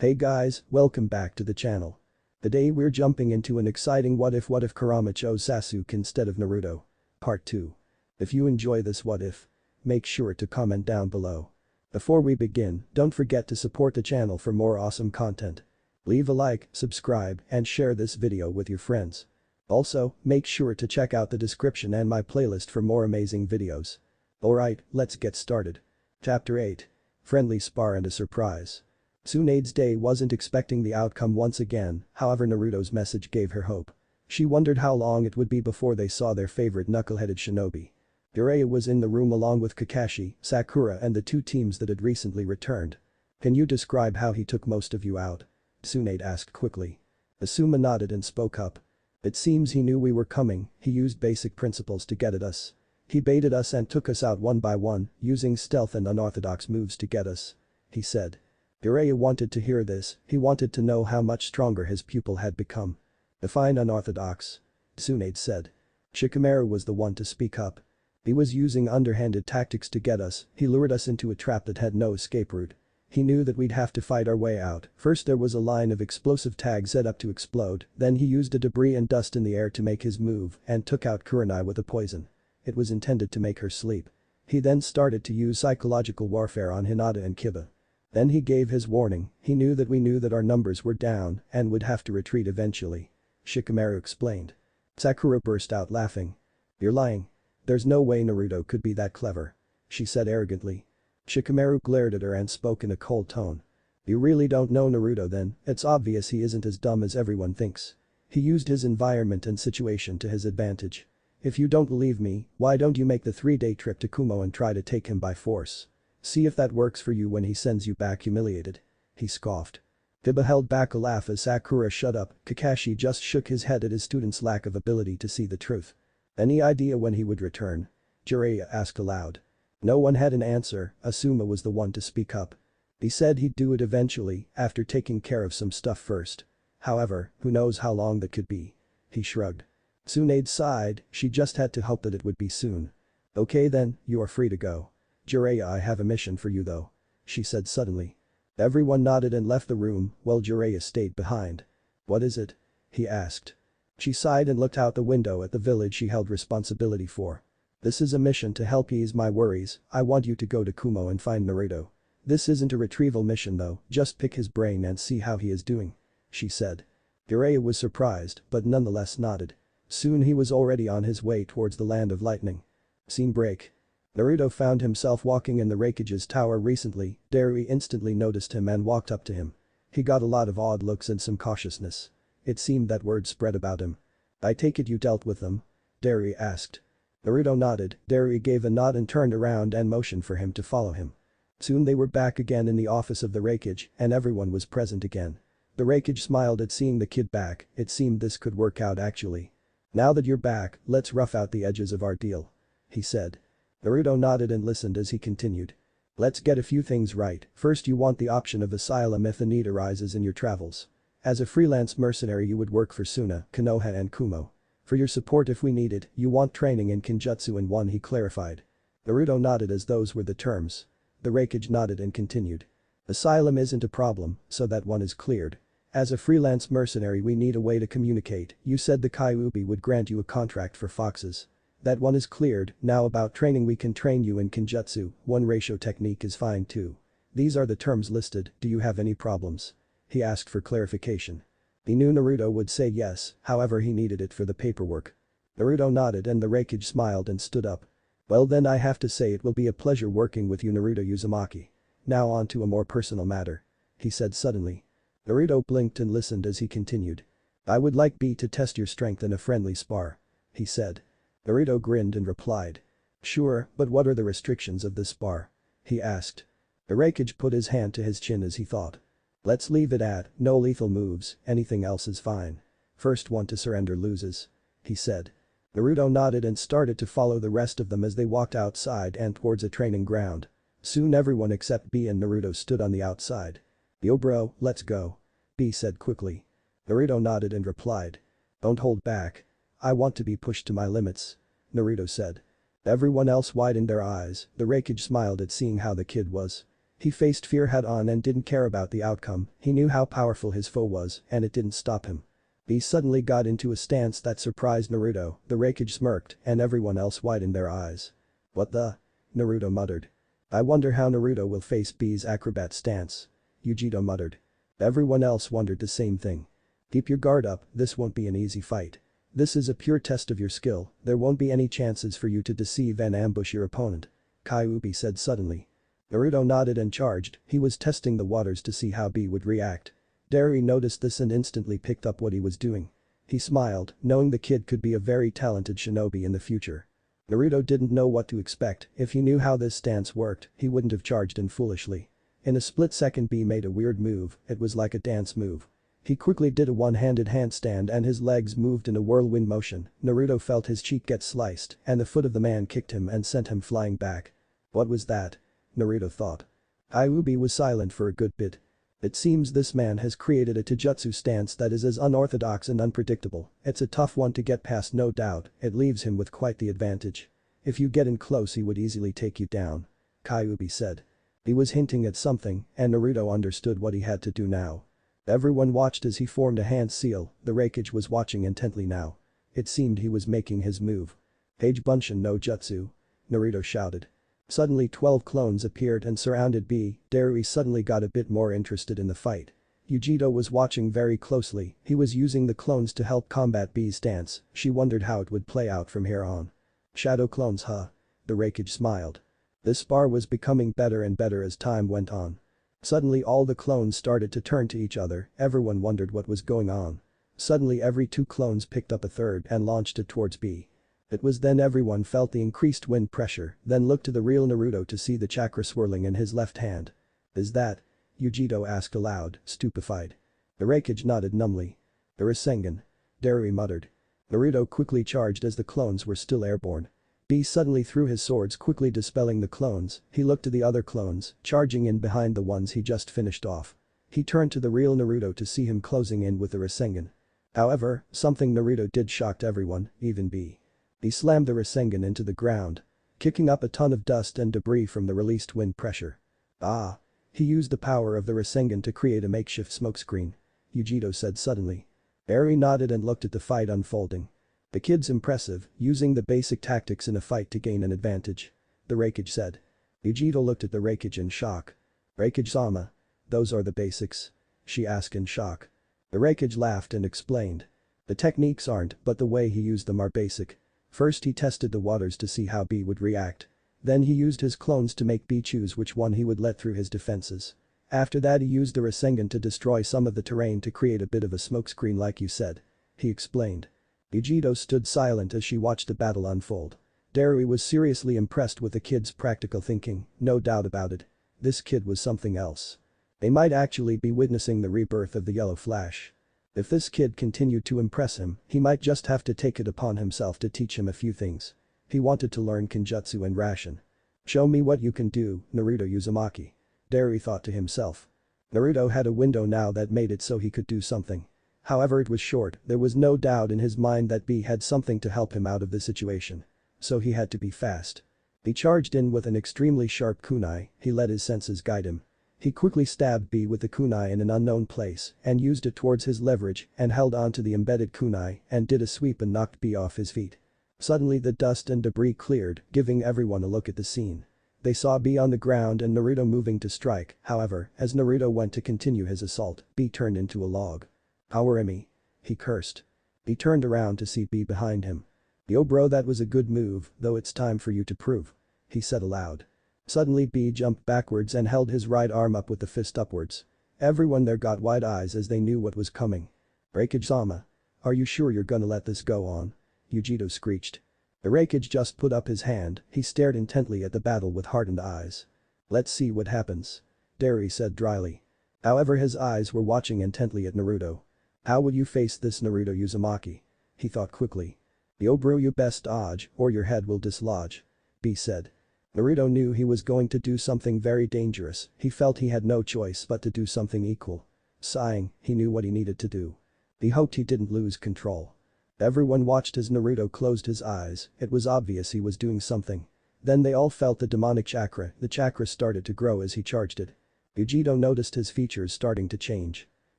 Hey guys, welcome back to the channel. Today we're jumping into an exciting what if Kurama chose Sasuke instead of Naruto. Part 2. If you enjoy this what if, make sure to comment down below. Before we begin, don't forget to support the channel for more awesome content. Leave a like, subscribe, and share this video with your friends. Also, make sure to check out the description and my playlist for more amazing videos. Alright, let's get started. Chapter 8. Friendly spar and a surprise. Tsunade's day wasn't expecting the outcome once again, however Naruto's message gave her hope. She wondered how long it would be before they saw their favorite knuckle-headed shinobi. Jiraiya was in the room along with Kakashi, Sakura and the two teams that had recently returned. Can you describe how he took most of you out? Tsunade asked quickly. Asuma nodded and spoke up. It seems he knew we were coming, he used basic principles to get at us. He baited us and took us out one by one, using stealth and unorthodox moves to get us. He said. Jiraiya wanted to hear this, he wanted to know how much stronger his pupil had become. Define unorthodox. Tsunade said. Shikamaru was the one to speak up. He was using underhanded tactics to get us, he lured us into a trap that had no escape route. He knew that we'd have to fight our way out. First there was a line of explosive tags set up to explode, then he used the debris and dust in the air to make his move and took out Kurama with a poison. It was intended to make her sleep. He then started to use psychological warfare on Hinata and Kiba. Then he gave his warning, he knew that our numbers were down and would have to retreat eventually. Shikamaru explained. Sakura burst out laughing. You're lying. There's no way Naruto could be that clever. She said arrogantly. Shikamaru glared at her and spoke in a cold tone. You really don't know Naruto then, it's obvious he isn't as dumb as everyone thinks. He used his environment and situation to his advantage. If you don't believe me, why don't you make the 3-day trip to Kumo and try to take him by force? See if that works for you when he sends you back humiliated. He scoffed. Kiba held back a laugh as Sakura shut up, Kakashi just shook his head at his student's lack of ability to see the truth. Any idea when he would return? Jiraiya asked aloud. No one had an answer, Asuma was the one to speak up. He said he'd do it eventually, after taking care of some stuff first. However, who knows how long that could be. He shrugged. Tsunade sighed, she just had to hope that it would be soon. Okay then, you are free to go. Jiraiya, I have a mission for you though. She said suddenly. Everyone nodded and left the room, while Jiraiya stayed behind. What is it? He asked. She sighed and looked out the window at the village she held responsibility for. This is a mission to help ease my worries, I want you to go to Kumo and find Naruto. This isn't a retrieval mission though, just pick his brain and see how he is doing. She said. Jiraiya was surprised, but nonetheless nodded. Soon he was already on his way towards the land of lightning. Scene break. Naruto found himself walking in the Raikage's tower recently, Darui instantly noticed him and walked up to him. He got a lot of odd looks and some cautiousness. It seemed that word spread about him. I take it you dealt with them? Darui asked. Naruto nodded, Darui gave a nod and turned around and motioned for him to follow him. Soon they were back again in the office of the Raikage and everyone was present again. The Raikage smiled at seeing the kid back, it seemed this could work out actually. Now that you're back, let's rough out the edges of our deal. He said. Naruto nodded and listened as he continued. Let's get a few things right, first you want the option of asylum if the need arises in your travels. As a freelance mercenary you would work for Suna, Konoha and Kumo. For your support if we need it, you want training in Kenjutsu and one he clarified. Naruto nodded as those were the terms. The Raikage nodded and continued. Asylum isn't a problem, so that one is cleared. As a freelance mercenary we need a way to communicate, you said the Kyuubi would grant you a contract for foxes. That one is cleared, now about training we can train you in Kenjutsu, one ratio technique is fine too. These are the terms listed, do you have any problems? He asked for clarification. He knew Naruto would say yes, however he needed it for the paperwork. Naruto nodded and the Raikage smiled and stood up. Well then I have to say it will be a pleasure working with you Naruto Uzumaki. Now on to a more personal matter. He said suddenly. Naruto blinked and listened as he continued. I would like B to test your strength in a friendly spar. He said. Naruto grinned and replied. Sure, but what are the restrictions of this spar? He asked. The Raikage put his hand to his chin as he thought. Let's leave it at, no lethal moves, anything else is fine. First one to surrender loses. He said. Naruto nodded and started to follow the rest of them as they walked outside and towards a training ground. Soon everyone except B and Naruto stood on the outside. Yo bro, let's go. B said quickly. Naruto nodded and replied. Don't hold back. I want to be pushed to my limits. Naruto said. Everyone else widened their eyes, the Raikage smiled at seeing how the kid was. He faced fear head-on and didn't care about the outcome, he knew how powerful his foe was, and it didn't stop him. He suddenly got into a stance that surprised Naruto, the Raikage smirked, and everyone else widened their eyes. "What the?" Naruto muttered. "I wonder how Naruto will face B's acrobat stance." Yujiro muttered. Everyone else wondered the same thing. "Keep your guard up, this won't be an easy fight. This is a pure test of your skill, there won't be any chances for you to deceive and ambush your opponent," Kyuubi said suddenly. Naruto nodded and charged, he was testing the waters to see how B would react. Derry noticed this and instantly picked up what he was doing. He smiled, knowing the kid could be a very talented shinobi in the future. Naruto didn't know what to expect, if he knew how this stance worked, he wouldn't have charged in foolishly. In a split second B made a weird move, it was like a dance move. He quickly did a one-handed handstand and his legs moved in a whirlwind motion, Naruto felt his cheek get sliced, and the foot of the man kicked him and sent him flying back. What was that? Naruto thought. Kyuubi was silent for a good bit. It seems this man has created a taijutsu stance that is as unorthodox and unpredictable, it's a tough one to get past no doubt, it leaves him with quite the advantage. If you get in close he would easily take you down. Kyuubi said. He was hinting at something, and Naruto understood what he had to do now. Everyone watched as he formed a hand seal, the Raikage was watching intently now. It seemed he was making his move. "Page Bunshin no Jutsu!" Naruto shouted. Suddenly 12 clones appeared and surrounded B, Derui suddenly got a bit more interested in the fight. Yujiro was watching very closely, he was using the clones to help combat B's stance, she wondered how it would play out from here on. "Shadow clones huh?" The Raikage smiled. This spar was becoming better and better as time went on. Suddenly all the clones started to turn to each other, everyone wondered what was going on. Suddenly every 2 clones picked up a third and launched it towards B. It was then everyone felt the increased wind pressure, then looked to the real Naruto to see the chakra swirling in his left hand. "Is that?" Yujiro asked aloud, stupefied. The Raikage nodded numbly. "The Rasengan," Derui muttered. Naruto quickly charged as the clones were still airborne. B suddenly threw his swords quickly dispelling the clones, he looked to the other clones, charging in behind the ones he just finished off. He turned to the real Naruto to see him closing in with the Rasengan. However, something Naruto did shocked everyone, even B. He slammed the Rasengan into the ground, kicking up a ton of dust and debris from the released wind pressure. "Ah." He used the power of the Rasengan to create a makeshift smokescreen. Yujiro said suddenly. Eri nodded and looked at the fight unfolding. "The kid's impressive, using the basic tactics in a fight to gain an advantage," the Raikage said. Yujiro looked at the Raikage in shock. "Raikage-sama? Those are the basics?" she asked in shock. The Raikage laughed and explained. "The techniques aren't, but the way he used them are basic. First he tested the waters to see how B would react. Then he used his clones to make B choose which one he would let through his defenses. After that he used the Rasengan to destroy some of the terrain to create a bit of a smokescreen like you said," he explained. Yujiro stood silent as she watched the battle unfold. Derui was seriously impressed with the kid's practical thinking, no doubt about it. This kid was something else. They might actually be witnessing the rebirth of the Yellow Flash. If this kid continued to impress him, he might just have to take it upon himself to teach him a few things. He wanted to learn Kenjutsu and Rasen. "Show me what you can do, Naruto Uzumaki," Derry thought to himself. Naruto had a window now that made it so he could do something. However it was short, there was no doubt in his mind that B had something to help him out of the situation. So he had to be fast. He charged in with an extremely sharp kunai, he let his senses guide him. He quickly stabbed B with the kunai in an unknown place and used it towards his leverage and held onto the embedded kunai and did a sweep and knocked B off his feet. Suddenly the dust and debris cleared, giving everyone a look at the scene. They saw B on the ground and Naruto moving to strike, however, as Naruto went to continue his assault, B turned into a log. "Power-emi," he cursed. He turned around to see B behind him. "Yo bro, that was a good move, though it's time for you to prove," he said aloud. Suddenly B jumped backwards and held his right arm up with the fist upwards. Everyone there got wide eyes as they knew what was coming. "Raikage-sama. Are you sure you're gonna let this go on?" Yujiro screeched. The Raikage just put up his hand, he stared intently at the battle with hardened eyes. "Let's see what happens," Derry said dryly. However, his eyes were watching intently at Naruto. "How will you face this, Naruto Uzumaki?" he thought quickly. "Yo bro, you best dodge or your head will dislodge," B said. Naruto knew he was going to do something very dangerous, he felt he had no choice but to do something equal. Sighing, he knew what he needed to do. He hoped he didn't lose control. Everyone watched as Naruto closed his eyes, it was obvious he was doing something. Then they all felt the demonic chakra, the chakra started to grow as he charged it. Vegito noticed his features starting to change.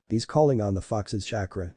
He's calling on the fox's chakra,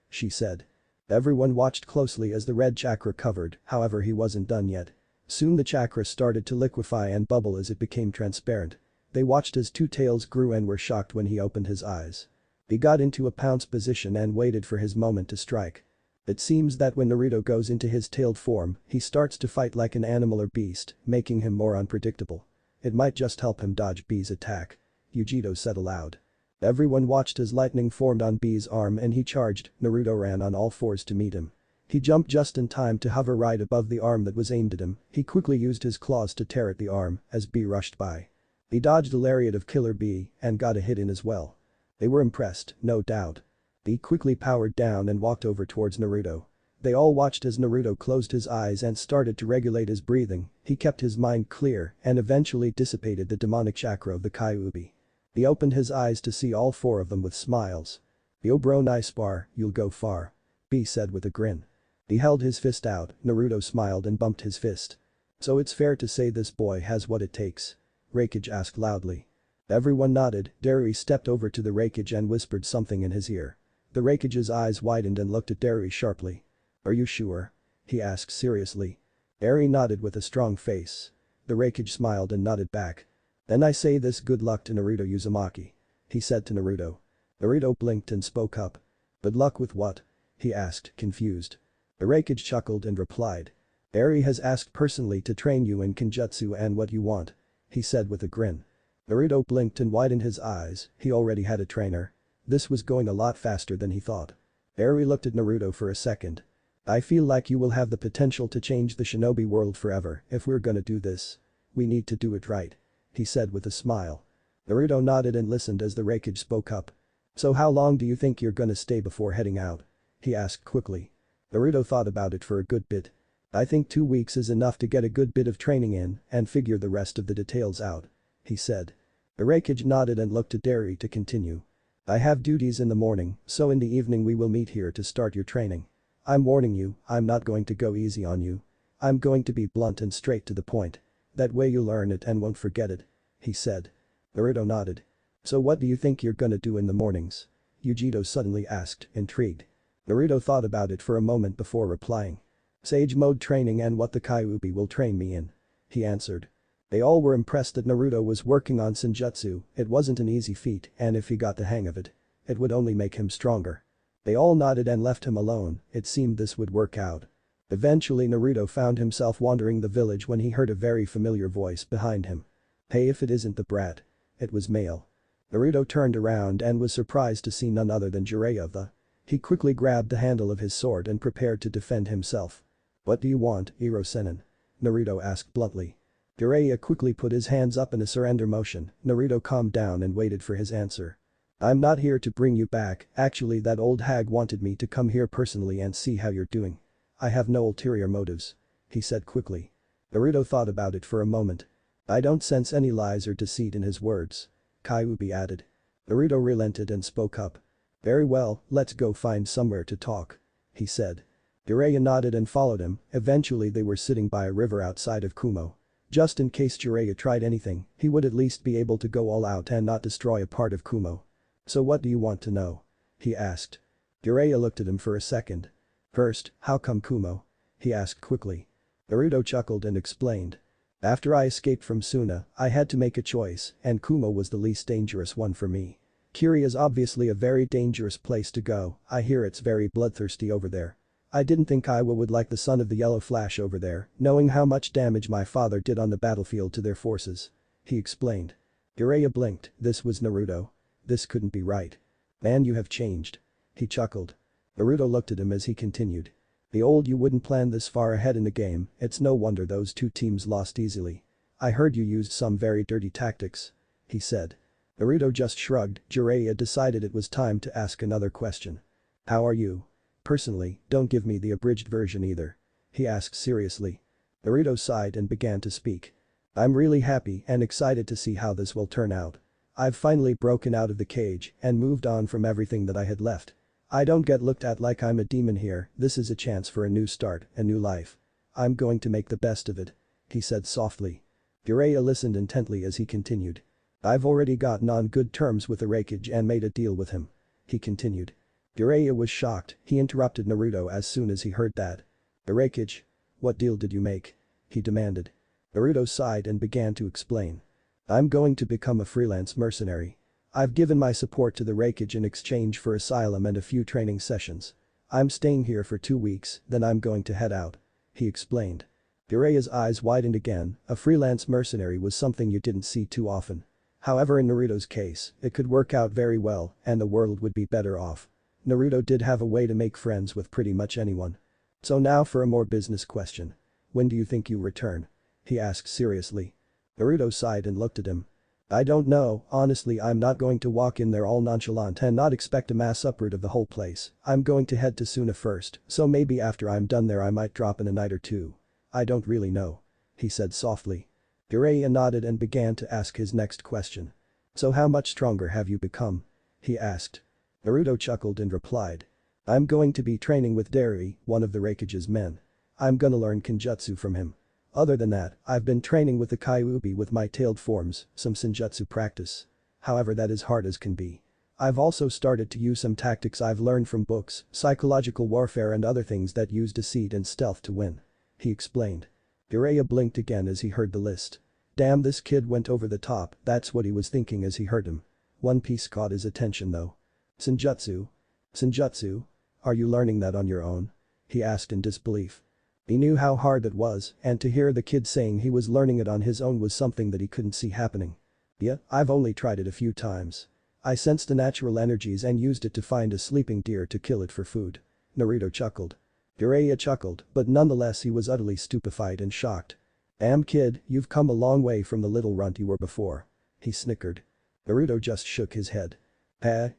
she said. Everyone watched closely as the red chakra covered, however he wasn't done yet. Soon the chakra started to liquefy and bubble as it became transparent. They watched as two tails grew and were shocked when he opened his eyes. He got into a pounce position and waited for his moment to strike. It seems that when Naruto goes into his tailed form, he starts to fight like an animal or beast, making him more unpredictable. It might just help him dodge B's attack. Yujito said aloud. Everyone watched as lightning formed on B's arm and he charged. Naruto ran on all fours to meet him. He jumped just in time to hover right above the arm that was aimed at him. He quickly used his claws to tear at the arm as B rushed by. He dodged the lariat of Killer B and got a hit in as well. They were impressed, no doubt. B quickly powered down and walked over towards Naruto. They all watched as Naruto closed his eyes and started to regulate his breathing. He kept his mind clear and eventually dissipated the demonic chakra of the Kyuubi. He opened his eyes to see all four of them with smiles. "Yo bro, nice bar, you'll go far," B said with a grin. He held his fist out. Naruto smiled and bumped his fist. "So it's fair to say this boy has what it takes?" Raikage asked loudly. Everyone nodded. Derry stepped over to the Raikage and whispered something in his ear. The Raikage's eyes widened and looked at Derry sharply. "Are you sure?" he asked seriously. Derry nodded with a strong face. The Raikage smiled and nodded back. "Then I say this good luck to Naruto Uzumaki," he said to Naruto. Naruto blinked and spoke up. "Good luck with what?" he asked, confused. The Raikage chuckled and replied. "Eri has asked personally to train you in Kenjutsu and what you want," he said with a grin. Naruto blinked and widened his eyes. He already had a trainer. This was going a lot faster than he thought. Eri looked at Naruto for a second. "I feel like you will have the potential to change the shinobi world forever if we're gonna do this. We need to do it right," he said with a smile. Naruto nodded and listened as the Raikage spoke up. "So how long do you think you're gonna stay before heading out?" he asked quickly. Naruto thought about it for a good bit. "I think 2 weeks is enough to get a good bit of training in and figure the rest of the details out," he said. The Raikage nodded and looked at Derry to continue. "I have duties in the morning, so in the evening we will meet here to start your training. I'm warning you, I'm not going to go easy on you. I'm going to be blunt and straight to the point. That way you learn it and won't forget it," he said. Naruto nodded. "So what do you think you're gonna do in the mornings?" Yujito suddenly asked, intrigued. Naruto thought about it for a moment before replying. "Sage mode training and what the Kyuubi will train me in," he answered. They all were impressed that Naruto was working on Senjutsu. It wasn't an easy feat and if he got the hang of it, it would only make him stronger. They all nodded and left him alone. It seemed this would work out. Eventually Naruto found himself wandering the village when he heard a very familiar voice behind him. "Hey, if it isn't the brat." It was male. Naruto turned around and was surprised to see none other than Jiraiya. He quickly grabbed the handle of his sword and prepared to defend himself. "What do you want, Iro-senin?" Naruto asked bluntly. Jiraiya quickly put his hands up in a surrender motion. Naruto calmed down and waited for his answer. "I'm not here to bring you back, actually that old hag wanted me to come here personally and see how you're doing. I have no ulterior motives," he said quickly. Naruto thought about it for a moment. "I don't sense any lies or deceit in his words," Kyuubi added. Naruto relented and spoke up. "Very well, let's go find somewhere to talk," he said. Jiraiya nodded and followed him. Eventually they were sitting by a river outside of Kumo. Just in case Jiraiya tried anything, he would at least be able to go all out and not destroy a part of Kumo. "So what do you want to know?" he asked. Jiraiya looked at him for a second. "First, how come Kumo?" he asked quickly. Naruto chuckled and explained. "After I escaped from Suna, I had to make a choice and Kumo was the least dangerous one for me. Kiri is obviously a very dangerous place to go. I hear it's very bloodthirsty over there. I didn't think Iwa would like the son of the Yellow Flash over there, knowing how much damage my father did on the battlefield to their forces," he explained. Jiraiya blinked. This was Naruto. This couldn't be right. "Man, you have changed," he chuckled. Naruto looked at him as he continued. "The old you wouldn't plan this far ahead in the game, it's no wonder those two teams lost easily. I heard you used some very dirty tactics," he said. Naruto just shrugged. Jiraiya decided it was time to ask another question. "How are you? Personally, don't give me the abridged version either," he asked seriously. Naruto sighed and began to speak. "I'm really happy and excited to see how this will turn out. I've finally broken out of the cage and moved on from everything that I had left. I don't get looked at like I'm a demon here, this is a chance for a new start, a new life. I'm going to make the best of it," he said softly. Jiraiya listened intently as he continued. I've already gotten on good terms with Arakage and made a deal with him. He continued. Jiraiya was shocked, he interrupted Naruto as soon as he heard that. Arakage? What deal did you make? He demanded. Naruto sighed and began to explain. I'm going to become a freelance mercenary. I've given my support to the Arakage in exchange for asylum and a few training sessions. I'm staying here for 2 weeks, then I'm going to head out. He explained. Jiraiya's eyes widened again, a freelance mercenary was something you didn't see too often. However, in Naruto's case, it could work out very well and the world would be better off. Naruto did have a way to make friends with pretty much anyone. So now for a more business question. When do you think you return? He asked seriously. Naruto sighed and looked at him. I don't know, honestly I'm not going to walk in there all nonchalant and not expect a mass uproot of the whole place. I'm going to head to Suna first, so maybe after I'm done there I might drop in a night or two. I don't really know. He said softly. Jiraiya nodded and began to ask his next question. So how much stronger have you become? He asked. Naruto chuckled and replied. I'm going to be training with Dari, one of the Raikage's men. I'm gonna learn Kenjutsu from him. Other than that, I've been training with the Kyuubi with my tailed forms, some Senjutsu practice. However, that is hard as can be. I've also started to use some tactics I've learned from books, psychological warfare and other things that use deceit and stealth to win. He explained. Jiraiya blinked again as he heard the list. Damn, this kid went over the top, that's what he was thinking as he heard him. One piece caught his attention though. Senjutsu? Senjutsu? Are you learning that on your own? He asked in disbelief. He knew how hard it was, and to hear the kid saying he was learning it on his own was something that he couldn't see happening. Yeah, I've only tried it a few times. I sensed the natural energies and used it to find a sleeping deer to kill it for food. Naruto chuckled. Jiraiya chuckled, but nonetheless he was utterly stupefied and shocked. Damn kid, you've come a long way from the little runt you were before. He snickered. Naruto just shook his head.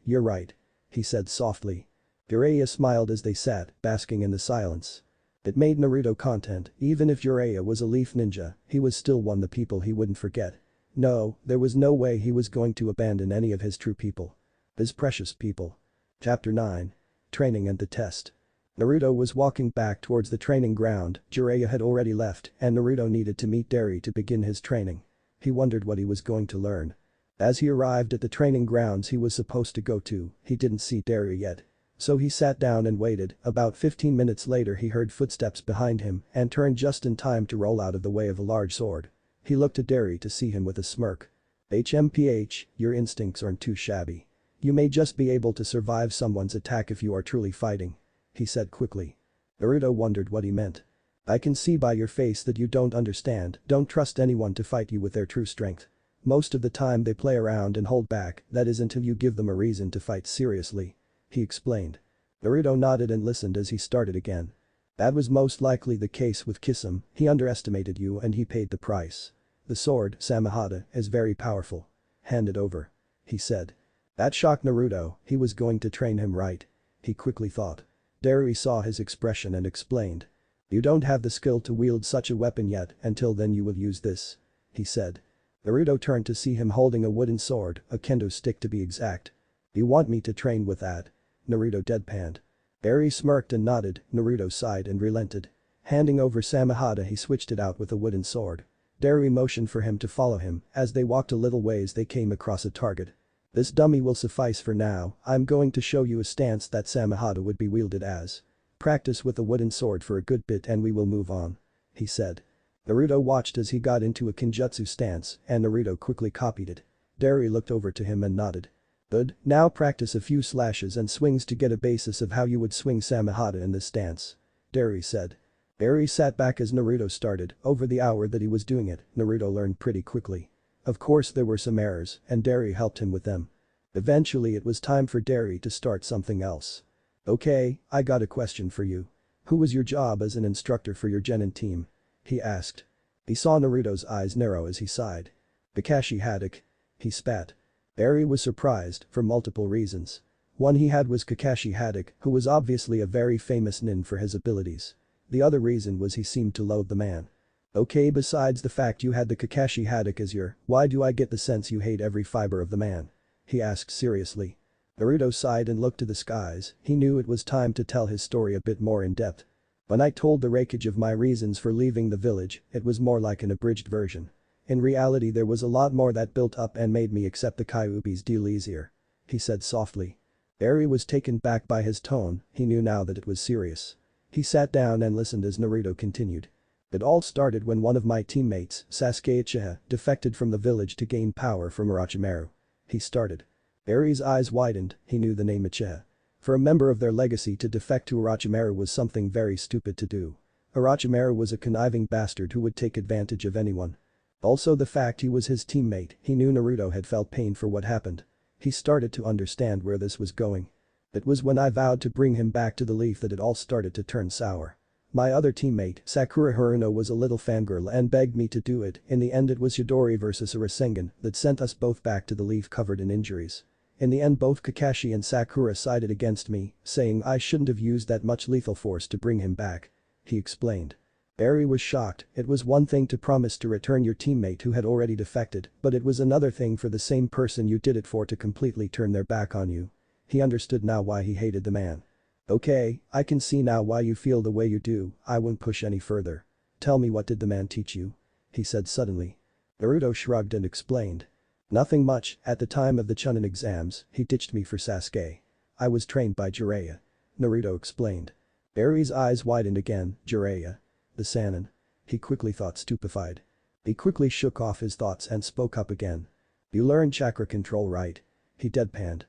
You're right. He said softly. Jiraiya smiled as they sat, basking in the silence. It made Naruto content, even if Jiraiya was a leaf ninja, he was still one of the people he wouldn't forget. No, there was no way he was going to abandon any of his true people. His precious people. Chapter 9. Training and the Test. Naruto was walking back towards the training ground, Jiraiya had already left and Naruto needed to meet Dari to begin his training. He wondered what he was going to learn. As he arrived at the training grounds he was supposed to go to, he didn't see Dari yet. So he sat down and waited, about 15 minutes later he heard footsteps behind him and turned just in time to roll out of the way of a large sword. He looked at Dari to see him with a smirk. HMPH, your instincts aren't too shabby. You may just be able to survive someone's attack if you are truly fighting. He said quickly. Naruto wondered what he meant. I can see by your face that you don't understand, don't trust anyone to fight you with their true strength. Most of the time they play around and hold back, that is until you give them a reason to fight seriously. He explained. Naruto nodded and listened as he started again. That was most likely the case with Kisame, he underestimated you and he paid the price. The sword, Samehada, is very powerful. Hand it over. He said. That shocked Naruto, he was going to train him right. He quickly thought. Dari saw his expression and explained. You don't have the skill to wield such a weapon yet, until then you will use this. He said. Naruto turned to see him holding a wooden sword, a kendo stick to be exact. You want me to train with that? Naruto deadpanned. Dari smirked and nodded, Naruto sighed and relented. Handing over Samehada he switched it out with a wooden sword. Dari motioned for him to follow him, as they walked a little ways they came across a target. This dummy will suffice for now, I'm going to show you a stance that Samehada would be wielded as. Practice with a wooden sword for a good bit and we will move on. He said. Naruto watched as he got into a Kenjutsu stance and Naruto quickly copied it. Dari looked over to him and nodded. Good, now practice a few slashes and swings to get a basis of how you would swing Samehada in this stance. Dari said. Dari sat back as Naruto started, over the hour that he was doing it, Naruto learned pretty quickly. Of course there were some errors, and Dari helped him with them. Eventually it was time for Dari to start something else. Okay, I got a question for you. Who was your job as an instructor for your Genin team? He asked. He saw Naruto's eyes narrow as he sighed. Kakashi Haddock. He spat. Dari was surprised, for multiple reasons. One he had was Kakashi Haddock, who was obviously a very famous nin for his abilities. The other reason was he seemed to loathe the man. Okay, besides the fact you had the Kakashi Haddock as your, why do I get the sense you hate every fiber of the man? He asked seriously. Naruto sighed and looked to the skies, he knew it was time to tell his story a bit more in depth. When I told the Raikage of my reasons for leaving the village, it was more like an abridged version. In reality there was a lot more that built up and made me accept the Kyuubi's deal easier. He said softly. Barry was taken back by his tone, he knew now that it was serious. He sat down and listened as Naruto continued. It all started when one of my teammates, Sasuke Uchiha, defected from the village to gain power from Orochimaru. He started. Barry's eyes widened, he knew the name Uchiha. For a member of their legacy to defect to Orochimaru was something very stupid to do. Orochimaru was a conniving bastard who would take advantage of anyone. Also the fact he was his teammate, he knew Naruto had felt pain for what happened. He started to understand where this was going. It was when I vowed to bring him back to the Leaf that it all started to turn sour. My other teammate, Sakura Haruno, was a little fangirl and begged me to do it. In the end it was Chidori versus a Rasengan that sent us both back to the Leaf covered in injuries. In the end both Kakashi and Sakura sided against me, saying I shouldn't have used that much lethal force to bring him back. He explained. Barry was shocked. It was one thing to promise to return your teammate who had already defected, but it was another thing for the same person you did it for to completely turn their back on you. He understood now why he hated the man. Okay, I can see now why you feel the way you do, I won't push any further. Tell me, what did the man teach you? He said suddenly. Naruto shrugged and explained. Nothing much, at the time of the Chunin exams, he ditched me for Sasuke. I was trained by Jiraiya. Naruto explained. Barry's eyes widened again. Jiraiya. The Sannin. He quickly thought, stupefied. He quickly shook off his thoughts and spoke up again. You learned chakra control, right? He deadpanned.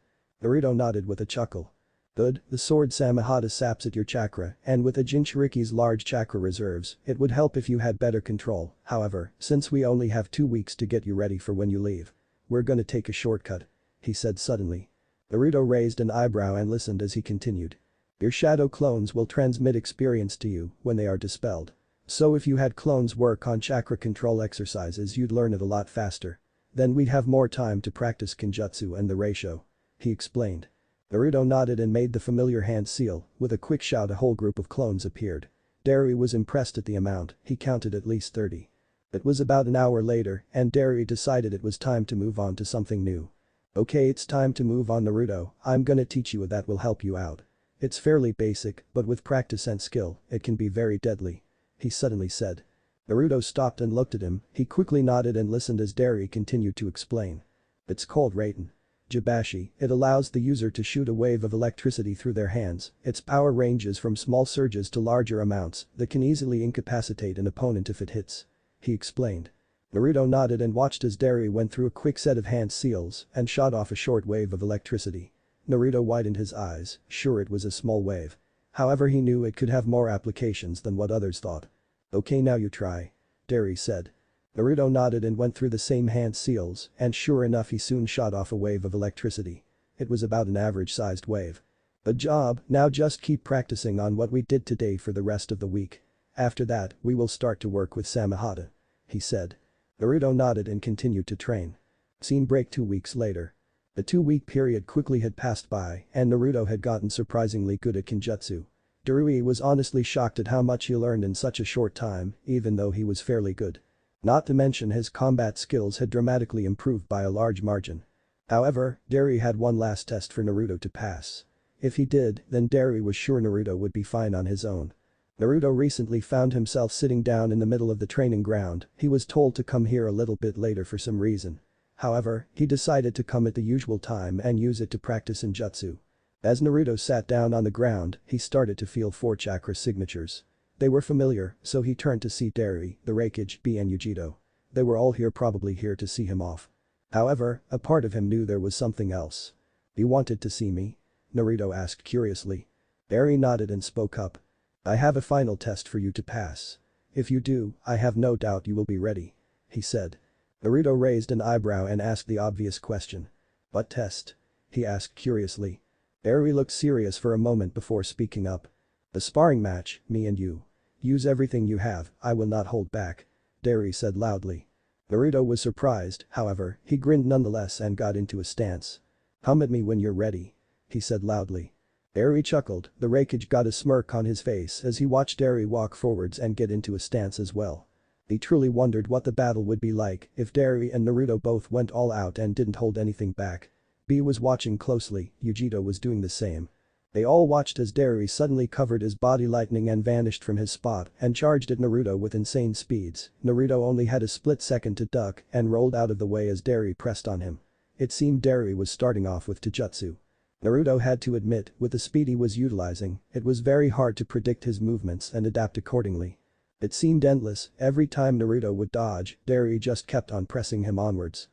Naruto nodded with a chuckle. Good, the sword Samehada saps at your chakra, and with a Jinchuriki's large chakra reserves, it would help if you had better control. However, since we only have 2 weeks to get you ready for when you leave, we're gonna take a shortcut. He said suddenly. Naruto raised an eyebrow and listened as he continued. Your shadow clones will transmit experience to you when they are dispelled. So if you had clones work on chakra control exercises, you'd learn it a lot faster. Then we'd have more time to practice Kenjutsu and the ratio. He explained. Naruto nodded and made the familiar hand seal. With a quick shout a whole group of clones appeared. Derry was impressed at the amount, he counted at least 30. It was about an hour later and Derry decided it was time to move on to something new. Okay, it's time to move on, Naruto, I'm gonna teach you that will help you out. It's fairly basic, but with practice and skill, it can be very deadly. He suddenly said. Naruto stopped and looked at him, he quickly nodded and listened as Derry continued to explain. It's called Raiten. Jibashi, it allows the user to shoot a wave of electricity through their hands, its power ranges from small surges to larger amounts that can easily incapacitate an opponent if it hits. He explained. Naruto nodded and watched as Derry went through a quick set of hand seals and shot off a short wave of electricity. Naruto widened his eyes, sure it was a small wave. However, he knew it could have more applications than what others thought. Okay, now you try. Derry said. Naruto nodded and went through the same hand seals, and sure enough he soon shot off a wave of electricity. It was about an average-sized wave. Good job, now just keep practicing on what we did today for the rest of the week. After that, we will start to work with Samehada. He said. Naruto nodded and continued to train. Scene break 2 weeks later. The 2-week period quickly had passed by, and Naruto had gotten surprisingly good at Kenjutsu. Darui was honestly shocked at how much he learned in such a short time, even though he was fairly good. Not to mention his combat skills had dramatically improved by a large margin. However, Derry had one last test for Naruto to pass. If he did, then Derry was sure Naruto would be fine on his own. Naruto recently found himself sitting down in the middle of the training ground, he was told to come here a little bit later for some reason. However, he decided to come at the usual time and use it to practice in jutsu. As Naruto sat down on the ground, he started to feel 4 chakra signatures. They were familiar, so he turned to see Derry, the Raikage, B and Yujito. They were all here, probably here to see him off. However, a part of him knew there was something else. You wanted to see me? Naruto asked curiously. Derry nodded and spoke up. I have a final test for you to pass. If you do, I have no doubt you will be ready. He said. Naruto raised an eyebrow and asked the obvious question. What test? He asked curiously. Derry looked serious for a moment before speaking up. A sparring match, me and you. Use everything you have, I will not hold back. Derry said loudly. Naruto was surprised, however, he grinned nonetheless and got into a stance. Come at me when you're ready. He said loudly. Derry chuckled, the Raikage got a smirk on his face as he watched Derry walk forwards and get into a stance as well. He truly wondered what the battle would be like if Derry and Naruto both went all out and didn't hold anything back. B was watching closely, Yujito was doing the same. They all watched as Derry suddenly covered his body lightning and vanished from his spot and charged at Naruto with insane speeds. Naruto only had a split second to duck and rolled out of the way as Derry pressed on him. It seemed Derry was starting off with Taijutsu. Naruto had to admit, with the speed he was utilizing, it was very hard to predict his movements and adapt accordingly. It seemed endless, every time Naruto would dodge, Derry just kept on pressing him onwards.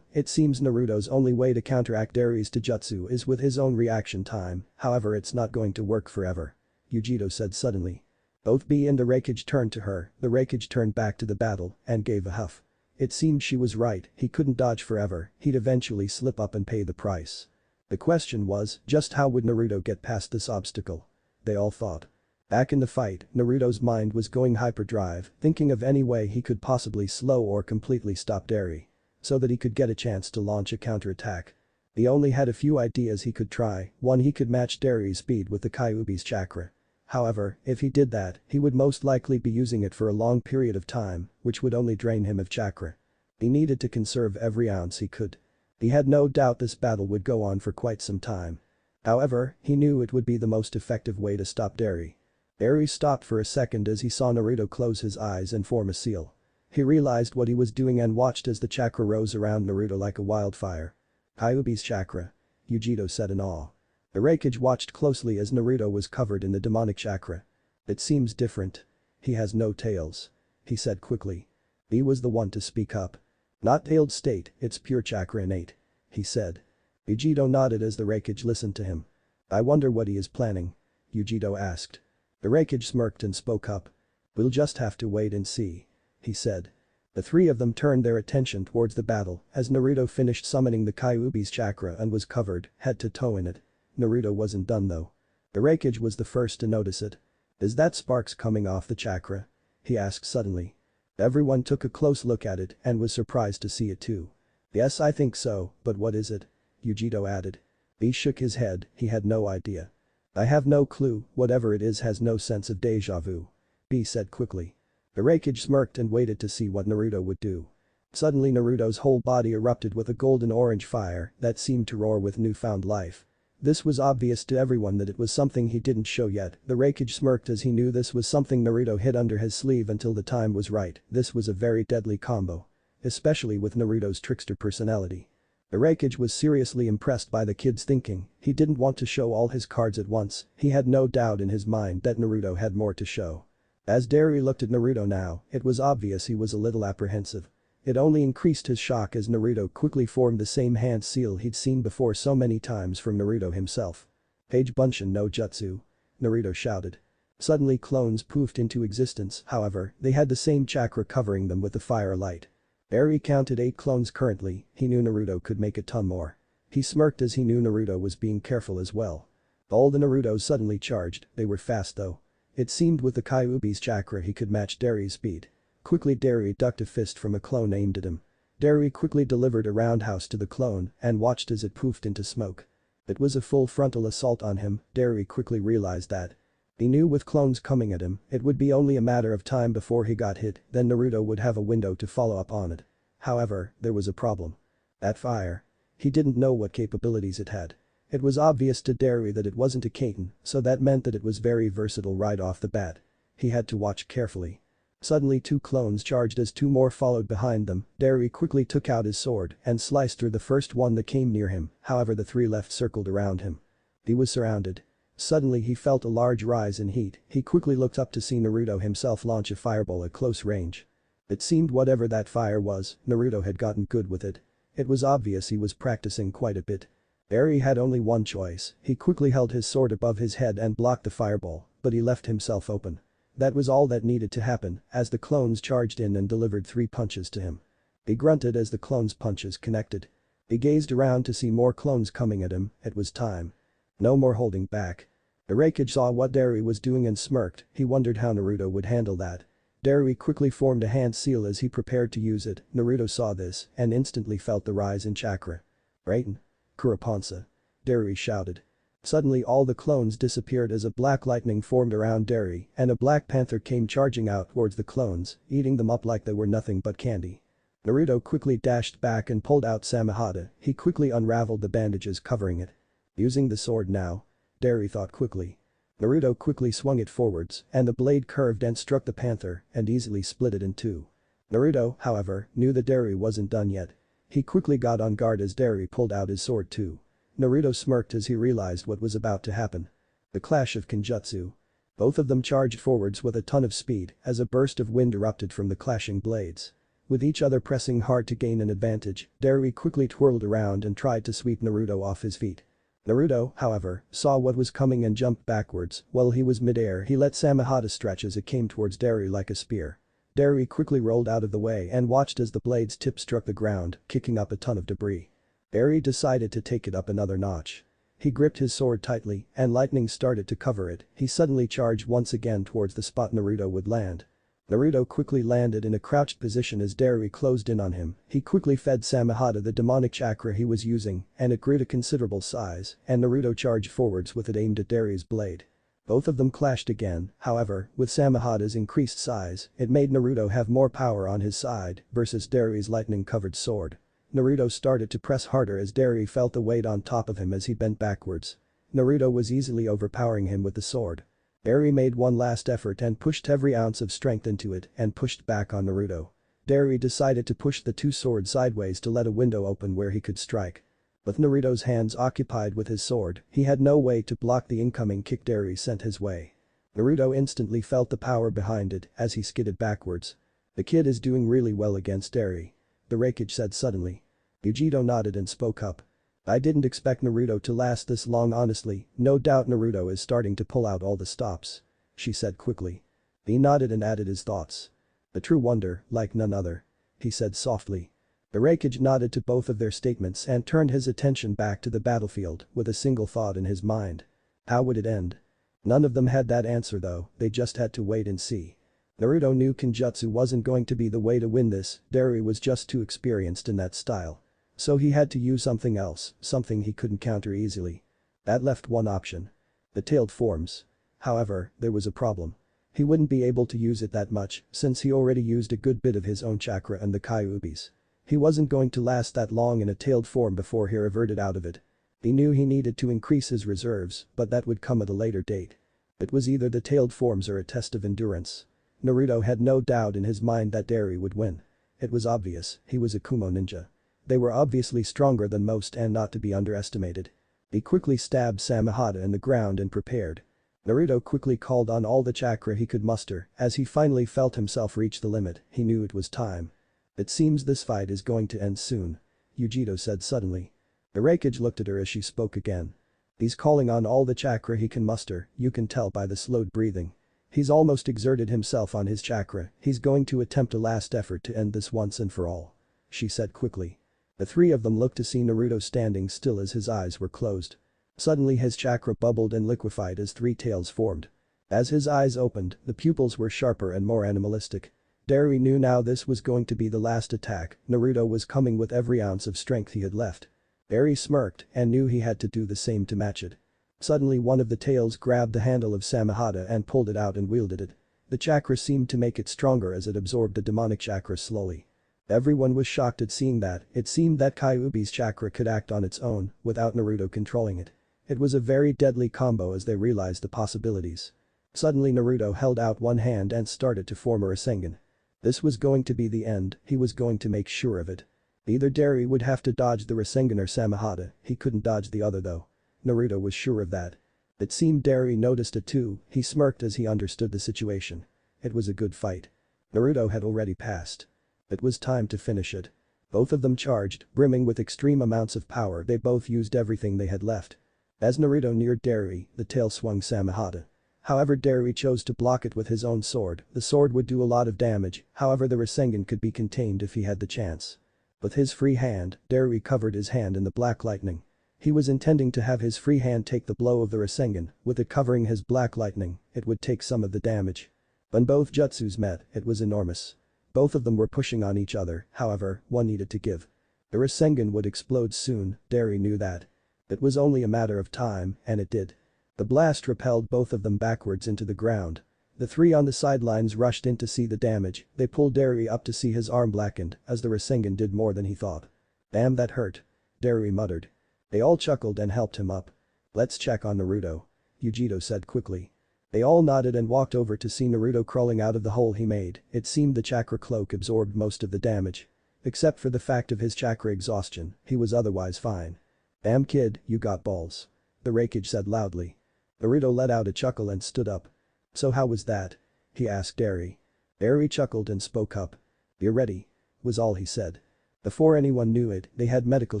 It seems Naruto's only way to counteract Derry's Taijutsu is with his own reaction time, however it's not going to work forever. Yujito said suddenly. Both B and the Raikage turned to her, the Raikage turned back to the battle and gave a huff. It seemed she was right, he couldn't dodge forever, he'd eventually slip up and pay the price. The question was, just how would Naruto get past this obstacle? They all thought. Back in the fight, Naruto's mind was going hyperdrive, thinking of any way he could possibly slow or completely stop Derry, so that he could get a chance to launch a counterattack. He only had a few ideas he could try. One, he could match Derry's speed with the Kyuubi's chakra. However, if he did that, he would most likely be using it for a long period of time, which would only drain him of chakra. He needed to conserve every ounce he could. He had no doubt this battle would go on for quite some time. However, he knew it would be the most effective way to stop Derry. Derry stopped for a second as he saw Naruto close his eyes and form a seal. He realized what he was doing and watched as the chakra rose around Naruto like a wildfire. Kyuubi's chakra. Yujito said in awe. The Raikage watched closely as Naruto was covered in the demonic chakra. It seems different. He has no tails. He said quickly. He was the one to speak up. Not tailed state, it's pure chakra innate. He said. Yujito nodded as the Raikage listened to him. I wonder what he is planning. Yujito asked. The Raikage smirked and spoke up. We'll just have to wait and see. He said. The three of them turned their attention towards the battle as Naruto finished summoning the Kyuubi's chakra and was covered head to toe in it. Naruto wasn't done though. The Raikage was the first to notice it. Is that sparks coming off the chakra? He asked suddenly. Everyone took a close look at it and was surprised to see it too. Yes, I think so, but what is it? Yujito added. He shook his head, he had no idea. I have no clue, whatever it is has no sense of deja vu. B said quickly. The Raikage smirked and waited to see what Naruto would do. Suddenly Naruto's whole body erupted with a golden-orange fire that seemed to roar with newfound life. This was obvious to everyone that it was something he didn't show yet. The Raikage smirked as he knew this was something Naruto hid under his sleeve until the time was right. This was a very deadly combo. Especially with Naruto's trickster personality. The Raikage was seriously impressed by the kid's thinking. He didn't want to show all his cards at once. He had no doubt in his mind that Naruto had more to show. As Derry looked at Naruto now, it was obvious he was a little apprehensive. It only increased his shock as Naruto quickly formed the same hand seal he'd seen before so many times from Naruto himself. Page Bunshin no Jutsu. Naruto shouted. Suddenly clones poofed into existence, however, they had the same chakra covering them with the fire light. Derry counted 8 clones currently, he knew Naruto could make a ton more. He smirked as he knew Naruto was being careful as well. All the Narutos suddenly charged, they were fast though. It seemed with the Kyuubi's chakra he could match Derry's speed. Quickly Derry ducked a fist from a clone aimed at him. Derry quickly delivered a roundhouse to the clone and watched as it poofed into smoke. It was a full frontal assault on him, Derry quickly realized that. He knew with clones coming at him, it would be only a matter of time before he got hit, then Naruto would have a window to follow up on it. However, there was a problem. That fire. He didn't know what capabilities it had. It was obvious to Derry that it wasn't a Kaiten, so that meant that it was very versatile right off the bat. He had to watch carefully. Suddenly 2 clones charged as 2 more followed behind them. Derry quickly took out his sword and sliced through the first one that came near him, however the 3 left circled around him. He was surrounded. Suddenly he felt a large rise in heat. He quickly looked up to see Naruto himself launch a fireball at close range. It seemed whatever that fire was, Naruto had gotten good with it. It was obvious he was practicing quite a bit. Derry had only one choice. He quickly held his sword above his head and blocked the fireball, but he left himself open. That was all that needed to happen as the clones charged in and delivered 3 punches to him. He grunted as the clones' punches connected. He gazed around to see more clones coming at him, it was time. No more holding back. The Raikage saw what Derry was doing and smirked, he wondered how Naruto would handle that. Derry quickly formed a hand seal as he prepared to use it. Naruto saw this and instantly felt the rise in chakra. Raiden. Kurama. Derry shouted. Suddenly all the clones disappeared as a black lightning formed around Derry and a black panther came charging out towards the clones, eating them up like they were nothing but candy. Naruto quickly dashed back and pulled out Samehada, he quickly unraveled the bandages covering it. Using the sword now. Derry thought quickly. Naruto quickly swung it forwards and the blade curved and struck the panther and easily split it in two. Naruto, however, knew that Derry wasn't done yet. He quickly got on guard as Derry pulled out his sword too. Naruto smirked as he realized what was about to happen. The clash of Kenjutsu. Both of them charged forwards with a ton of speed as a burst of wind erupted from the clashing blades. With each other pressing hard to gain an advantage, Derry quickly twirled around and tried to sweep Naruto off his feet. Naruto, however, saw what was coming and jumped backwards. While he was midair, he let Samehada stretch as it came towards Derry like a spear. Derry quickly rolled out of the way and watched as the blade's tip struck the ground, kicking up a ton of debris. Derry decided to take it up another notch. He gripped his sword tightly and lightning started to cover it. He suddenly charged once again towards the spot Naruto would land. Naruto quickly landed in a crouched position as Derry closed in on him. He quickly fed Samehada the demonic chakra he was using and it grew to considerable size and Naruto charged forwards with it aimed at Derry's blade. Both of them clashed again, however, with Samehada's increased size, it made Naruto have more power on his side versus Derry's lightning-covered sword. Naruto started to press harder as Derry felt the weight on top of him as he bent backwards. Naruto was easily overpowering him with the sword. Derry made one last effort and pushed every ounce of strength into it and pushed back on Naruto. Derry decided to push the two swords sideways to let a window open where he could strike. With Naruto's hands occupied with his sword, he had no way to block the incoming kick Derry sent his way. Naruto instantly felt the power behind it as he skidded backwards. The kid is doing really well against Derry. The Raikage said suddenly. Yujito nodded and spoke up. I didn't expect Naruto to last this long honestly, no doubt Naruto is starting to pull out all the stops. She said quickly. He nodded and added his thoughts. The true wonder, like none other. He said softly. The Raikage nodded to both of their statements and turned his attention back to the battlefield with a single thought in his mind. How would it end? None of them had that answer though, they just had to wait and see. Naruto knew Kenjutsu wasn't going to be the way to win this, Derry was just too experienced in that style. So he had to use something else, something he couldn't counter easily. That left one option. The tailed forms. However, there was a problem. He wouldn't be able to use it that much since he already used a good bit of his own chakra and the Kyuubi's. He wasn't going to last that long in a tailed form before he reverted out of it. He knew he needed to increase his reserves, but that would come at a later date. It was either the tailed forms or a test of endurance. Naruto had no doubt in his mind that Derry would win. It was obvious, he was a Kumo ninja. They were obviously stronger than most and not to be underestimated. He quickly stabbed Samehada in the ground and prepared. Naruto quickly called on all the chakra he could muster as he finally felt himself reach the limit, he knew it was time. It seems this fight is going to end soon. Yujito said suddenly. The Raikage looked at her as she spoke again. He's calling on all the chakra he can muster, you can tell by the slowed breathing. He's almost exerted himself on his chakra, he's going to attempt a last effort to end this once and for all. She said quickly. The three of them looked to see Naruto standing still as his eyes were closed. Suddenly his chakra bubbled and liquefied as three tails formed. As his eyes opened, the pupils were sharper and more animalistic. Derry knew now this was going to be the last attack, Naruto was coming with every ounce of strength he had left. Derry smirked and knew he had to do the same to match it. Suddenly one of the tails grabbed the handle of Samehada and pulled it out and wielded it. The chakra seemed to make it stronger as it absorbed the demonic chakra slowly. Everyone was shocked at seeing that, it seemed that Kyuubi's chakra could act on its own, without Naruto controlling it. It was a very deadly combo as they realized the possibilities. Suddenly Naruto held out one hand and started to form a Rasengan. This was going to be the end, he was going to make sure of it. Either Derry would have to dodge the Rasengan or Samehada, he couldn't dodge the other though. Naruto was sure of that. It seemed Derry noticed it too, he smirked as he understood the situation. It was a good fight. Naruto had already passed. It was time to finish it. Both of them charged, brimming with extreme amounts of power, they both used everything they had left. As Naruto neared Derry, the tail swung Samehada. However, Derry chose to block it with his own sword, the sword would do a lot of damage, however the Rasengan could be contained if he had the chance. With his free hand, Derry covered his hand in the black lightning. He was intending to have his free hand take the blow of the Rasengan, with it covering his black lightning, it would take some of the damage. When both jutsus met, it was enormous. Both of them were pushing on each other, however, one needed to give. The Rasengan would explode soon, Derry knew that. It was only a matter of time, and it did. The blast repelled both of them backwards into the ground. The three on the sidelines rushed in to see the damage, they pulled Derry up to see his arm blackened as the Rasengan did more than he thought. Damn, that hurt. Derry muttered. They all chuckled and helped him up. Let's check on Naruto. Yujito said quickly. They all nodded and walked over to see Naruto crawling out of the hole he made. It seemed the chakra cloak absorbed most of the damage. Except for the fact of his chakra exhaustion, he was otherwise fine. Damn kid, you got balls. The Raikage said loudly. Naruto let out a chuckle and stood up. So how was that? He asked Eri. Eri chuckled and spoke up. You're ready. Was all he said. Before anyone knew it, they had medical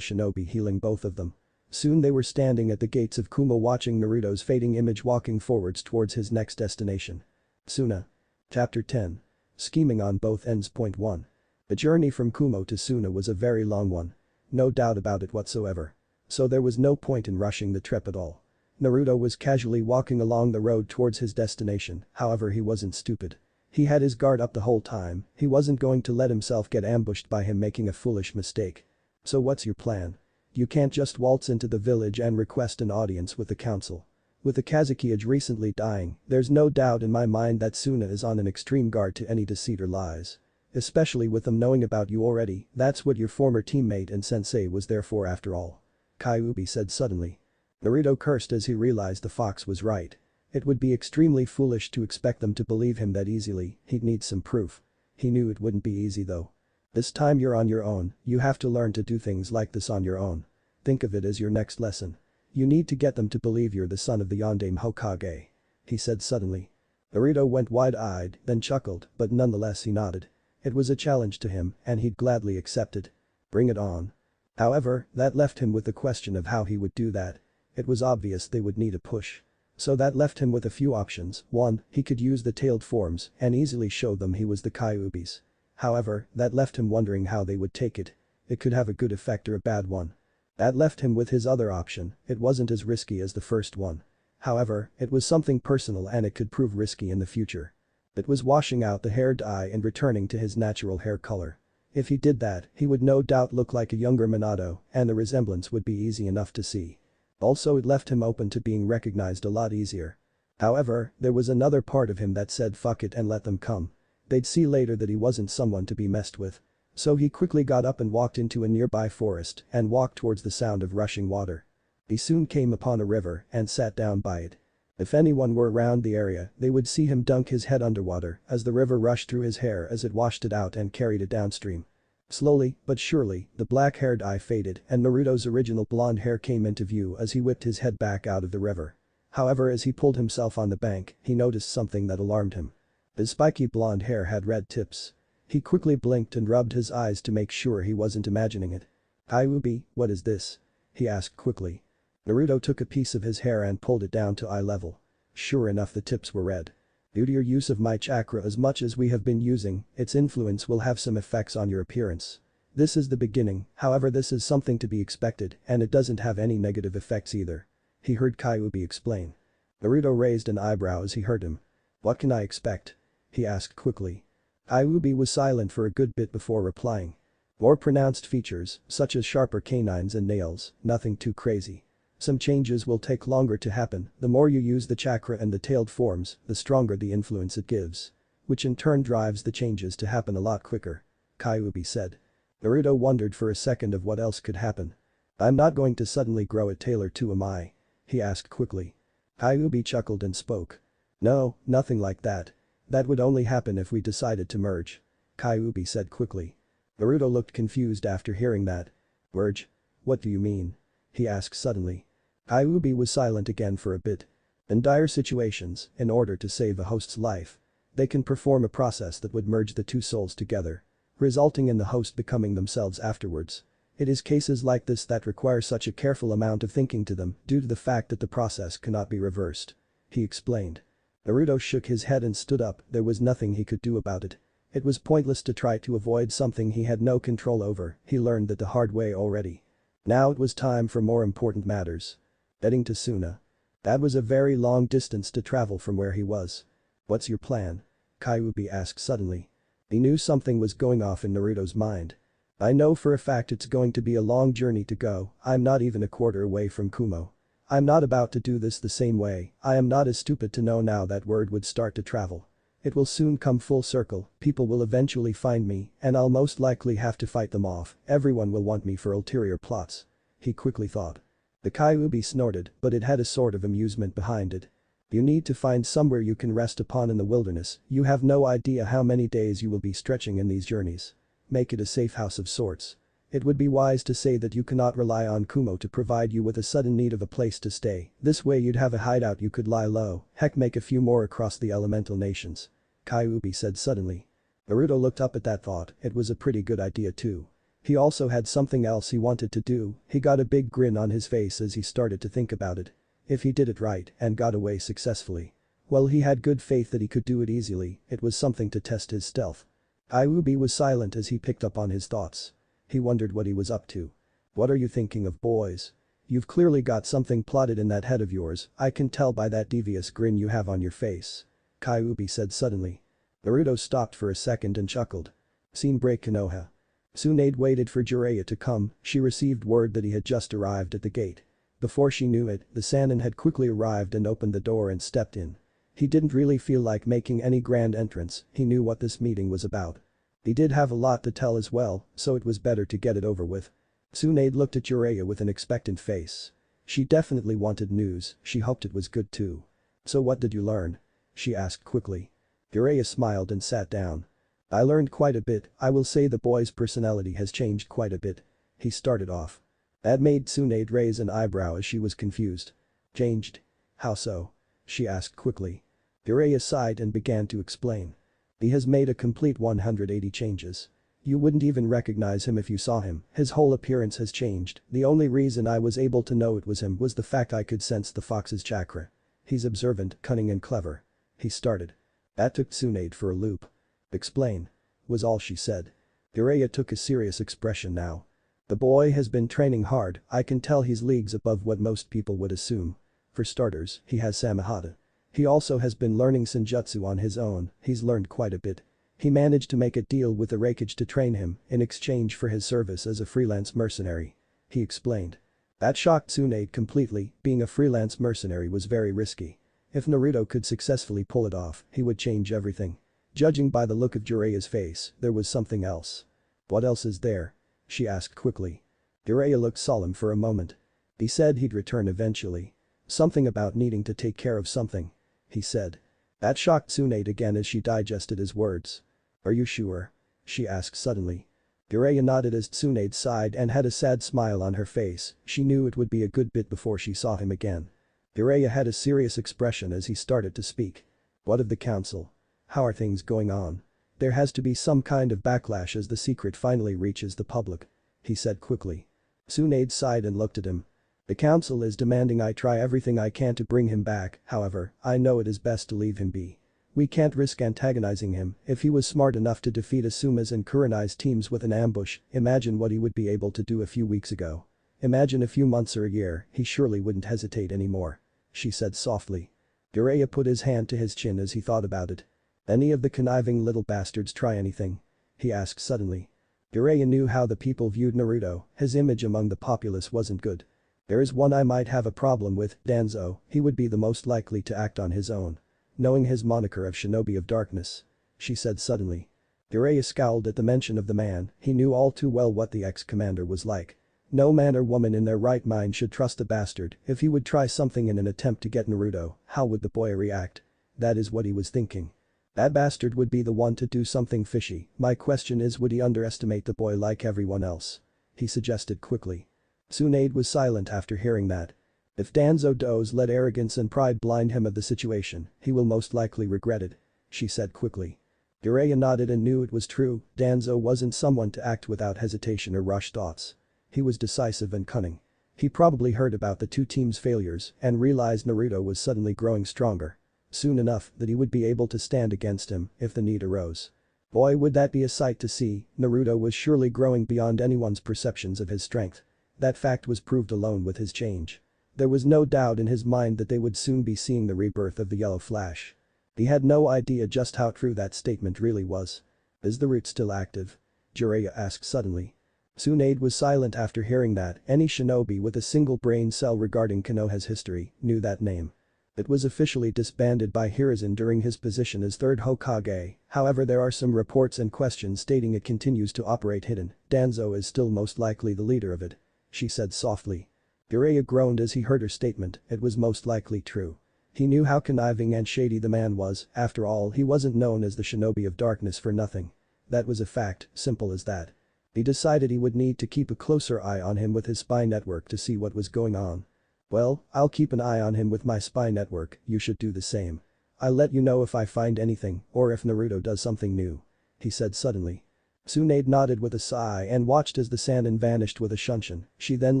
shinobi healing both of them. Soon they were standing at the gates of Kumo watching Naruto's fading image walking forwards towards his next destination. Suna. Chapter 10. Scheming on both ends. Point 1. The journey from Kumo to Suna was a very long one. No doubt about it whatsoever. So there was no point in rushing the trip at all. Naruto was casually walking along the road towards his destination, however he wasn't stupid. He had his guard up the whole time, he wasn't going to let himself get ambushed by him making a foolish mistake. So what's your plan? You can't just waltz into the village and request an audience with the council. With the Kazekage recently dying, there's no doubt in my mind that Suna is on an extreme guard to any deceit or lies. Especially with them knowing about you already, that's what your former teammate and sensei was there for after all. Kyuubi said suddenly. Naruto cursed as he realized the fox was right. It would be extremely foolish to expect them to believe him that easily, he'd need some proof. He knew it wouldn't be easy though. This time you're on your own, you have to learn to do things like this on your own. Think of it as your next lesson. You need to get them to believe you're the son of the Yondaime Hokage. He said suddenly. Naruto went wide-eyed, then chuckled, but nonetheless he nodded. It was a challenge to him, and he'd gladly accept it. Bring it on. However, that left him with the question of how he would do that. It was obvious they would need a push. So that left him with a few options. 1, he could use the tailed forms and easily show them he was the Kyuubis. However, that left him wondering how they would take it. It could have a good effect or a bad one. That left him with his other option, it wasn't as risky as the first one. However, it was something personal and it could prove risky in the future. It was washing out the hair dye and returning to his natural hair color. If he did that, he would no doubt look like a younger Minato, and the resemblance would be easy enough to see. Also it left him open to being recognized a lot easier. However, there was another part of him that said fuck it and let them come. They'd see later that he wasn't someone to be messed with. So he quickly got up and walked into a nearby forest and walked towards the sound of rushing water. He soon came upon a river and sat down by it. If anyone were around the area, they would see him dunk his head underwater as the river rushed through his hair as it washed it out and carried it downstream. Slowly, but surely, the black hair dye faded and Naruto's original blonde hair came into view as he whipped his head back out of the river. However, as he pulled himself on the bank, he noticed something that alarmed him. His spiky blonde hair had red tips. He quickly blinked and rubbed his eyes to make sure he wasn't imagining it. Kyuubi, what is this? He asked quickly. Naruto took a piece of his hair and pulled it down to eye level. Sure enough, the tips were red. Due to your use of my chakra as much as we have been using, its influence will have some effects on your appearance. This is the beginning, however this is something to be expected and it doesn't have any negative effects either. He heard Kyuubi explain. Naruto raised an eyebrow as he heard him. What can I expect? He asked quickly. Kyuubi was silent for a good bit before replying. More pronounced features, such as sharper canines and nails, nothing too crazy. Some changes will take longer to happen, the more you use the chakra and the tailed forms, the stronger the influence it gives. Which in turn drives the changes to happen a lot quicker. Kyuubi said. Naruto wondered for a second of what else could happen. I'm not going to suddenly grow a tail or two, am I? He asked quickly. Kyuubi chuckled and spoke. No, nothing like that. That would only happen if we decided to merge. Kyuubi said quickly. Naruto looked confused after hearing that. Merge? What do you mean? He asked suddenly. Kyuubi was silent again for a bit. In dire situations, in order to save a host's life, they can perform a process that would merge the two souls together, resulting in the host becoming themselves afterwards. It is cases like this that require such a careful amount of thinking to them due to the fact that the process cannot be reversed. He explained. Naruto shook his head and stood up, there was nothing he could do about it. It was pointless to try to avoid something he had no control over, he learned that the hard way already. Now it was time for more important matters. Heading to Suna. That was a very long distance to travel from where he was. What's your plan? Kyuubi asked suddenly. He knew something was going off in Naruto's mind. I know for a fact it's going to be a long journey to go, I'm not even a quarter away from Kumo. I'm not about to do this the same way, I am not as stupid to know now that word would start to travel. It will soon come full circle, people will eventually find me, and I'll most likely have to fight them off, everyone will want me for ulterior plots. He quickly thought. The Kyuubi snorted, but it had a sort of amusement behind it. You need to find somewhere you can rest upon in the wilderness, you have no idea how many days you will be stretching in these journeys. Make it a safe house of sorts. It would be wise to say that you cannot rely on Kumo to provide you with a sudden need of a place to stay, this way you'd have a hideout you could lie low, heck make a few more across the elemental nations. Kyuubi said suddenly. Naruto looked up at that thought, it was a pretty good idea too. He also had something else he wanted to do, he got a big grin on his face as he started to think about it. If he did it right and got away successfully. Well, he had good faith that he could do it easily, it was something to test his stealth. Kyuubi was silent as he picked up on his thoughts. He wondered what he was up to. What are you thinking of, boys? You've clearly got something plotted in that head of yours, I can tell by that devious grin you have on your face. Kyuubi said suddenly. Naruto stopped for a second and chuckled. Scene break. Konoha. Tsunade waited for Jiraiya to come, she received word that he had just arrived at the gate. Before she knew it, the Sannin had quickly arrived and opened the door and stepped in. He didn't really feel like making any grand entrance, he knew what this meeting was about. He did have a lot to tell as well, so it was better to get it over with. Tsunade looked at Jiraiya with an expectant face. She definitely wanted news, she hoped it was good too. So what did you learn? She asked quickly. Jiraiya smiled and sat down. I learned quite a bit, I will say the boy's personality has changed quite a bit. He started off. That made Tsunade raise an eyebrow as she was confused. Changed? How so? She asked quickly. Jiraiya sighed and began to explain. He has made a complete 180 changes. You wouldn't even recognize him if you saw him, his whole appearance has changed, the only reason I was able to know it was him was the fact I could sense the fox's chakra. He's observant, cunning and clever. He started. That took Tsunade for a loop. Explain. Was all she said. Jiraiya took a serious expression now. The boy has been training hard, I can tell he's leagues above what most people would assume. For starters, he has Samehada. He also has been learning Senjutsu on his own, he's learned quite a bit. He managed to make a deal with the Raikage to train him in exchange for his service as a freelance mercenary. He explained. That shocked Tsunade completely, being a freelance mercenary was very risky. If Naruto could successfully pull it off, he would change everything. Judging by the look of Jiraiya's face, there was something else. What else is there? She asked quickly. Jiraiya looked solemn for a moment. He said he'd return eventually. Something about needing to take care of something. He said. That shocked Tsunade again as she digested his words. Are you sure? She asked suddenly. Jiraiya nodded as Tsunade sighed and had a sad smile on her face, she knew it would be a good bit before she saw him again. Jiraiya had a serious expression as he started to speak. What of the council? How are things going on? There has to be some kind of backlash as the secret finally reaches the public. He said quickly. Tsunade sighed and looked at him. The council is demanding I try everything I can to bring him back, however, I know it is best to leave him be. We can't risk antagonizing him, if he was smart enough to defeat Asuma's and Kurenai's teams with an ambush, imagine what he would be able to do a few weeks ago. Imagine a few months or a year, he surely wouldn't hesitate anymore. She said softly. Jiraiya put his hand to his chin as he thought about it. Any of the conniving little bastards try anything? He asked suddenly. Jiraiya knew how the people viewed Naruto, his image among the populace wasn't good. There is one I might have a problem with, Danzo, he would be the most likely to act on his own. Knowing his moniker of Shinobi of Darkness. She said suddenly. Jiraiya scowled at the mention of the man, he knew all too well what the ex-commander was like. No man or woman in their right mind should trust the bastard, if he would try something in an attempt to get Naruto, how would the boy react? That is what he was thinking. That bastard would be the one to do something fishy, my question is would he underestimate the boy like everyone else? He suggested quickly. Tsunade was silent after hearing that. If Danzo does let arrogance and pride blind him of the situation, he will most likely regret it. She said quickly. Jiraiya nodded and knew it was true, Danzo wasn't someone to act without hesitation or rush thoughts. He was decisive and cunning. He probably heard about the two teams' failures and realized Naruto was suddenly growing stronger. Soon enough that he would be able to stand against him if the need arose. Boy would that be a sight to see, Naruto was surely growing beyond anyone's perceptions of his strength. That fact was proved alone with his change. There was no doubt in his mind that they would soon be seeing the rebirth of the Yellow Flash. He had no idea just how true that statement really was. Is the root still active? Jiraiya asked suddenly. Tsunade was silent after hearing that, any shinobi with a single brain cell regarding Konoha's history knew that name. It was officially disbanded by Hiruzen during his position as third Hokage, however there are some reports and questions stating it continues to operate hidden, Danzo is still most likely the leader of it. She said softly. Jiraiya groaned as he heard her statement, it was most likely true. He knew how conniving and shady the man was, after all he wasn't known as the shinobi of darkness for nothing. That was a fact, simple as that. He decided he would need to keep a closer eye on him with his spy network to see what was going on. Well, I'll keep an eye on him with my spy network, you should do the same. I'll let you know if I find anything or if Naruto does something new," he said suddenly. Tsunade nodded with a sigh and watched as the Sannin vanished with a shunshin. She then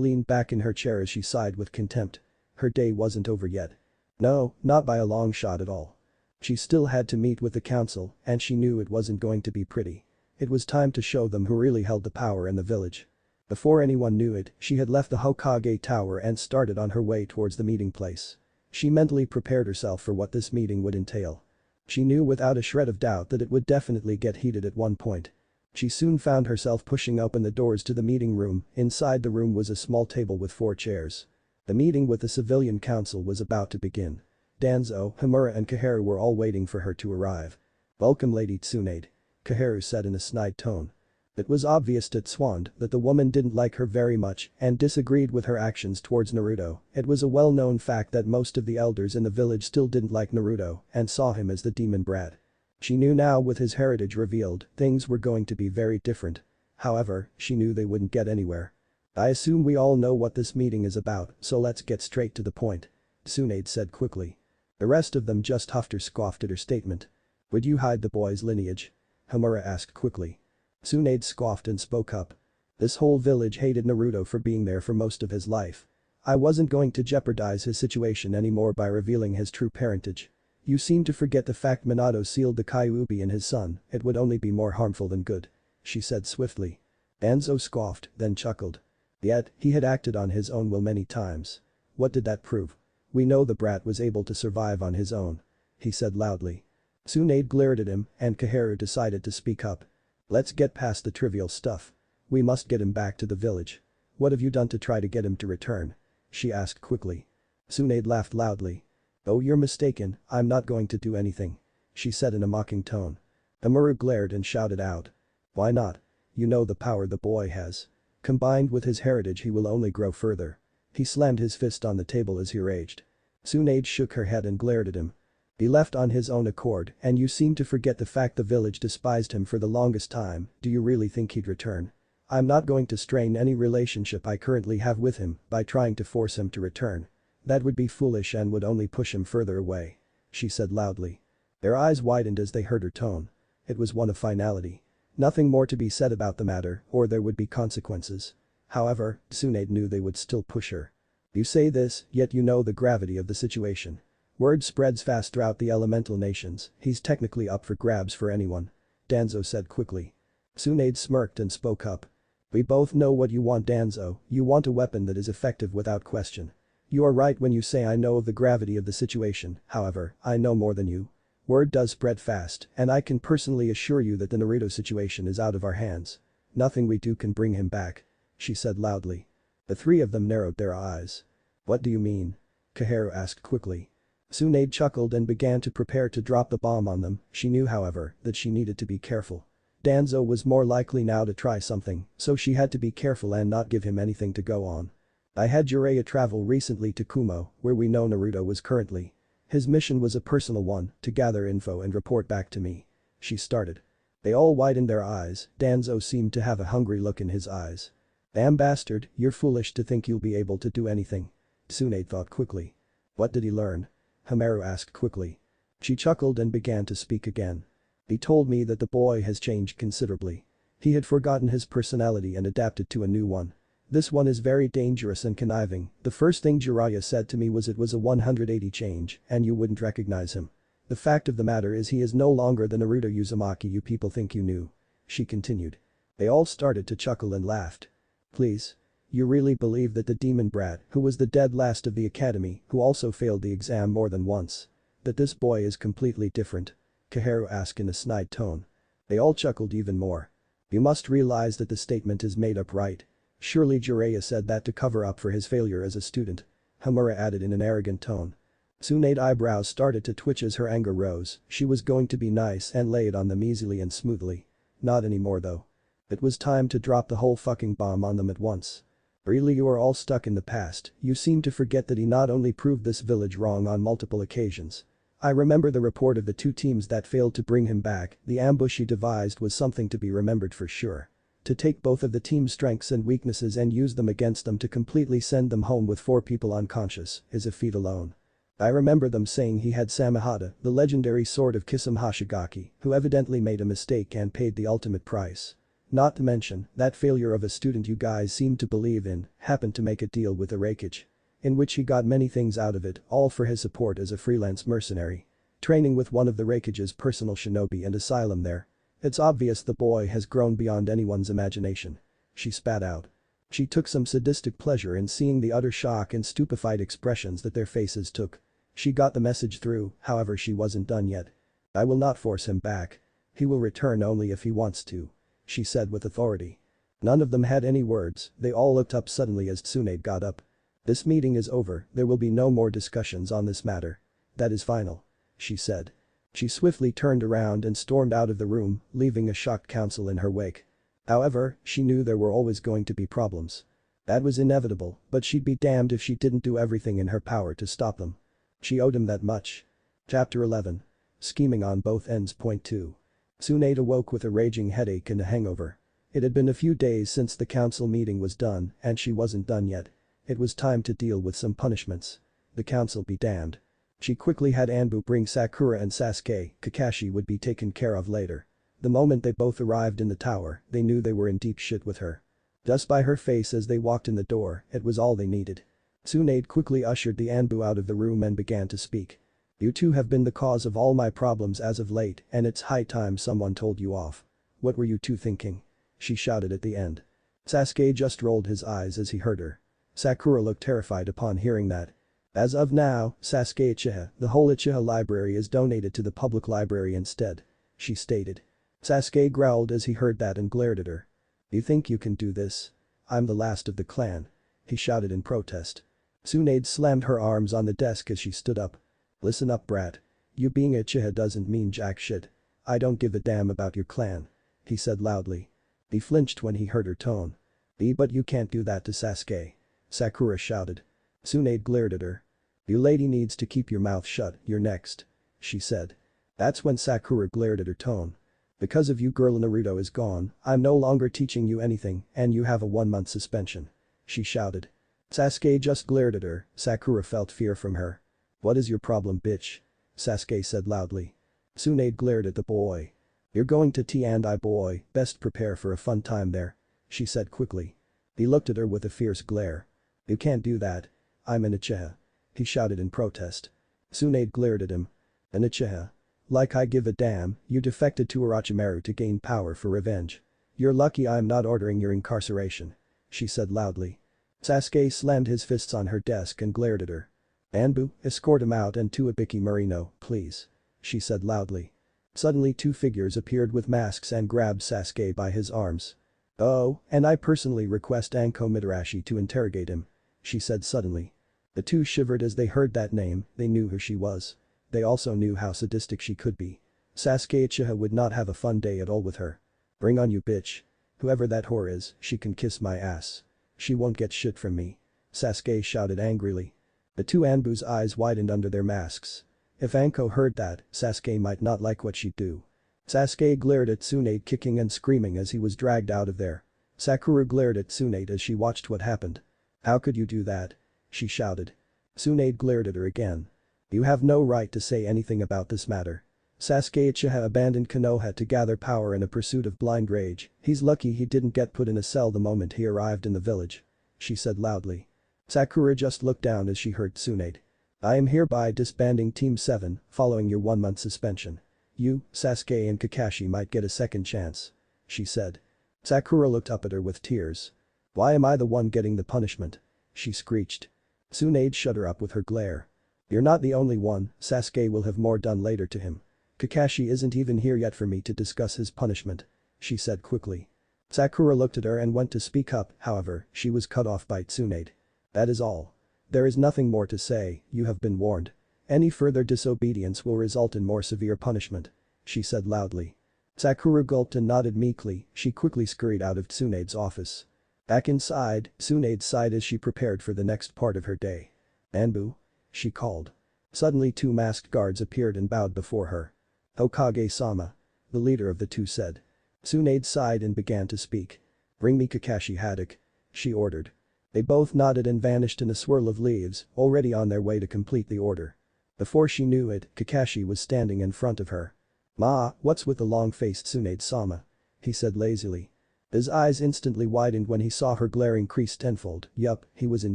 leaned back in her chair as she sighed with contempt. Her day wasn't over yet. No, not by a long shot at all. She still had to meet with the council and she knew it wasn't going to be pretty. It was time to show them who really held the power in the village. Before anyone knew it, she had left the Hokage tower and started on her way towards the meeting place. She mentally prepared herself for what this meeting would entail. She knew without a shred of doubt that it would definitely get heated at one point. She soon found herself pushing open the doors to the meeting room. Inside the room was a small table with 4 chairs. The meeting with the civilian council was about to begin. Danzo, Himura and Kaharu were all waiting for her to arrive. "Welcome Lady Tsunade," Kaharu said in a snide tone. It was obvious to Tsuande that the woman didn't like her very much and disagreed with her actions towards Naruto. It was a well-known fact that most of the elders in the village still didn't like Naruto and saw him as the demon brat. She knew now with his heritage revealed, things were going to be very different. However, she knew they wouldn't get anywhere. "I assume we all know what this meeting is about, so let's get straight to the point," Tsunade said quickly. The rest of them just huffed or scoffed at her statement. "Would you hide the boy's lineage?" Himura asked quickly. Tsunade scoffed and spoke up. "This whole village hated Naruto for being there for most of his life. I wasn't going to jeopardize his situation anymore by revealing his true parentage. You seem to forget the fact Minato sealed the Kyuubi in his son, it would only be more harmful than good," she said swiftly. Danzo scoffed, then chuckled. Yet, he had acted on his own will many times. What did that prove? "We know the brat was able to survive on his own," he said loudly. Tsunade glared at him and Kaharu decided to speak up. "Let's get past the trivial stuff. We must get him back to the village. What have you done to try to get him to return?" she asked quickly. Tsunade laughed loudly. "Oh, you're mistaken, I'm not going to do anything," she said in a mocking tone. Amuru glared and shouted out. "Why not? You know the power the boy has. Combined with his heritage he will only grow further." He slammed his fist on the table as he raged. Tsunade shook her head and glared at him. "He left on his own accord and you seem to forget the fact the village despised him for the longest time. Do you really think he'd return? I'm not going to strain any relationship I currently have with him by trying to force him to return. That would be foolish and would only push him further away," she said loudly. Their eyes widened as they heard her tone. It was one of finality. Nothing more to be said about the matter or there would be consequences. However, Tsunade knew they would still push her. "You say this, yet you know the gravity of the situation. Word spreads fast throughout the elemental nations, he's technically up for grabs for anyone," Danzo said quickly. Tsunade smirked and spoke up. "We both know what you want, Danzo, you want a weapon that is effective without question. You are right when you say I know of the gravity of the situation, however, I know more than you. Word does spread fast and I can personally assure you that the Naruto situation is out of our hands. Nothing we do can bring him back," she said loudly. The 3 of them narrowed their eyes. "What do you mean?" Kaharu asked quickly. Tsunade chuckled and began to prepare to drop the bomb on them. She knew however that she needed to be careful. Danzo was more likely now to try something, so she had to be careful and not give him anything to go on. "I had Jiraiya travel recently to Kumo, where we know Naruto was currently. His mission was a personal one, to gather info and report back to me," she started. They all widened their eyes, Danzo seemed to have a hungry look in his eyes. "Damn bastard, you're foolish to think you'll be able to do anything," Tsunade thought quickly. "What did he learn?" Himura asked quickly. She chuckled and began to speak again. "He told me that the boy has changed considerably. He had forgotten his personality and adapted to a new one. This one is very dangerous and conniving. The first thing Jiraiya said to me was it was a 180 change and you wouldn't recognize him. The fact of the matter is he is no longer the Naruto Uzumaki you people think you knew," she continued. They all started to chuckle and laughed. "Please. You really believe that the demon brat, who was the dead last of the academy, who also failed the exam more than once, that this boy is completely different?" Kaharu asked in a snide tone. They all chuckled even more. "You must realize that the statement is made up, right? Surely Jiraiya said that to cover up for his failure as a student," Himura added in an arrogant tone. Tsunade's eyebrows started to twitch as her anger rose. She was going to be nice and lay it on them easily and smoothly. Not anymore though. It was time to drop the whole fucking bomb on them at once. Really, you are all stuck in the past. You seem to forget that he not only proved this village wrong on multiple occasions. I remember the report of the two teams that failed to bring him back. The ambush he devised was something to be remembered for sure. To take both of the team's strengths and weaknesses and use them against them to completely send them home with 4 people unconscious is a feat alone. I remember them saying he had Samehada, the legendary sword of Kisame Hoshigaki, who evidently made a mistake and paid the ultimate price. Not to mention, that failure of a student you guys seem to believe in happened to make a deal with Arakage, in which he got many things out of it, all for his support as a freelance mercenary. Training with one of the Rakage's personal shinobi and asylum there. It's obvious the boy has grown beyond anyone's imagination. She spat out. She took some sadistic pleasure in seeing the utter shock and stupefied expressions that their faces took. She got the message through, however she wasn't done yet. I will not force him back. He will return only if he wants to, she said with authority. None of them had any words, they all looked up suddenly as Tsunade got up. This meeting is over, there will be no more discussions on this matter. That is final, she said. She swiftly turned around and stormed out of the room, leaving a shocked council in her wake. However, she knew there were always going to be problems. That was inevitable, but she'd be damned if she didn't do everything in her power to stop them. She owed him that much. Chapter 11. Scheming on both ends. Point 2. Tsunade awoke with a raging headache and a hangover. It had been a few days since the council meeting was done, and she wasn't done yet. It was time to deal with some punishments. The council be damned. She quickly had Anbu bring Sakura and Sasuke. Kakashi would be taken care of later. The moment they both arrived in the tower, they knew they were in deep shit with her. Just by her face as they walked in the door, it was all they needed. Tsunade quickly ushered the Anbu out of the room and began to speak. You two have been the cause of all my problems as of late, and it's high time someone told you off. What were you two thinking? She shouted at the end. Sasuke just rolled his eyes as he heard her. Sakura looked terrified upon hearing that. As of now, Sasuke Uchiha, the whole Uchiha library is donated to the public library instead, she stated. Sasuke growled as he heard that and glared at her. You think you can do this? I'm the last of the clan, he shouted in protest. Tsunade slammed her arms on the desk as she stood up. Listen up, brat. You being a Uchiha doesn't mean jack shit. I don't give a damn about your clan, he said loudly. He flinched when he heard her tone. But you can't do that to Sasuke, Sakura shouted. Tsunade glared at her. You lady needs to keep your mouth shut, you're next, she said. That's when Sakura glared at her tone. Because of you, girl, Naruto is gone, I'm no longer teaching you anything and you have a 1-month suspension, she shouted. Sasuke just glared at her. Sakura felt fear from her. What is your problem, bitch? Sasuke said loudly. Tsunade glared at the boy. You're going to T&I, boy, best prepare for a fun time there, she said quickly. He looked at her with a fierce glare. You can't do that. I'm an Uchiha, he shouted in protest. Tsunade glared at him. An Uchiha? Like I give a damn, you defected to Orochimaru to gain power for revenge. You're lucky I'm not ordering your incarceration, she said loudly. Sasuke slammed his fists on her desk and glared at her. Anbu, escort him out and to Ibiki Marino, please, she said loudly. Suddenly 2 figures appeared with masks and grabbed Sasuke by his arms. Oh, and I personally request Anko Mitarashi to interrogate him, she said suddenly. The 2 shivered as they heard that name. They knew who she was. They also knew how sadistic she could be. Sasuke Uchiha would not have a fun day at all with her. Bring on, you bitch. Whoever that whore is, she can kiss my ass. She won't get shit from me, Sasuke shouted angrily. The 2 Anbu's eyes widened under their masks. If Anko heard that, Sasuke might not like what she'd do. Sasuke glared at Tsunade, kicking and screaming as he was dragged out of there. Sakura glared at Tsunade as she watched what happened. How could you do that? She shouted. Tsunade glared at her again. You have no right to say anything about this matter. Sasuke Uchiha abandoned Konoha to gather power in a pursuit of blind rage. He's lucky he didn't get put in a cell the moment he arrived in the village, she said loudly. Sakura just looked down as she heard Tsunade. I am hereby disbanding Team 7, following your 1-month suspension. You, Sasuke and Kakashi might get a second chance, she said. Sakura looked up at her with tears. Why am I the one getting the punishment? She screeched. Tsunade shut her up with her glare. You're not the only one, Sasuke will have more done later to him. Kakashi isn't even here yet for me to discuss his punishment, she said quickly. Sakura looked at her and went to speak up, however, she was cut off by Tsunade. That is all. There is nothing more to say, you have been warned. Any further disobedience will result in more severe punishment, she said loudly. Sakura gulped and nodded meekly. She quickly scurried out of Tsunade's office. Back inside, Tsunade sighed as she prepared for the next part of her day. "Anbu?" she called. Suddenly 2 masked guards appeared and bowed before her. "Hokage-sama," the leader of the 2 said. Tsunade sighed and began to speak. "Bring me Kakashi Haddock," she ordered. They both nodded and vanished in a swirl of leaves, already on their way to complete the order. Before she knew it, Kakashi was standing in front of her. "Ma, what's with the long-faced Tsunade-sama?" he said lazily. His eyes instantly widened when he saw her glaring crease tenfold. Yup, he was in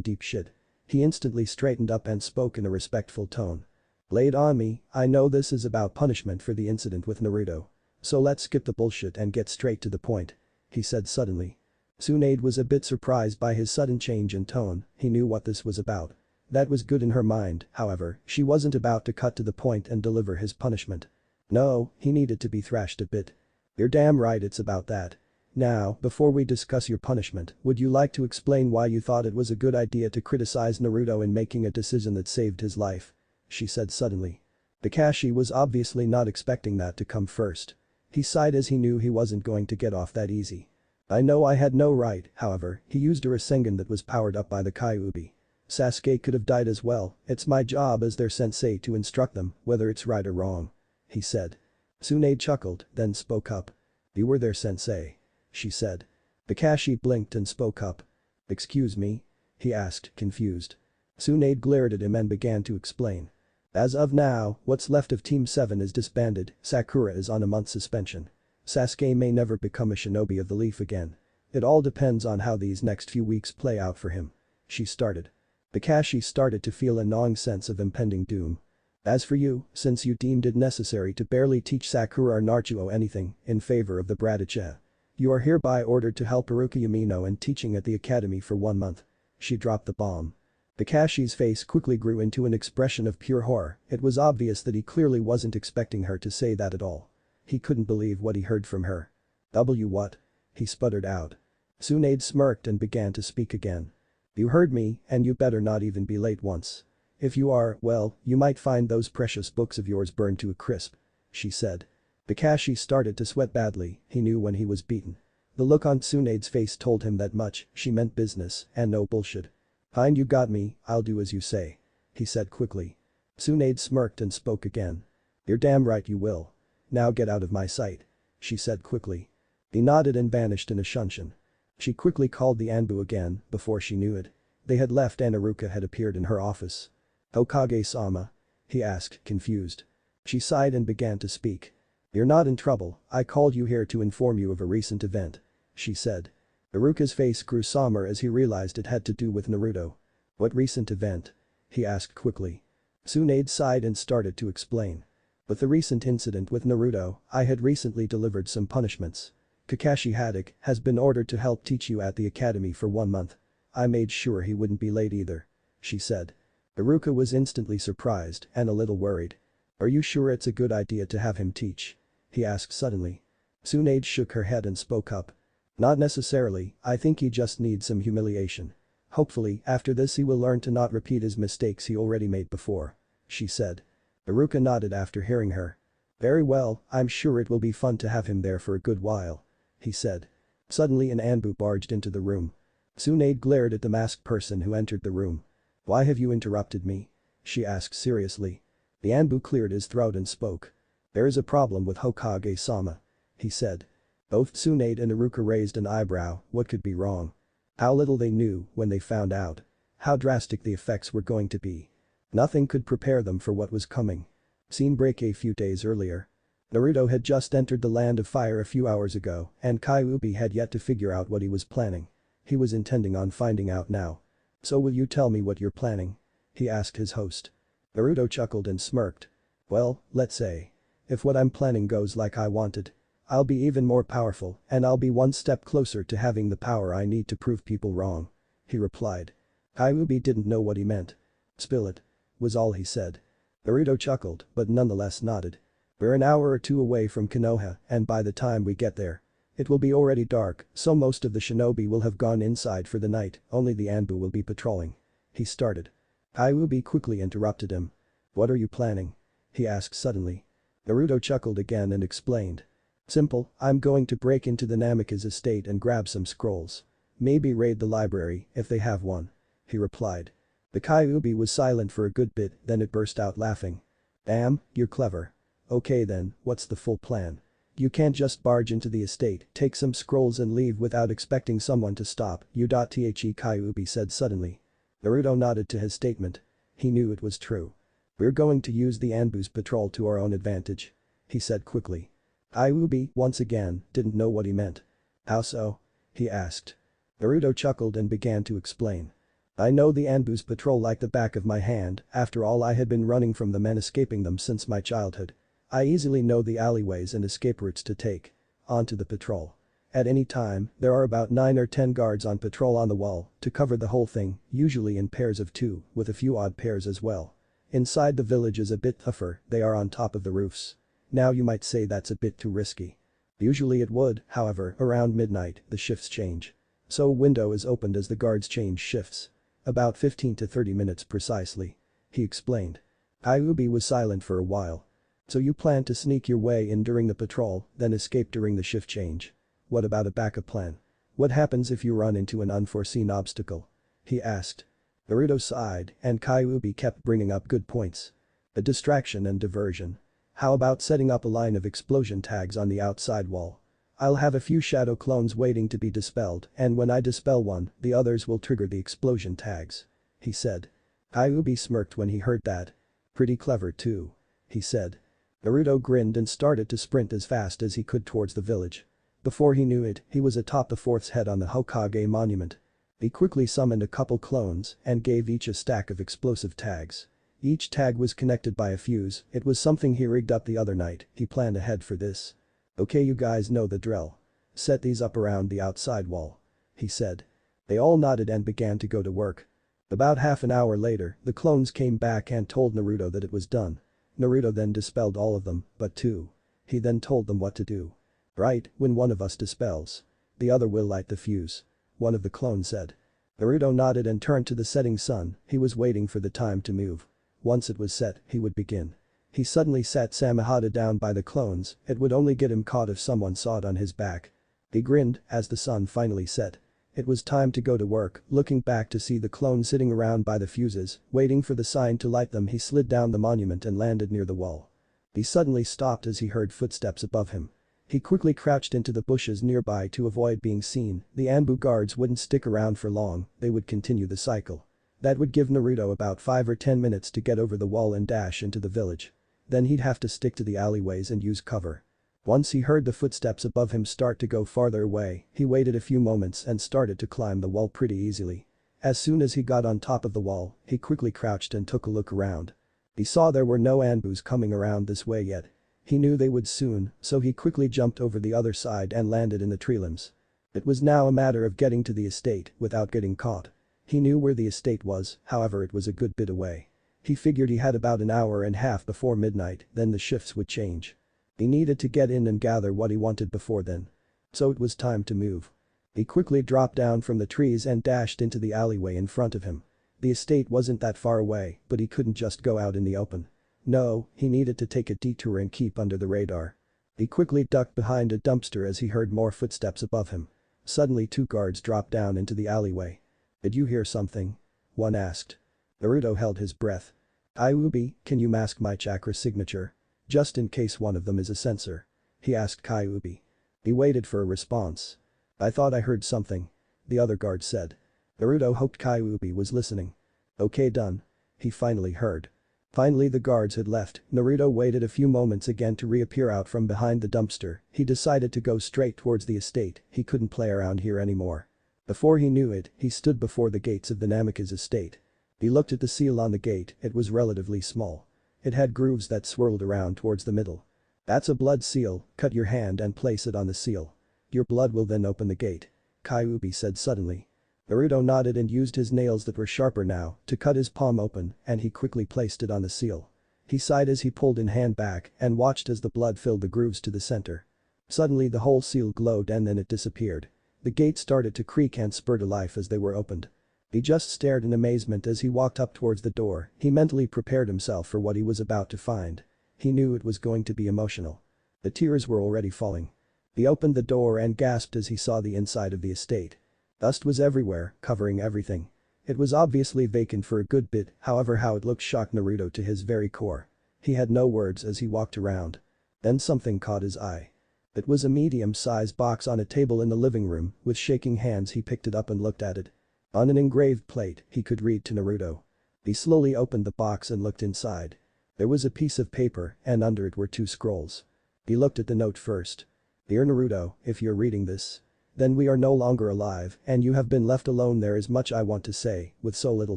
deep shit. He instantly straightened up and spoke in a respectful tone. "Lay it on me, I know this is about punishment for the incident with Naruto. So let's skip the bullshit and get straight to the point," he said suddenly. Tsunade was a bit surprised by his sudden change in tone, he knew what this was about. That was good in her mind, however, she wasn't about to cut to the point and deliver his punishment. No, he needed to be thrashed a bit. "You're damn right it's about that. Now, before we discuss your punishment, would you like to explain why you thought it was a good idea to criticize Naruto in making a decision that saved his life?" she said suddenly. Kakashi was obviously not expecting that to come first. He sighed as he knew he wasn't going to get off that easy. "I know I had no right, however, he used a Rasengan that was powered up by the Kyuubi. Sasuke could have died as well, it's my job as their sensei to instruct them, whether it's right or wrong," he said. Tsunade chuckled, then spoke up. "You were their sensei," she said. Kakashi blinked and spoke up. "Excuse me?" he asked, confused. Tsunade glared at him and began to explain. "As of now, what's left of Team 7 is disbanded, Sakura is on a month suspension. Sasuke may never become a shinobi of the leaf again. It all depends on how these next few weeks play out for him," she started. Kakashi started to feel a gnawing sense of impending doom. "As for you, since you deemed it necessary to barely teach Sakura or Naruto anything in favor of the Bratticha, you are hereby ordered to help Iruka Yamino in teaching at the academy for 1 month." She dropped the bomb. Kakashi's face quickly grew into an expression of pure horror, it was obvious that he clearly wasn't expecting her to say that at all. He couldn't believe what he heard from her. What?" he sputtered out. Tsunade smirked and began to speak again. "You heard me, and you better not even be late once. If you are, well, you might find those precious books of yours burned to a crisp," she said. Kakashi started to sweat badly, he knew when he was beaten. The look on Tsunade's face told him that much, she meant business and no bullshit. "Fine, you got me, I'll do as you say," he said quickly. Tsunade smirked and spoke again. "You're damn right you will. Now get out of my sight," she said quickly. He nodded and vanished in a shunshin. She quickly called the Anbu again, before she knew it. They had left and Iruka had appeared in her office. "Hokage-sama?" he asked, confused. She sighed and began to speak. "You're not in trouble, I called you here to inform you of a recent event," she said. Iruka's face grew somber as he realized it had to do with Naruto. "What recent event?" he asked quickly. Tsunade sighed and started to explain. "With the recent incident with Naruto, I had recently delivered some punishments. Kakashi Haddock has been ordered to help teach you at the academy for 1 month. I made sure he wouldn't be late either," she said. Iruka was instantly surprised and a little worried. "Are you sure it's a good idea to have him teach?" he asked suddenly. Tsunade shook her head and spoke up. "Not necessarily, I think he just needs some humiliation. Hopefully, after this he will learn to not repeat his mistakes he already made before," she said. Iruka nodded after hearing her. "Very well, I'm sure it will be fun to have him there for a good while," he said. Suddenly an Anbu barged into the room. Tsunade glared at the masked person who entered the room. "Why have you interrupted me?" she asked seriously. The Anbu cleared his throat and spoke. "There is a problem with Hokage-sama," he said. Both Tsunade and Iruka raised an eyebrow, what could be wrong? How little they knew when they found out. How drastic the effects were going to be. Nothing could prepare them for what was coming. Scene break a few days earlier. Naruto had just entered the Land of Fire a few hours ago, and Kyuubi had yet to figure out what he was planning. He was intending on finding out now. "So will you tell me what you're planning?" he asked his host. Naruto chuckled and smirked. "Well, let's say. If what I'm planning goes like I wanted, I'll be even more powerful and I'll be one step closer to having the power I need to prove people wrong," he replied. Kyuubi didn't know what he meant. "Spill it," was all he said. Naruto chuckled but nonetheless nodded. "We're an hour or 2 away from Konoha and by the time we get there, it will be already dark, so most of the shinobi will have gone inside for the night, only the Anbu will be patrolling," he started. Kyuubi quickly interrupted him. "What are you planning?" he asked suddenly. Naruto chuckled again and explained. "Simple, I'm going to break into the Namikaze estate and grab some scrolls. Maybe raid the library if they have one. He replied. The Kyuubi was silent for a good bit, then it burst out laughing. Damn, you're clever. Okay then, what's the full plan? You can't just barge into the estate, take some scrolls and leave without expecting someone to stop you. The Kyuubi said suddenly. Naruto nodded to his statement. He knew it was true. We're going to use the Anbu's patrol to our own advantage. He said quickly. Kyuubi, once again, didn't know what he meant. How so? He asked. Naruto chuckled and began to explain. I know the Anbu's patrol like the back of my hand, after all I had been running from the men escaping them since my childhood. I easily know the alleyways and escape routes to take. Onto the patrol. At any time, there are about 9 or 10 guards on patrol on the wall to cover the whole thing, usually in pairs of 2, with a few odd pairs as well. Inside the village is a bit tougher, they are on top of the roofs. Now you might say that's a bit too risky. Usually it would, however, around midnight, the shifts change. So a window is opened as the guards change shifts. About 15 to 30 minutes precisely. He explained. Kyuubi was silent for a while. So you plan to sneak your way in during the patrol, then escape during the shift change. What about a backup plan? What happens if you run into an unforeseen obstacle? He asked. Naruto sighed, and Kyuubi kept bringing up good points. A distraction and diversion. How about setting up a line of explosion tags on the outside wall? I'll have a few shadow clones waiting to be dispelled, and when I dispel one, the others will trigger the explosion tags. He said. Kyuubi smirked when he heard that. Pretty clever too. He said. Naruto grinned and started to sprint as fast as he could towards the village. Before he knew it, he was atop the 4th head on the Hokage monument. He quickly summoned a couple clones and gave each a stack of explosive tags. Each tag was connected by a fuse, it was something he rigged up the other night, he planned ahead for this. Okay, you guys know the drill. Set these up around the outside wall. He said. They all nodded and began to go to work. About half an hour later, the clones came back and told Naruto that it was done. Naruto then dispelled all of them, but 2. He then told them what to do. Right, when one of us dispels. The other will light the fuse. One of the clones said. Naruto nodded and turned to the setting sun, he was waiting for the time to move. Once it was set, he would begin. He suddenly sat Samehada down by the clones, it would only get him caught if someone saw it on his back. He grinned as the sun finally set. It was time to go to work, looking back to see the clone sitting around by the fuses, waiting for the sign to light them. He slid down the monument and landed near the wall. He suddenly stopped as he heard footsteps above him. He quickly crouched into the bushes nearby to avoid being seen, the Anbu guards wouldn't stick around for long, they would continue the cycle. That would give Naruto about 5 or 10 minutes to get over the wall and dash into the village. Then he'd have to stick to the alleyways and use cover. Once he heard the footsteps above him start to go farther away, he waited a few moments and started to climb the wall pretty easily. As soon as he got on top of the wall, he quickly crouched and took a look around. He saw there were no Anbus coming around this way yet. He knew they would soon, so he quickly jumped over the other side and landed in the tree limbs. It was now a matter of getting to the estate without getting caught. He knew where the estate was, however it was a good bit away. He figured he had about an hour and a half before midnight, then the shifts would change. He needed to get in and gather what he wanted before then. So it was time to move. He quickly dropped down from the trees and dashed into the alleyway in front of him. The estate wasn't that far away, but he couldn't just go out in the open. No, he needed to take a detour and keep under the radar. He quickly ducked behind a dumpster as he heard more footsteps above him. Suddenly 2 guards dropped down into the alleyway. Did you hear something? One asked. Naruto held his breath. Kyuubi, can you mask my chakra signature? Just in case one of them is a sensor. He asked Kyuubi. He waited for a response. I thought I heard something. The other guard said. Naruto hoped Kyuubi was listening. Okay, done. He finally heard. Finally the guards had left, Naruto waited a few moments again to reappear out from behind the dumpster, he decided to go straight towards the estate, he couldn't play around here anymore. Before he knew it, he stood before the gates of the Namikaze estate. He looked at the seal on the gate, it was relatively small. It had grooves that swirled around towards the middle. That's a blood seal, cut your hand and place it on the seal. Your blood will then open the gate. Kyuubi said suddenly. Naruto nodded and used his nails that were sharper now to cut his palm open and he quickly placed it on the seal. He sighed as he pulled his hand back and watched as the blood filled the grooves to the center. Suddenly the whole seal glowed and then it disappeared. The gate started to creak and spur to life as they were opened. He just stared in amazement as he walked up towards the door, he mentally prepared himself for what he was about to find. He knew it was going to be emotional. The tears were already falling. He opened the door and gasped as he saw the inside of the estate. Dust was everywhere, covering everything. It was obviously vacant for a good bit, however how it looked shocked Naruto to his very core. He had no words as he walked around. Then something caught his eye. It was a medium-sized box on a table in the living room. With shaking hands he picked it up and looked at it. On an engraved plate, he could read to Naruto. He slowly opened the box and looked inside. There was a piece of paper and under it were 2 scrolls. He looked at the note first. "Dear Naruto, if you're reading this. Then we are no longer alive and you have been left alone. There is much I want to say with so little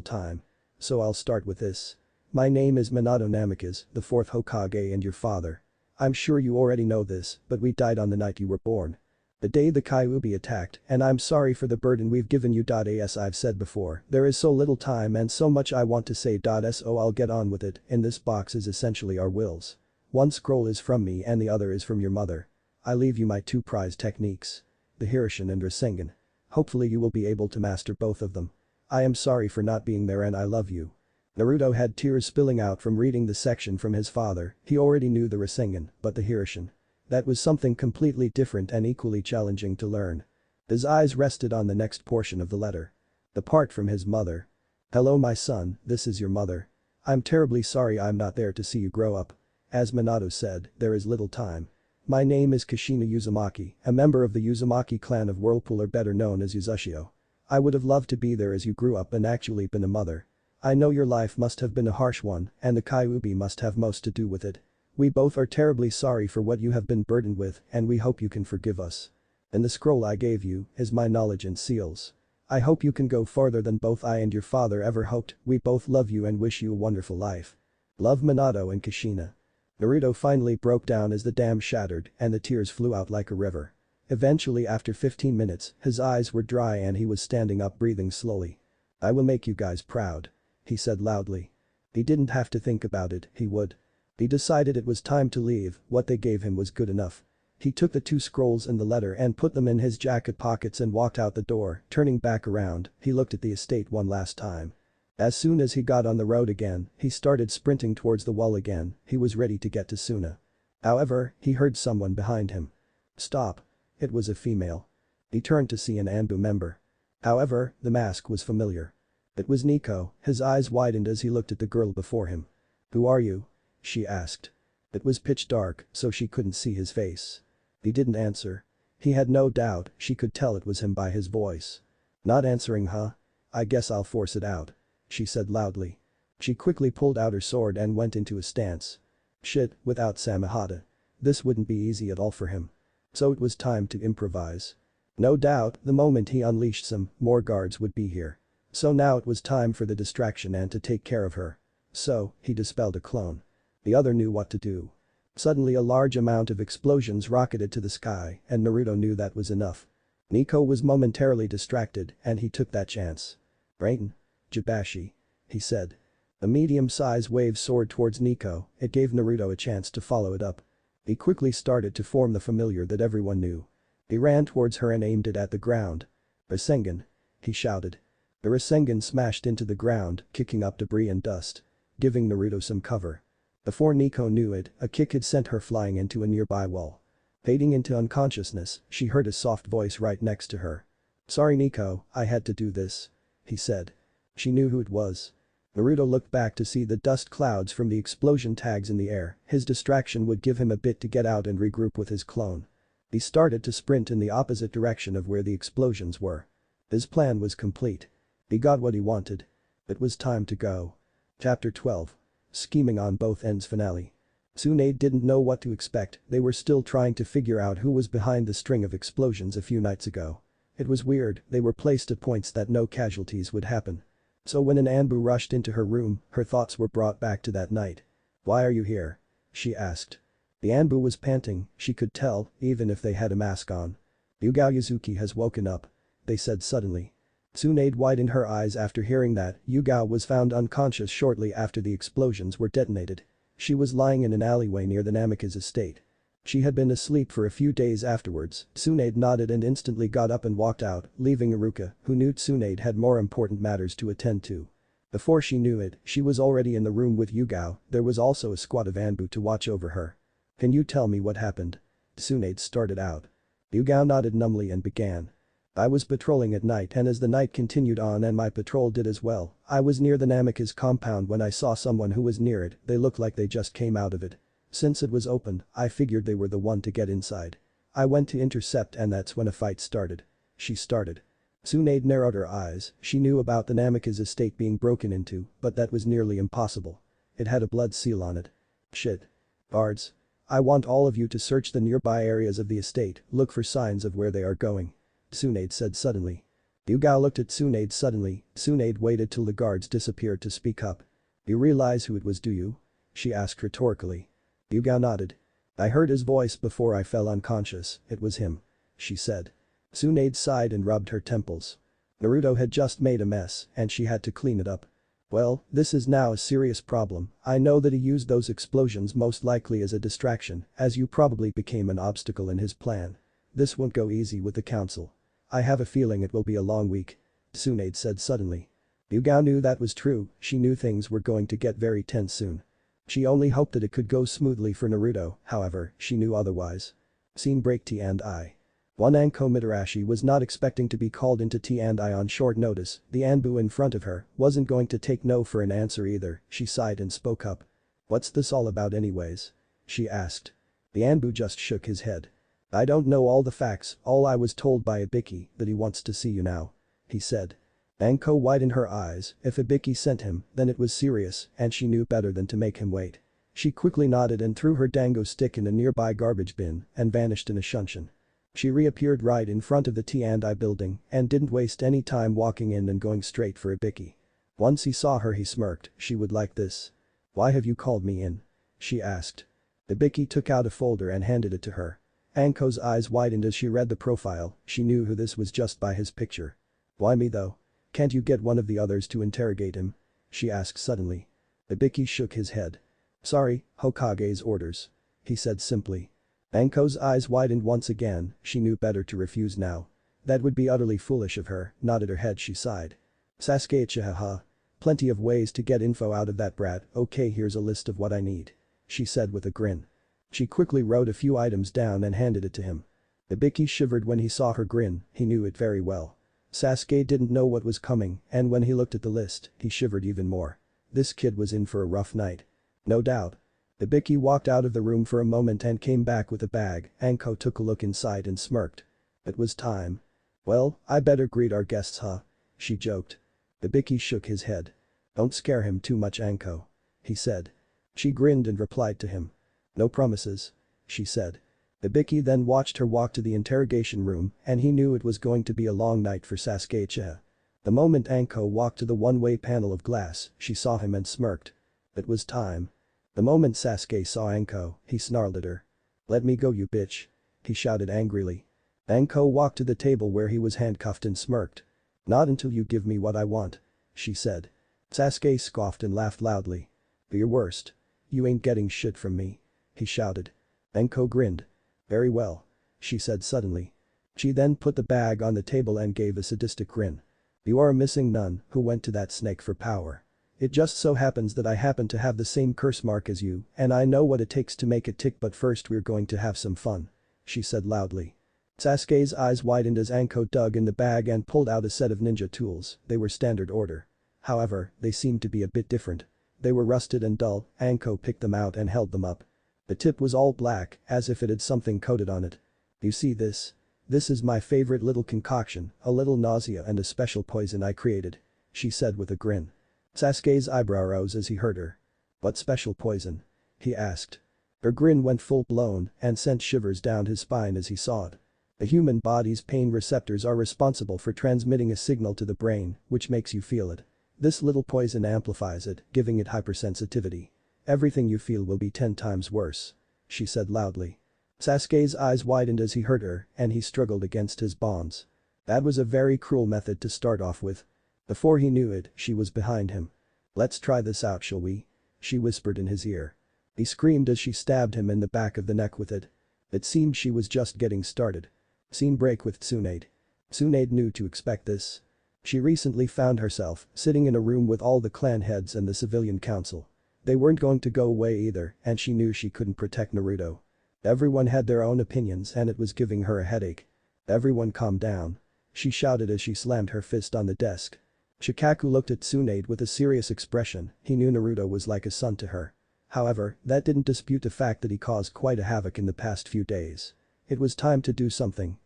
time. So I'll start with this. My name is Minato Namikaze, the 4th Hokage and your father. I'm sure you already know this, but we died on the night you were born. The day the Kyuubi attacked, and I'm sorry for the burden we've given you. As I've said before, there is so little time and so much I want to say. So I'll get on with it. In this box is essentially our wills. 1 scroll is from me and the other is from your mother. I leave you my 2 prized techniques. The Hirishin and Rasengan. Hopefully you will be able to master both of them. I am sorry for not being there and I love you." Naruto had tears spilling out from reading the section from his father. He already knew the Rasengan, but the Hirishin. That was something completely different and equally challenging to learn. His eyes rested on the next portion of the letter. The part from his mother. "Hello my son, this is your mother. I'm terribly sorry I'm not there to see you grow up. As Minato said, there is little time. My name is Kushina Uzumaki, a member of the Uzumaki clan of Whirlpool, or better known as Uzushio. I would have loved to be there as you grew up and actually been a mother. I know your life must have been a harsh one and the Kyuubi must have most to do with it. We both are terribly sorry for what you have been burdened with and we hope you can forgive us. And the scroll I gave you is my knowledge and seals. I hope you can go farther than both I and your father ever hoped. We both love you and wish you a wonderful life. Love, Minato and Kushina." Naruto finally broke down as the dam shattered and the tears flew out like a river. Eventually after 15 minutes, his eyes were dry and he was standing up breathing slowly. "I will make you guys proud," he said loudly. He didn't have to think about it, he would. He decided it was time to leave. What they gave him was good enough. He took the 2 scrolls and the letter and put them in his jacket pockets and walked out the door. Turning back around, he looked at the estate one last time. As soon as he got on the road again, he started sprinting towards the wall again. He was ready to get to Suna. However, he heard someone behind him. "Stop." It was a female. He turned to see an Anbu member. However, the mask was familiar. It was Nico. His eyes widened as he looked at the girl before him. "Who are you?" she asked. It was pitch dark, so she couldn't see his face. He didn't answer. He had no doubt, she could tell it was him by his voice. "Not answering, huh? I guess I'll force it out," she said loudly. She quickly pulled out her sword and went into a stance. Shit, without Samehada. This wouldn't be easy at all for him. So it was time to improvise. No doubt, the moment he unleashed some more guards would be here. So now it was time for the distraction and to take care of her. So, he dispelled a clone. The other knew what to do. Suddenly a large amount of explosions rocketed to the sky and Naruto knew that was enough. Nico was momentarily distracted and he took that chance. "Rain. Jibashi," he said. A medium-sized wave soared towards Nico. It gave Naruto a chance to follow it up. He quickly started to form the familiar that everyone knew. He ran towards her and aimed it at the ground. "Rasengan," he shouted. The Rasengan smashed into the ground, kicking up debris and dust. Giving Naruto some cover. Before Nico knew it, a kick had sent her flying into a nearby wall. Fading into unconsciousness, she heard a soft voice right next to her. "Sorry Nico, I had to do this," he said. She knew who it was. Naruto looked back to see the dust clouds from the explosion tags in the air. His distraction would give him a bit to get out and regroup with his clone. He started to sprint in the opposite direction of where the explosions were. His plan was complete. He got what he wanted. It was time to go. Chapter 12. Scheming on both ends finale. Tsunade didn't know what to expect. They were still trying to figure out who was behind the string of explosions a few nights ago. It was weird, they were placed at points that no casualties would happen. So when an Anbu rushed into her room, her thoughts were brought back to that night. "Why are you here?" she asked. The Anbu was panting, she could tell, even if they had a mask on. "Yugao Yuzuki has woken up," they said suddenly. Tsunade widened her eyes after hearing that. Yugao was found unconscious shortly after the explosions were detonated. She was lying in an alleyway near the Namikaze estate. She had been asleep for a few days afterwards. Tsunade nodded and instantly got up and walked out, leaving Iruka, who knew Tsunade had more important matters to attend to. Before she knew it, she was already in the room with Yugao. There was also a squad of Anbu to watch over her. "Can you tell me what happened?" Tsunade started out. Yugao nodded numbly and began. I was patrolling at night and as the night continued on and my patrol did as well, I was near the Namika's compound when I saw someone who was near it, they looked like they just came out of it. Since it was open, I figured they were the one to get inside. I went to intercept and that's when a fight started. She started. Tsunade narrowed her eyes, she knew about the Namika's estate being broken into, but that was nearly impossible. It had a blood seal on it. Shit. Guards. I want all of you to search the nearby areas of the estate, look for signs of where they are going. Tsunade said suddenly. Yugao looked at Tsunade suddenly, Tsunade waited till the guards disappeared to speak up. You realize who it was, do you? She asked rhetorically. Yugao nodded. I heard his voice before I fell unconscious, it was him. She said. Tsunade sighed and rubbed her temples. Naruto had just made a mess and she had to clean it up. Well, this is now a serious problem, I know that he used those explosions most likely as a distraction, as you probably became an obstacle in his plan. This won't go easy with the council. I have a feeling it will be a long week. Tsunade said suddenly. Yugao knew that was true, she knew things were going to get very tense soon. She only hoped that it could go smoothly for Naruto, however, she knew otherwise. Scene break. T&I. One Anko Mitarashi was not expecting to be called into T&I on short notice, the Anbu in front of her wasn't going to take no for an answer either, she sighed and spoke up. What's this all about anyways? She asked. The Anbu just shook his head. I don't know all the facts, all I was told by Ibiki that he wants to see you now. He said. Anko widened her eyes, if Ibiki sent him, then it was serious and she knew better than to make him wait. She quickly nodded and threw her dango stick in a nearby garbage bin and vanished in a shunshin. She reappeared right in front of the T&I building and didn't waste any time walking in and going straight for Ibiki. Once he saw her he smirked, she would like this. Why have you called me in? She asked. Ibiki took out a folder and handed it to her. Anko's eyes widened as she read the profile, she knew who this was just by his picture. Why me though? Can't you get one of the others to interrogate him? She asked suddenly. Ibiki shook his head. Sorry, Hokage's orders. He said simply. Anko's eyes widened once again, she knew better to refuse now. That would be utterly foolish of her, nodded her head she sighed. Sasuke chahaha. Plenty of ways to get info out of that brat, okay here's a list of what I need. She said with a grin. She quickly wrote a few items down and handed it to him. Ibiki shivered when he saw her grin, he knew it very well. Sasuke didn't know what was coming and when he looked at the list, he shivered even more. This kid was in for a rough night. No doubt. Ibiki walked out of the room for a moment and came back with a bag, Anko took a look inside and smirked. It was time. Well, I better greet our guests huh? She joked. Ibiki shook his head. Don't scare him too much Anko. He said. She grinned and replied to him. No promises. She said. Ibiki then watched her walk to the interrogation room and he knew it was going to be a long night for Sasuke Uchiha. The moment Anko walked to the one-way panel of glass, she saw him and smirked. It was time. The moment Sasuke saw Anko, he snarled at her. Let me go you bitch. He shouted angrily. Anko walked to the table where he was handcuffed and smirked. Not until you give me what I want. She said. Sasuke scoffed and laughed loudly. Be your worst. You ain't getting shit from me. He shouted. Anko grinned. Very well. She said suddenly. She then put the bag on the table and gave a sadistic grin. You are a missing nun who went to that snake for power. It just so happens that I happen to have the same curse mark as you and I know what it takes to make it tick but first we're going to have some fun. She said loudly. Sasuke's eyes widened as Anko dug in the bag and pulled out a set of ninja tools, they were standard order. However, they seemed to be a bit different. They were rusted and dull, Anko picked them out and held them up. The tip was all black, as if it had something coated on it. You see this? This is my favorite little concoction, a little nausea and a special poison I created. She said with a grin. Sasuke's eyebrow rose as he heard her. What special poison? He asked. Her grin went full-blown and sent shivers down his spine as he saw it. The human body's pain receptors are responsible for transmitting a signal to the brain, which makes you feel it. This little poison amplifies it, giving it hypersensitivity. Everything you feel will be 10 times worse. She said loudly. Sasuke's eyes widened as he heard her and he struggled against his bonds. That was a very cruel method to start off with. Before he knew it, she was behind him. Let's try this out shall we? She whispered in his ear. He screamed as she stabbed him in the back of the neck with it. It seemed she was just getting started. Scene break with Tsunade. Tsunade knew to expect this. She recently found herself sitting in a room with all the clan heads and the civilian council. They weren't going to go away either and she knew she couldn't protect Naruto. Everyone had their own opinions and it was giving her a headache. Everyone calm down. she shouted as she slammed her fist on the desk. Shikaku looked at Tsunade with a serious expression. He knew Naruto was like a son to her. However, that didn't dispute the fact that he caused quite a havoc in the past few days. It was time to do something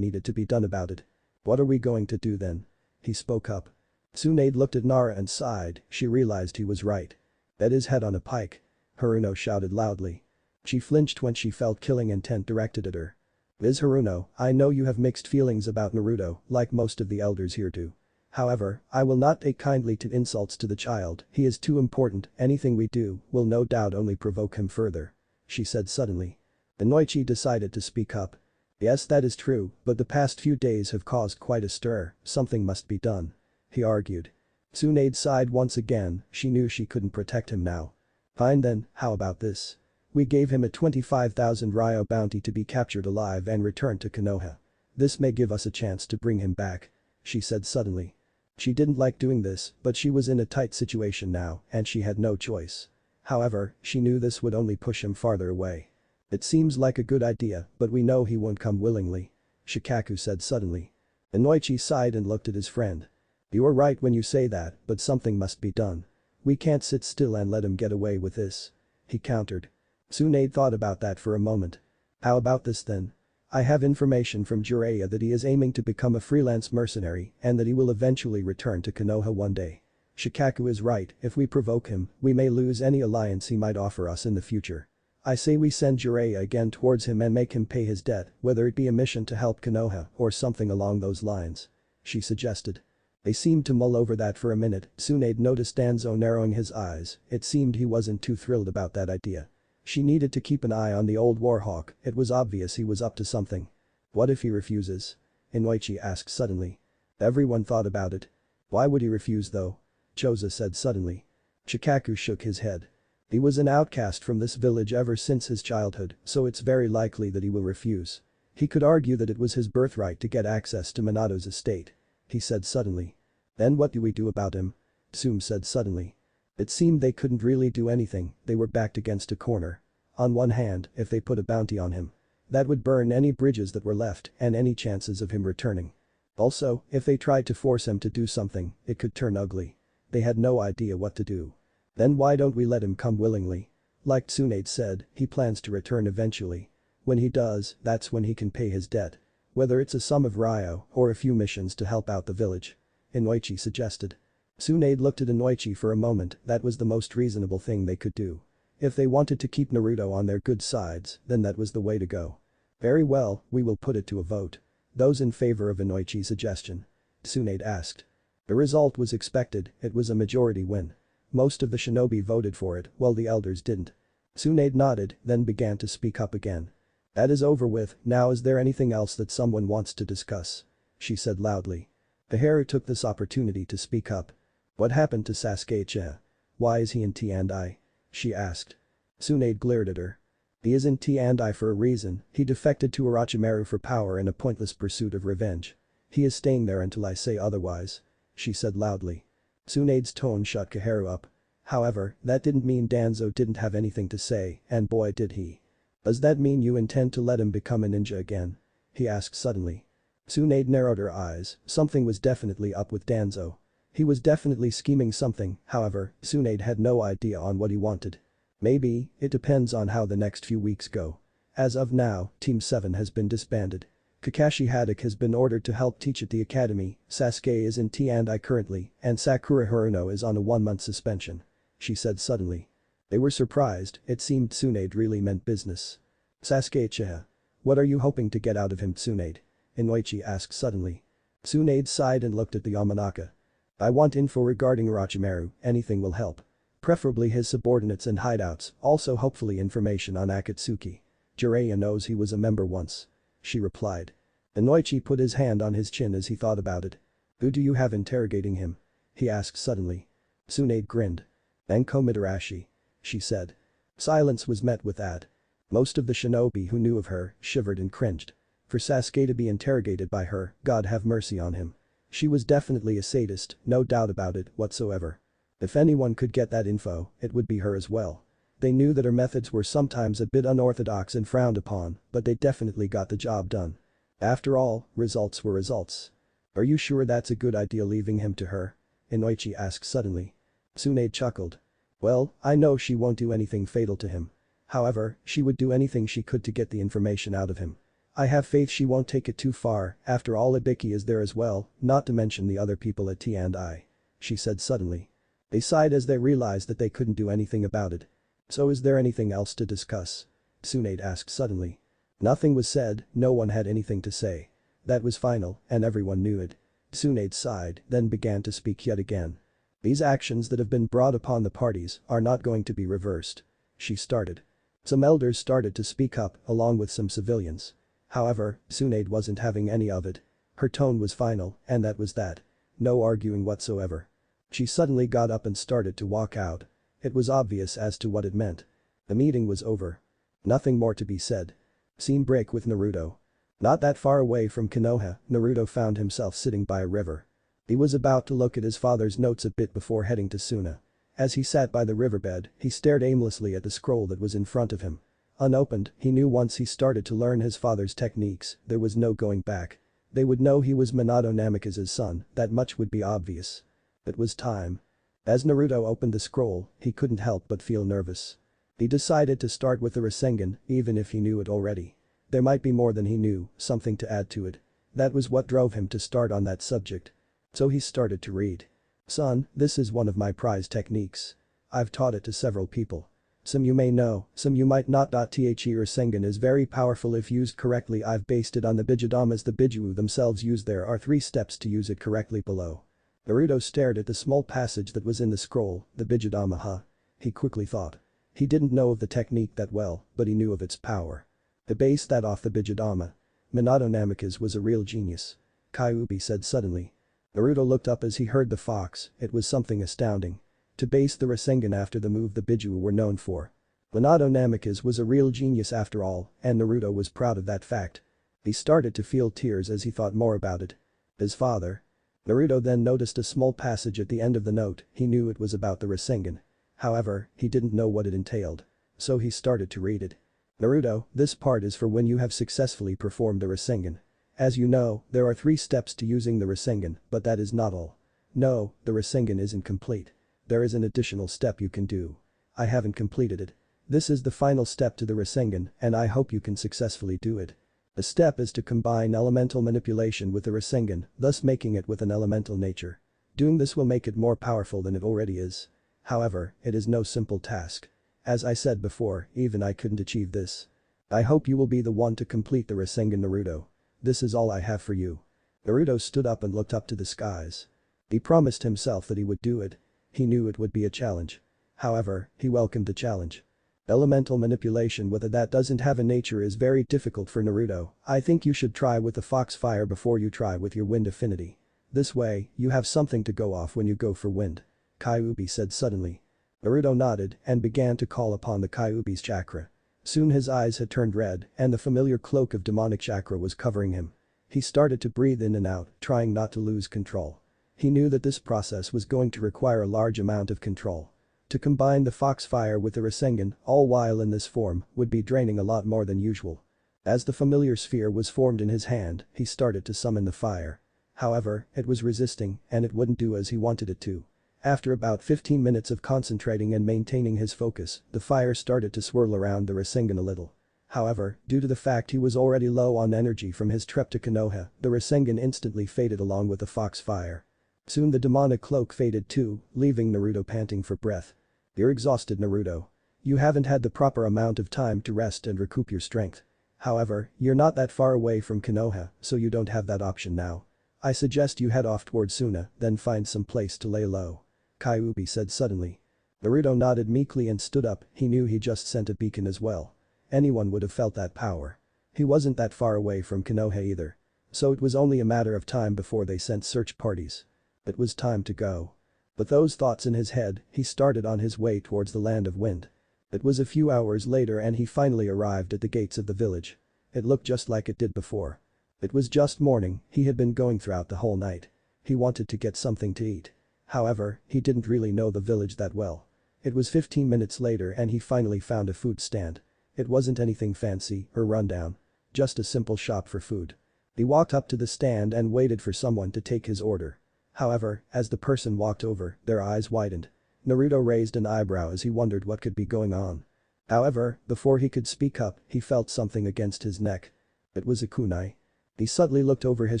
needed to be done about it. What are we going to do then? He spoke up. Tsunade looked at Nara and sighed. She realized he was right. Bet his head on a pike. Haruno shouted loudly. She flinched when she felt killing intent directed at her. Viz Haruno, I know you have mixed feelings about Naruto, like most of the elders here do. However, I will not take kindly to insults to the child, he is too important, anything we do will no doubt only provoke him further. She said suddenly. Inoichi decided to speak up. Yes, that is true, but the past few days have caused quite a stir, something must be done. He argued. Tsunade sighed once again, she knew she couldn't protect him now. Fine then, how about this? We gave him a 25,000 Ryo bounty to be captured alive and returned to Konoha. This may give us a chance to bring him back. She said suddenly. She didn't like doing this, but she was in a tight situation now and she had no choice. However, she knew this would only push him farther away. It seems like a good idea, but we know he won't come willingly. Shikaku said suddenly. Inoichi sighed and looked at his friend. You are right when you say that, but something must be done. We can't sit still and let him get away with this. He countered. Tsunade thought about that for a moment. How about this then? I have information from Jiraiya that he is aiming to become a freelance mercenary and that he will eventually return to Konoha one day. Shikaku is right, if we provoke him, we may lose any alliance he might offer us in the future. I say we send Jiraiya again towards him and make him pay his debt, whether it be a mission to help Konoha or something along those lines. She suggested. They seemed to mull over that for a minute. Tsunade noticed Danzo narrowing his eyes, it seemed he wasn't too thrilled about that idea. She needed to keep an eye on the old warhawk, it was obvious he was up to something. What if he refuses? Inoichi asked suddenly. Everyone thought about it. Why would he refuse though? Choza said suddenly. Shikaku shook his head. He was an outcast from this village ever since his childhood, so it's very likely that he will refuse. He could argue that it was his birthright to get access to Minato's estate. He said suddenly. Then what do we do about him? Tsume said suddenly. It seemed they couldn't really do anything, they were backed against a corner. On one hand, if they put a bounty on him, that would burn any bridges that were left and any chances of him returning. Also, if they tried to force him to do something, it could turn ugly. They had no idea what to do. Then why don't we let him come willingly? Like Tsunade said, he plans to return eventually. When he does, that's when he can pay his debt. Whether it's a sum of Ryo or a few missions to help out the village. Inoichi suggested. Tsunade looked at Inoichi for a moment, that was the most reasonable thing they could do. If they wanted to keep Naruto on their good sides, then that was the way to go. Very well, we will put it to a vote. Those in favor of Inoichi's suggestion? Tsunade asked. The result was expected, it was a majority win. Most of the shinobi voted for it, while the elders didn't. Tsunade nodded, then began to speak up again. That is over with, now is there anything else that someone wants to discuss? She said loudly. Taharu took this opportunity to speak up. What happened to Sasuke-cha? Why is he in T&I? She asked. Tsunade glared at her. He is in T&I for a reason, he defected to Orochimaru for power in a pointless pursuit of revenge. He is staying there until I say otherwise. She said loudly. Tsunade's tone shut Kaharu up. However, that didn't mean Danzo didn't have anything to say, and boy did he. Does that mean you intend to let him become a ninja again? He asked suddenly. Tsunade narrowed her eyes, something was definitely up with Danzo. He was definitely scheming something, however, Tsunade had no idea on what he wanted. Maybe, it depends on how the next few weeks go. As of now, Team 7 has been disbanded. Kakashi Haddock has been ordered to help teach at the academy, Sasuke is in T&I currently, and Sakura Haruno is on a 1-month suspension. She said suddenly. They were surprised, it seemed Tsunade really meant business. Sasuke-cha. What are you hoping to get out of him, Tsunade? Inoichi asked suddenly. Tsunade sighed and looked at the Yamanaka. I want info regarding Orochimaru, anything will help. Preferably his subordinates and hideouts, also hopefully information on Akatsuki. Jiraiya knows he was a member once. She replied. Inoichi put his hand on his chin as he thought about it. Who do you have interrogating him? He asked suddenly. Tsunade grinned. Enko Mitarashi. She said. Silence was met with that. Most of the shinobi who knew of her shivered and cringed. For Sasuke to be interrogated by her, God have mercy on him. She was definitely a sadist, no doubt about it whatsoever. If anyone could get that info, it would be her as well. They knew that her methods were sometimes a bit unorthodox and frowned upon, but they definitely got the job done. After all, results were results. Are you sure that's a good idea leaving him to her? Inoichi asked suddenly. Tsunade chuckled. Well, I know she won't do anything fatal to him. However, she would do anything she could to get the information out of him. I have faith she won't take it too far, after all Ibiki is there as well, not to mention the other people at T&I. She said suddenly. They sighed as they realized that they couldn't do anything about it. So is there anything else to discuss? Tsunade asked suddenly. Nothing was said, no one had anything to say. That was final, and everyone knew it. Tsunade sighed, then began to speak yet again. These actions that have been brought upon the parties are not going to be reversed. She started. Some elders started to speak up, along with some civilians. However, Tsunade wasn't having any of it. Her tone was final, and that was that. No arguing whatsoever. She suddenly got up and started to walk out. It was obvious as to what it meant. The meeting was over. Nothing more to be said. Scene break with Naruto. Not that far away from Konoha, Naruto found himself sitting by a river. He was about to look at his father's notes a bit before heading to Suna. As he sat by the riverbed, he stared aimlessly at the scroll that was in front of him. Unopened, he knew once he started to learn his father's techniques, there was no going back. They would know he was Minato Namikaze's son, that much would be obvious. It was time. As Naruto opened the scroll, he couldn't help but feel nervous. He decided to start with the Rasengan, even if he knew it already. There might be more than he knew, something to add to it. That was what drove him to start on that subject. So he started to read. Son, this is one of my prized techniques. I've taught it to several people. Some you may know, some you might not. The Rasengan is very powerful if used correctly. I've based it on the Bijudamas the Biju themselves use. There are 3 steps to use it correctly below. Naruto stared at the small passage that was in the scroll, the Bijudama huh? He quickly thought. He didn't know of the technique that well, but he knew of its power. To base that off the Bijudama. Minato Namikaze was a real genius. Kyuubi said suddenly. Naruto looked up as he heard the fox, it was something astounding. To base the Rasengan after the move the Biju were known for. Minato Namikaze was a real genius after all, and Naruto was proud of that fact. He started to feel tears as he thought more about it. His father. Naruto then noticed a small passage at the end of the note, he knew it was about the Rasengan. However, he didn't know what it entailed. So he started to read it. Naruto, this part is for when you have successfully performed the Rasengan. As you know, there are 3 steps to using the Rasengan, but that is not all. No, the Rasengan isn't complete. There is an additional step you can do. I haven't completed it. This is the final step to the Rasengan, and I hope you can successfully do it. The step is to combine elemental manipulation with the Rasengan, thus making it with an elemental nature. Doing this will make it more powerful than it already is. However, it is no simple task. As I said before, even I couldn't achieve this. I hope you will be the one to complete the Rasengan Naruto. This is all I have for you. Naruto stood up and looked up to the skies. He promised himself that he would do it. He knew it would be a challenge. However, he welcomed the challenge. Elemental manipulation with a that doesn't have a nature is very difficult for Naruto. I think you should try with the fox fire before you try with your wind affinity. This way, you have something to go off when you go for wind. Kyuubi said suddenly. Naruto nodded and began to call upon the Kyuubi's chakra. Soon his eyes had turned red and the familiar cloak of demonic chakra was covering him. He started to breathe in and out, trying not to lose control. He knew that this process was going to require a large amount of control. To combine the fox fire with the Rasengan, all while in this form, would be draining a lot more than usual. As the familiar sphere was formed in his hand, he started to summon the fire. However, it was resisting and it wouldn't do as he wanted it to. After about 15 minutes of concentrating and maintaining his focus, the fire started to swirl around the Rasengan a little. However, due to the fact he was already low on energy from his trip to Konoha, the Rasengan instantly faded along with the fox fire. Soon the demonic cloak faded too, leaving Naruto panting for breath. You're exhausted, Naruto. You haven't had the proper amount of time to rest and recoup your strength. However, you're not that far away from Konoha, so you don't have that option now. I suggest you head off towards Suna, then find some place to lay low. Kyuubi said suddenly. Naruto nodded meekly and stood up, he knew he just sent a beacon as well. Anyone would have felt that power. He wasn't that far away from Konoha either. So it was only a matter of time before they sent search parties. It was time to go. With those thoughts in his head, he started on his way towards the land of wind. It was a few hours later and he finally arrived at the gates of the village. It looked just like it did before. It was just morning, he had been going throughout the whole night. He wanted to get something to eat. However, he didn't really know the village that well. It was 15 minutes later and he finally found a food stand. It wasn't anything fancy or rundown. Just a simple shop for food. He walked up to the stand and waited for someone to take his order. However, as the person walked over, their eyes widened. Naruto raised an eyebrow as he wondered what could be going on. However, before he could speak up, he felt something against his neck. It was a kunai. He suddenly looked over his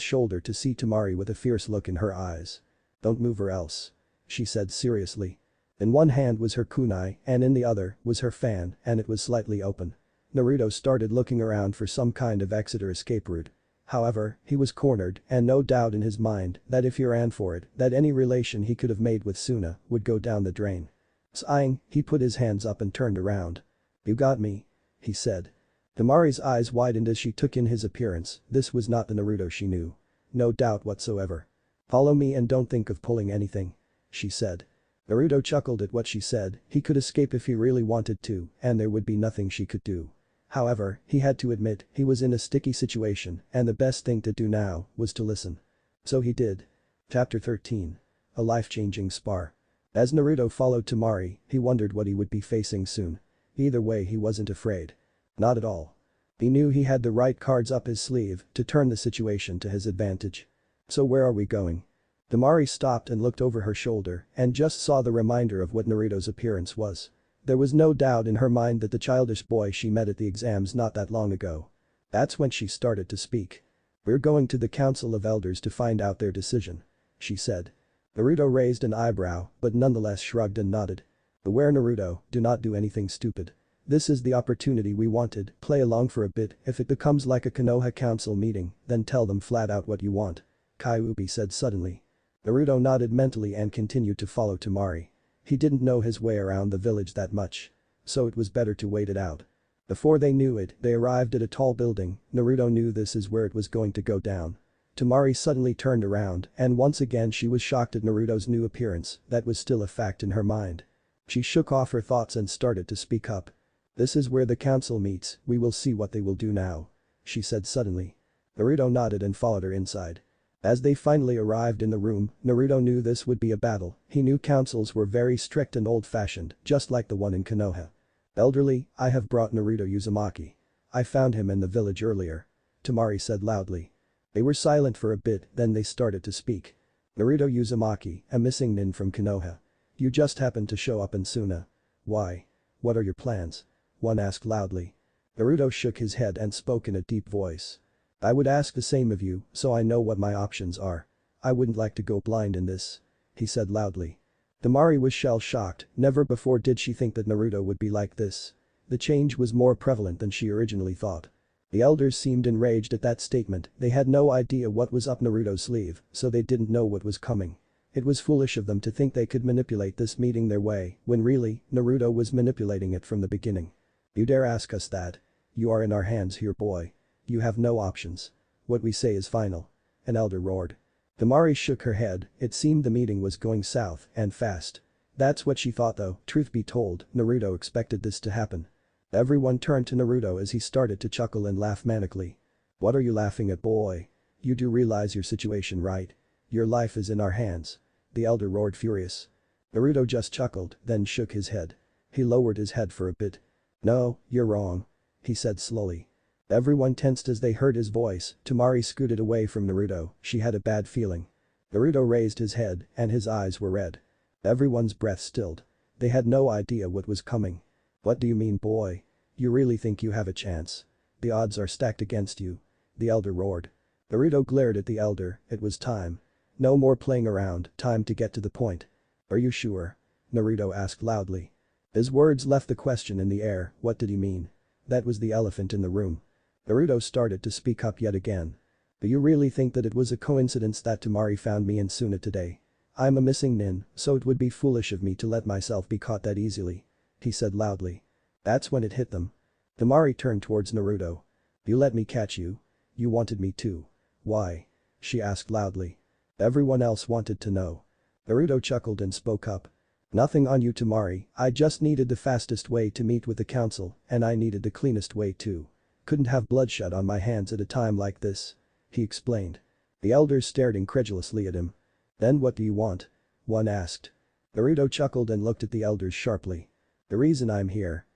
shoulder to see Temari with a fierce look in her eyes. "Don't move or else," she said seriously. In one hand was her kunai and in the other was her fan and it was slightly open. Naruto started looking around for some kind of exit or escape route. However, he was cornered and no doubt in his mind that if he ran for it, that any relation he could have made with Suna would go down the drain. Sighing, he put his hands up and turned around. "You got me," he said. Temari's eyes widened as she took in his appearance. This was not the Naruto she knew. No doubt whatsoever. "Follow me and don't think of pulling anything," she said. Naruto chuckled at what she said. He could escape if he really wanted to and there would be nothing she could do. However, he had to admit he was in a sticky situation and the best thing to do now was to listen. So he did. Chapter 13. A life-changing spar. As Naruto followed Temari, he wondered what he would be facing soon. Either way he wasn't afraid. Not at all. He knew he had the right cards up his sleeve to turn the situation to his advantage. "So where are we going?" Temari stopped and looked over her shoulder and just saw the reminder of what Naruto's appearance was. There was no doubt in her mind that the childish boy she met at the exams not that long ago. That's when she started to speak. "We're going to the Council of Elders to find out their decision," she said. Naruto raised an eyebrow but nonetheless shrugged and nodded. "Beware Naruto, do not do anything stupid. This is the opportunity we wanted, play along for a bit, if it becomes like a Konoha council meeting, then tell them flat out what you want," Kyuubi said suddenly. Naruto nodded mentally and continued to follow Temari. He didn't know his way around the village that much. So it was better to wait it out. Before they knew it, they arrived at a tall building. Naruto knew this is where it was going to go down. Temari suddenly turned around and once again she was shocked at Naruto's new appearance. That was still a fact in her mind. She shook off her thoughts and started to speak up. "This is where the council meets, we will see what they will do now," she said suddenly. Naruto nodded and followed her inside. As they finally arrived in the room, Naruto knew this would be a battle. He knew councils were very strict and old-fashioned, just like the one in Konoha. "Elderly, I have brought Naruto Uzumaki. I found him in the village earlier," Temari said loudly. They were silent for a bit, then they started to speak. "Naruto Uzumaki, a missing nin from Konoha. You just happened to show up in Suna. Why? What are your plans?" one asked loudly. Naruto shook his head and spoke in a deep voice. "I would ask the same of you, so I know what my options are. I wouldn't like to go blind in this," he said loudly. Temari was shell-shocked, never before did she think that Naruto would be like this. The change was more prevalent than she originally thought. The elders seemed enraged at that statement. They had no idea what was up Naruto's sleeve, so they didn't know what was coming. It was foolish of them to think they could manipulate this meeting their way, when really, Naruto was manipulating it from the beginning. "You dare ask us that? You are in our hands here, boy. You have no options. What we say is final," an elder roared. Temari shook her head. It seemed the meeting was going south and fast. That's what she thought though. Truth be told, Naruto expected this to happen. Everyone turned to Naruto as he started to chuckle and laugh manically. "What are you laughing at, boy? You do realize your situation, right? Your life is in our hands," the elder roared furious. Naruto just chuckled, then shook his head. He lowered his head for a bit. "No, you're wrong," he said slowly. Everyone tensed as they heard his voice. Temari scooted away from Naruto. She had a bad feeling. Naruto raised his head and his eyes were red. Everyone's breath stilled. They had no idea what was coming. "What do you mean, boy? You really think you have a chance? The odds are stacked against you," the elder roared. Naruto glared at the elder. It was time. No more playing around, time to get to the point. "Are you sure?" Naruto asked loudly. His words left the question in the air. What did he mean? That was the elephant in the room. Naruto started to speak up yet again. "Do you really think that it was a coincidence that Temari found me in Suna today? I'm a missing nin, so it would be foolish of me to let myself be caught that easily," he said loudly. That's when it hit them. Temari turned towards Naruto. "You let me catch you? You wanted me to. Why?" she asked loudly. Everyone else wanted to know. Naruto chuckled and spoke up. "Nothing on you, Temari, I just needed the fastest way to meet with the council and I needed the cleanest way too. Couldn't have bloodshed on my hands at a time like this," he explained. The elders stared incredulously at him. "Then what do you want?" one asked. Naruto chuckled and looked at the elders sharply. "The reason I'm here.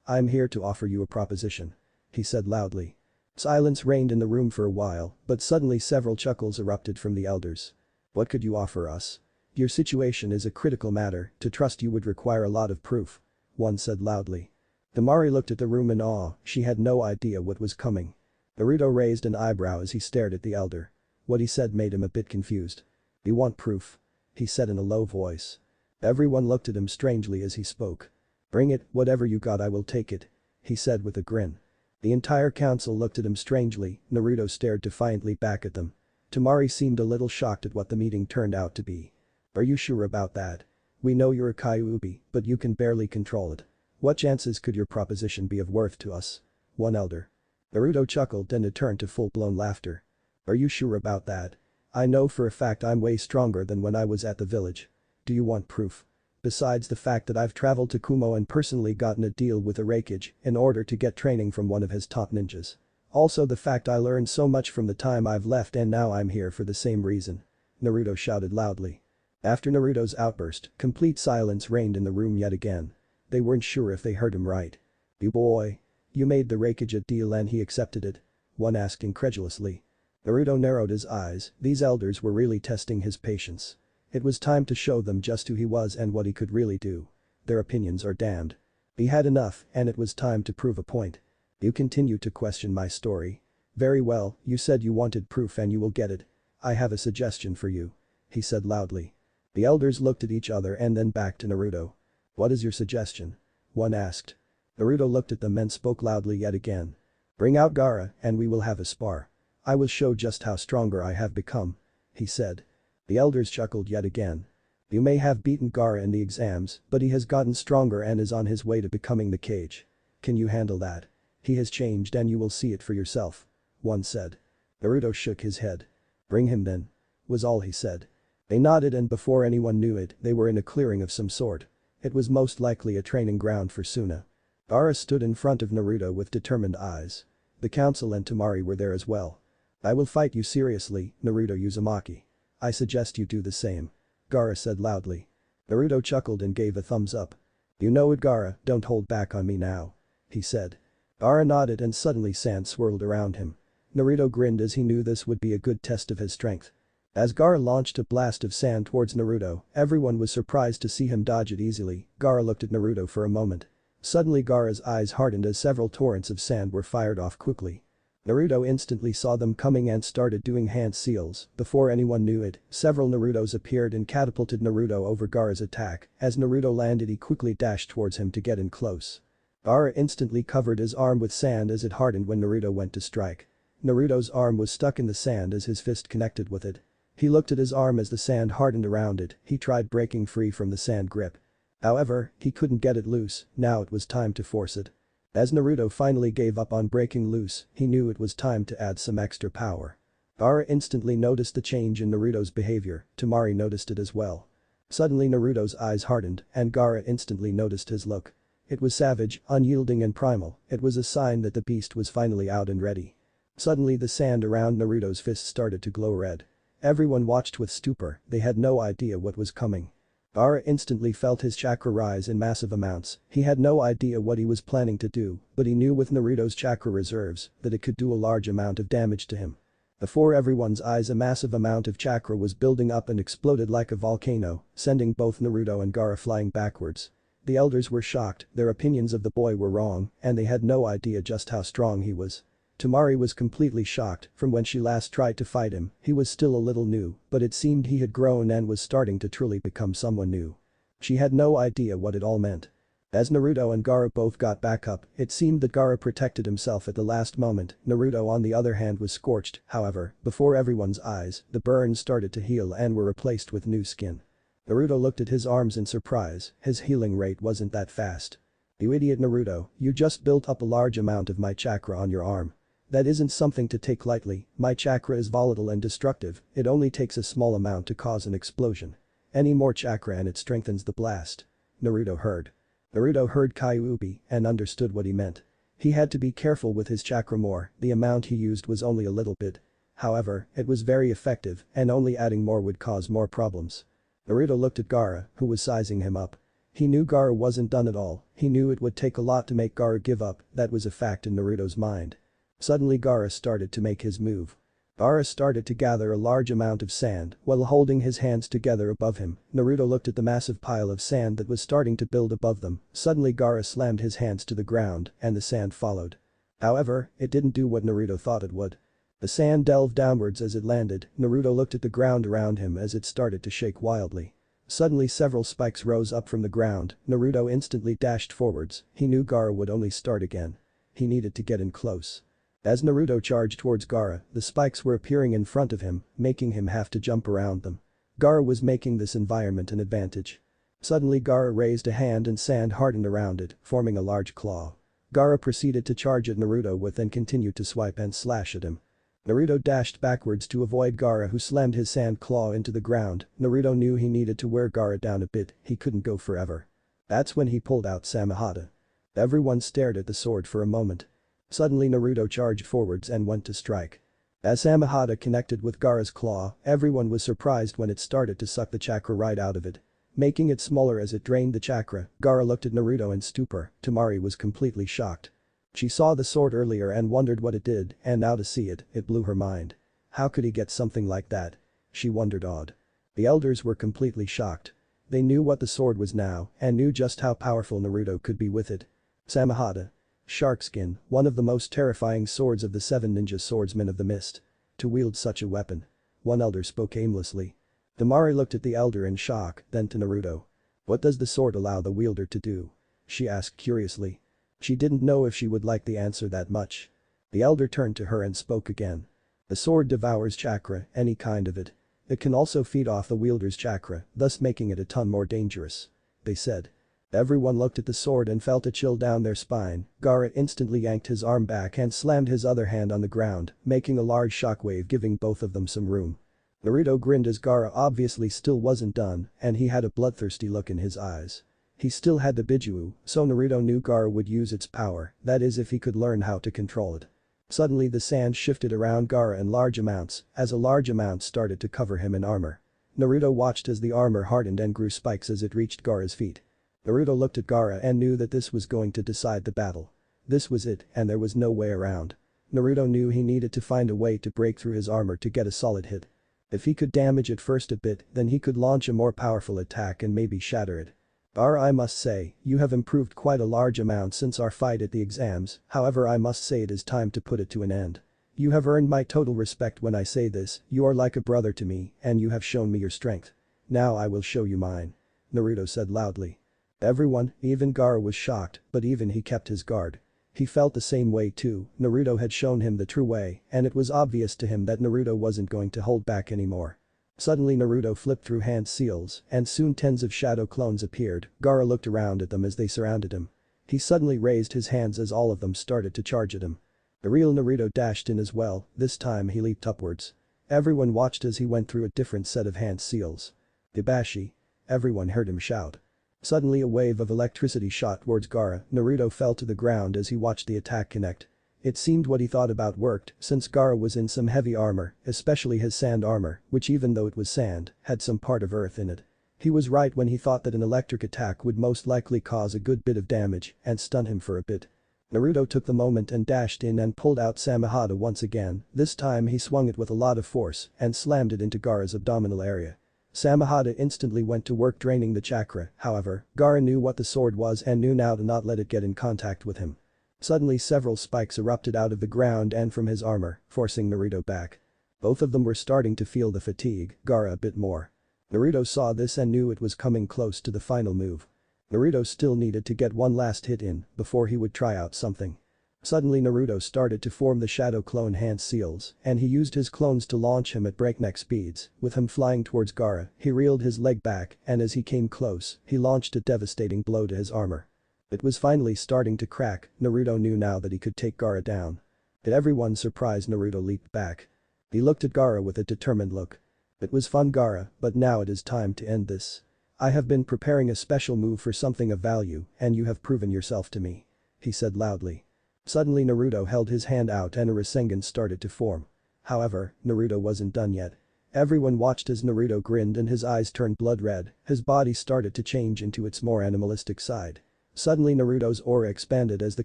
I'm here to offer you a proposition," he said loudly. Silence reigned in the room for a while, but suddenly several chuckles erupted from the elders. What could you offer us? Your situation is a critical matter, to trust you would require a lot of proof. One said loudly. Temari looked at the room in awe, she had no idea what was coming. Naruto raised an eyebrow as he stared at the elder. What he said made him a bit confused. You want proof? He said in a low voice. Everyone looked at him strangely as he spoke. Bring it, whatever you got I will take it. He said with a grin. The entire council looked at him strangely, Naruto stared defiantly back at them. Temari seemed a little shocked at what the meeting turned out to be. Are you sure about that? We know you're a Kyuubi, but you can barely control it. What chances could your proposition be of worth to us? One elder. Naruto chuckled and it turned to full-blown laughter. Are you sure about that? I know for a fact I'm way stronger than when I was at the village. Do you want proof? Besides the fact that I've traveled to Kumo and personally gotten a deal with Arakage in order to get training from one of his top ninjas. Also the fact I learned so much from the time I've left and now I'm here for the same reason. Naruto shouted loudly. After Naruto's outburst, complete silence reigned in the room yet again. They weren't sure if they heard him right. You boy. You made the Arakage a deal and he accepted it? One asked incredulously. Naruto narrowed his eyes, these elders were really testing his patience. It was time to show them just who he was and what he could really do. Their opinions are damned. He had enough and it was time to prove a point. You continue to question my story. Very well, you said you wanted proof and you will get it. I have a suggestion for you. He said loudly. The elders looked at each other and then back to Naruto. What is your suggestion? One asked. Naruto looked at them and spoke loudly yet again. Bring out Gaara and we will have a spar. I will show just how stronger I have become. He said. The elders chuckled yet again. You may have beaten Gaara in the exams, but he has gotten stronger and is on his way to becoming the Kage. Can you handle that? He has changed and you will see it for yourself. One said. Naruto shook his head. Bring him then. Was all he said. They nodded and before anyone knew it, they were in a clearing of some sort. It was most likely a training ground for Suna. Gaara stood in front of Naruto with determined eyes. The council and Temari were there as well. I will fight you seriously, Naruto Uzumaki. I suggest you do the same. Gaara said loudly. Naruto chuckled and gave a thumbs up. You know it Gaara, don't hold back on me now. He said. Gaara nodded and suddenly sand swirled around him. Naruto grinned as he knew this would be a good test of his strength. As Gaara launched a blast of sand towards Naruto, everyone was surprised to see him dodge it easily. Gaara looked at Naruto for a moment. Suddenly Gaara's eyes hardened as several torrents of sand were fired off quickly. Naruto instantly saw them coming and started doing hand seals. Before anyone knew it, several Narutos appeared and catapulted Naruto over Gaara's attack. As Naruto landed he quickly dashed towards him to get in close. Gaara instantly covered his arm with sand as it hardened when Naruto went to strike. Naruto's arm was stuck in the sand as his fist connected with it. He looked at his arm as the sand hardened around it, he tried breaking free from the sand grip. However, he couldn't get it loose, now it was time to force it. As Naruto finally gave up on breaking loose, he knew it was time to add some extra power. Gaara instantly noticed the change in Naruto's behavior, Temari noticed it as well. Suddenly Naruto's eyes hardened and Gaara instantly noticed his look. It was savage, unyielding and primal, it was a sign that the beast was finally out and ready. Suddenly the sand around Naruto's fist started to glow red. Everyone watched with stupor, they had no idea what was coming. Gaara instantly felt his chakra rise in massive amounts, he had no idea what he was planning to do, but he knew with Naruto's chakra reserves that it could do a large amount of damage to him. Before everyone's eyes a massive amount of chakra was building up and exploded like a volcano, sending both Naruto and Gaara flying backwards. The elders were shocked, their opinions of the boy were wrong, and they had no idea just how strong he was. Temari was completely shocked, from when she last tried to fight him, he was still a little new, but it seemed he had grown and was starting to truly become someone new. She had no idea what it all meant. As Naruto and Gaara both got back up, it seemed that Gaara protected himself at the last moment, Naruto on the other hand was scorched, however, before everyone's eyes, the burns started to heal and were replaced with new skin. Naruto looked at his arms in surprise, his healing rate wasn't that fast. You idiot Naruto, you just built up a large amount of my chakra on your arm. That isn't something to take lightly, my chakra is volatile and destructive, it only takes a small amount to cause an explosion. Any more chakra and it strengthens the blast. Naruto heard Kyuubi and understood what he meant. He had to be careful with his chakra more, the amount he used was only a little bit. However, it was very effective and only adding more would cause more problems. Naruto looked at Gaara, who was sizing him up. He knew Gaara wasn't done at all, he knew it would take a lot to make Gaara give up, that was a fact in Naruto's mind. Suddenly Gaara started to make his move. Gaara started to gather a large amount of sand while holding his hands together above him. Naruto looked at the massive pile of sand that was starting to build above them. Suddenly Gaara slammed his hands to the ground and the sand followed. However, it didn't do what Naruto thought it would. The sand delved downwards as it landed. Naruto looked at the ground around him as it started to shake wildly. Suddenly several spikes rose up from the ground. Naruto instantly dashed forwards. He knew Gaara would only start again. He needed to get in close. As Naruto charged towards Gaara, the spikes were appearing in front of him, making him have to jump around them. Gaara was making this environment an advantage. Suddenly Gaara raised a hand and sand hardened around it, forming a large claw. Gaara proceeded to charge at Naruto with and continued to swipe and slash at him. Naruto dashed backwards to avoid Gaara, who slammed his sand claw into the ground. Naruto knew he needed to wear Gaara down a bit, he couldn't go forever. That's when he pulled out Samehada. Everyone stared at the sword for a moment. Suddenly Naruto charged forwards and went to strike. As Samehada connected with Gaara's claw, everyone was surprised when it started to suck the chakra right out of it. Making it smaller as it drained the chakra, Gaara looked at Naruto in stupor. Temari was completely shocked. She saw the sword earlier and wondered what it did, and now to see it, it blew her mind. How could he get something like that? She wondered awed. The elders were completely shocked. They knew what the sword was now and knew just how powerful Naruto could be with it. Samehada. Sharkskin, one of the most terrifying swords of the 7 ninja swordsmen of the mist. To wield such a weapon. One elder spoke aimlessly. Temari looked at the elder in shock, then to Naruto. What does the sword allow the wielder to do? She asked curiously. She didn't know if she would like the answer that much. The elder turned to her and spoke again. The sword devours chakra, any kind of it. It can also feed off the wielder's chakra, thus making it a ton more dangerous. They said. Everyone looked at the sword and felt a chill down their spine. Gaara instantly yanked his arm back and slammed his other hand on the ground, making a large shockwave, giving both of them some room. Naruto grinned as Gaara obviously still wasn't done, and he had a bloodthirsty look in his eyes. He still had the Bijuu, so Naruto knew Gaara would use its power, that is if he could learn how to control it. Suddenly the sand shifted around Gaara in large amounts, as a large amount started to cover him in armor. Naruto watched as the armor hardened and grew spikes as it reached Gaara's feet. Naruto looked at Gaara and knew that this was going to decide the battle. This was it, and there was no way around. Naruto knew he needed to find a way to break through his armor to get a solid hit. If he could damage it first a bit, then he could launch a more powerful attack and maybe shatter it. Gaara, I must say, you have improved quite a large amount since our fight at the exams, however I must say it is time to put it to an end. You have earned my total respect when I say this, you are like a brother to me, and you have shown me your strength. Now I will show you mine. Naruto said loudly. Everyone, even Gaara was shocked, but even he kept his guard. He felt the same way too. Naruto had shown him the true way, and it was obvious to him that Naruto wasn't going to hold back anymore. Suddenly Naruto flipped through hand seals, and soon tens of shadow clones appeared. Gaara looked around at them as they surrounded him. He suddenly raised his hands as all of them started to charge at him. The real Naruto dashed in as well, this time he leaped upwards. Everyone watched as he went through a different set of hand seals. Ibashi. Everyone heard him shout. Suddenly a wave of electricity shot towards Gaara. Naruto fell to the ground as he watched the attack connect. It seemed what he thought about worked, since Gaara was in some heavy armor, especially his sand armor, which even though it was sand, had some part of earth in it. He was right when he thought that an electric attack would most likely cause a good bit of damage and stun him for a bit. Naruto took the moment and dashed in and pulled out Samehada once again. This time he swung it with a lot of force and slammed it into Gaara's abdominal area. Samehada instantly went to work draining the chakra, however, Gaara knew what the sword was and knew now to not let it get in contact with him. Suddenly several spikes erupted out of the ground and from his armor, forcing Naruto back. Both of them were starting to feel the fatigue, Gaara a bit more. Naruto saw this and knew it was coming close to the final move. Naruto still needed to get one last hit in before he would try out something. Suddenly Naruto started to form the shadow clone hand seals, and he used his clones to launch him at breakneck speeds. With him flying towards Gaara, he reeled his leg back, and as he came close, he launched a devastating blow to his armor. It was finally starting to crack. Naruto knew now that he could take Gaara down. To everyone's surprise, Naruto leaped back. He looked at Gaara with a determined look. It was fun, Gaara, but now it is time to end this. I have been preparing a special move for something of value, and you have proven yourself to me. He said loudly. Suddenly Naruto held his hand out and a Rasengan started to form. However, Naruto wasn't done yet. Everyone watched as Naruto grinned and his eyes turned blood red, his body started to change into its more animalistic side. Suddenly Naruto's aura expanded as the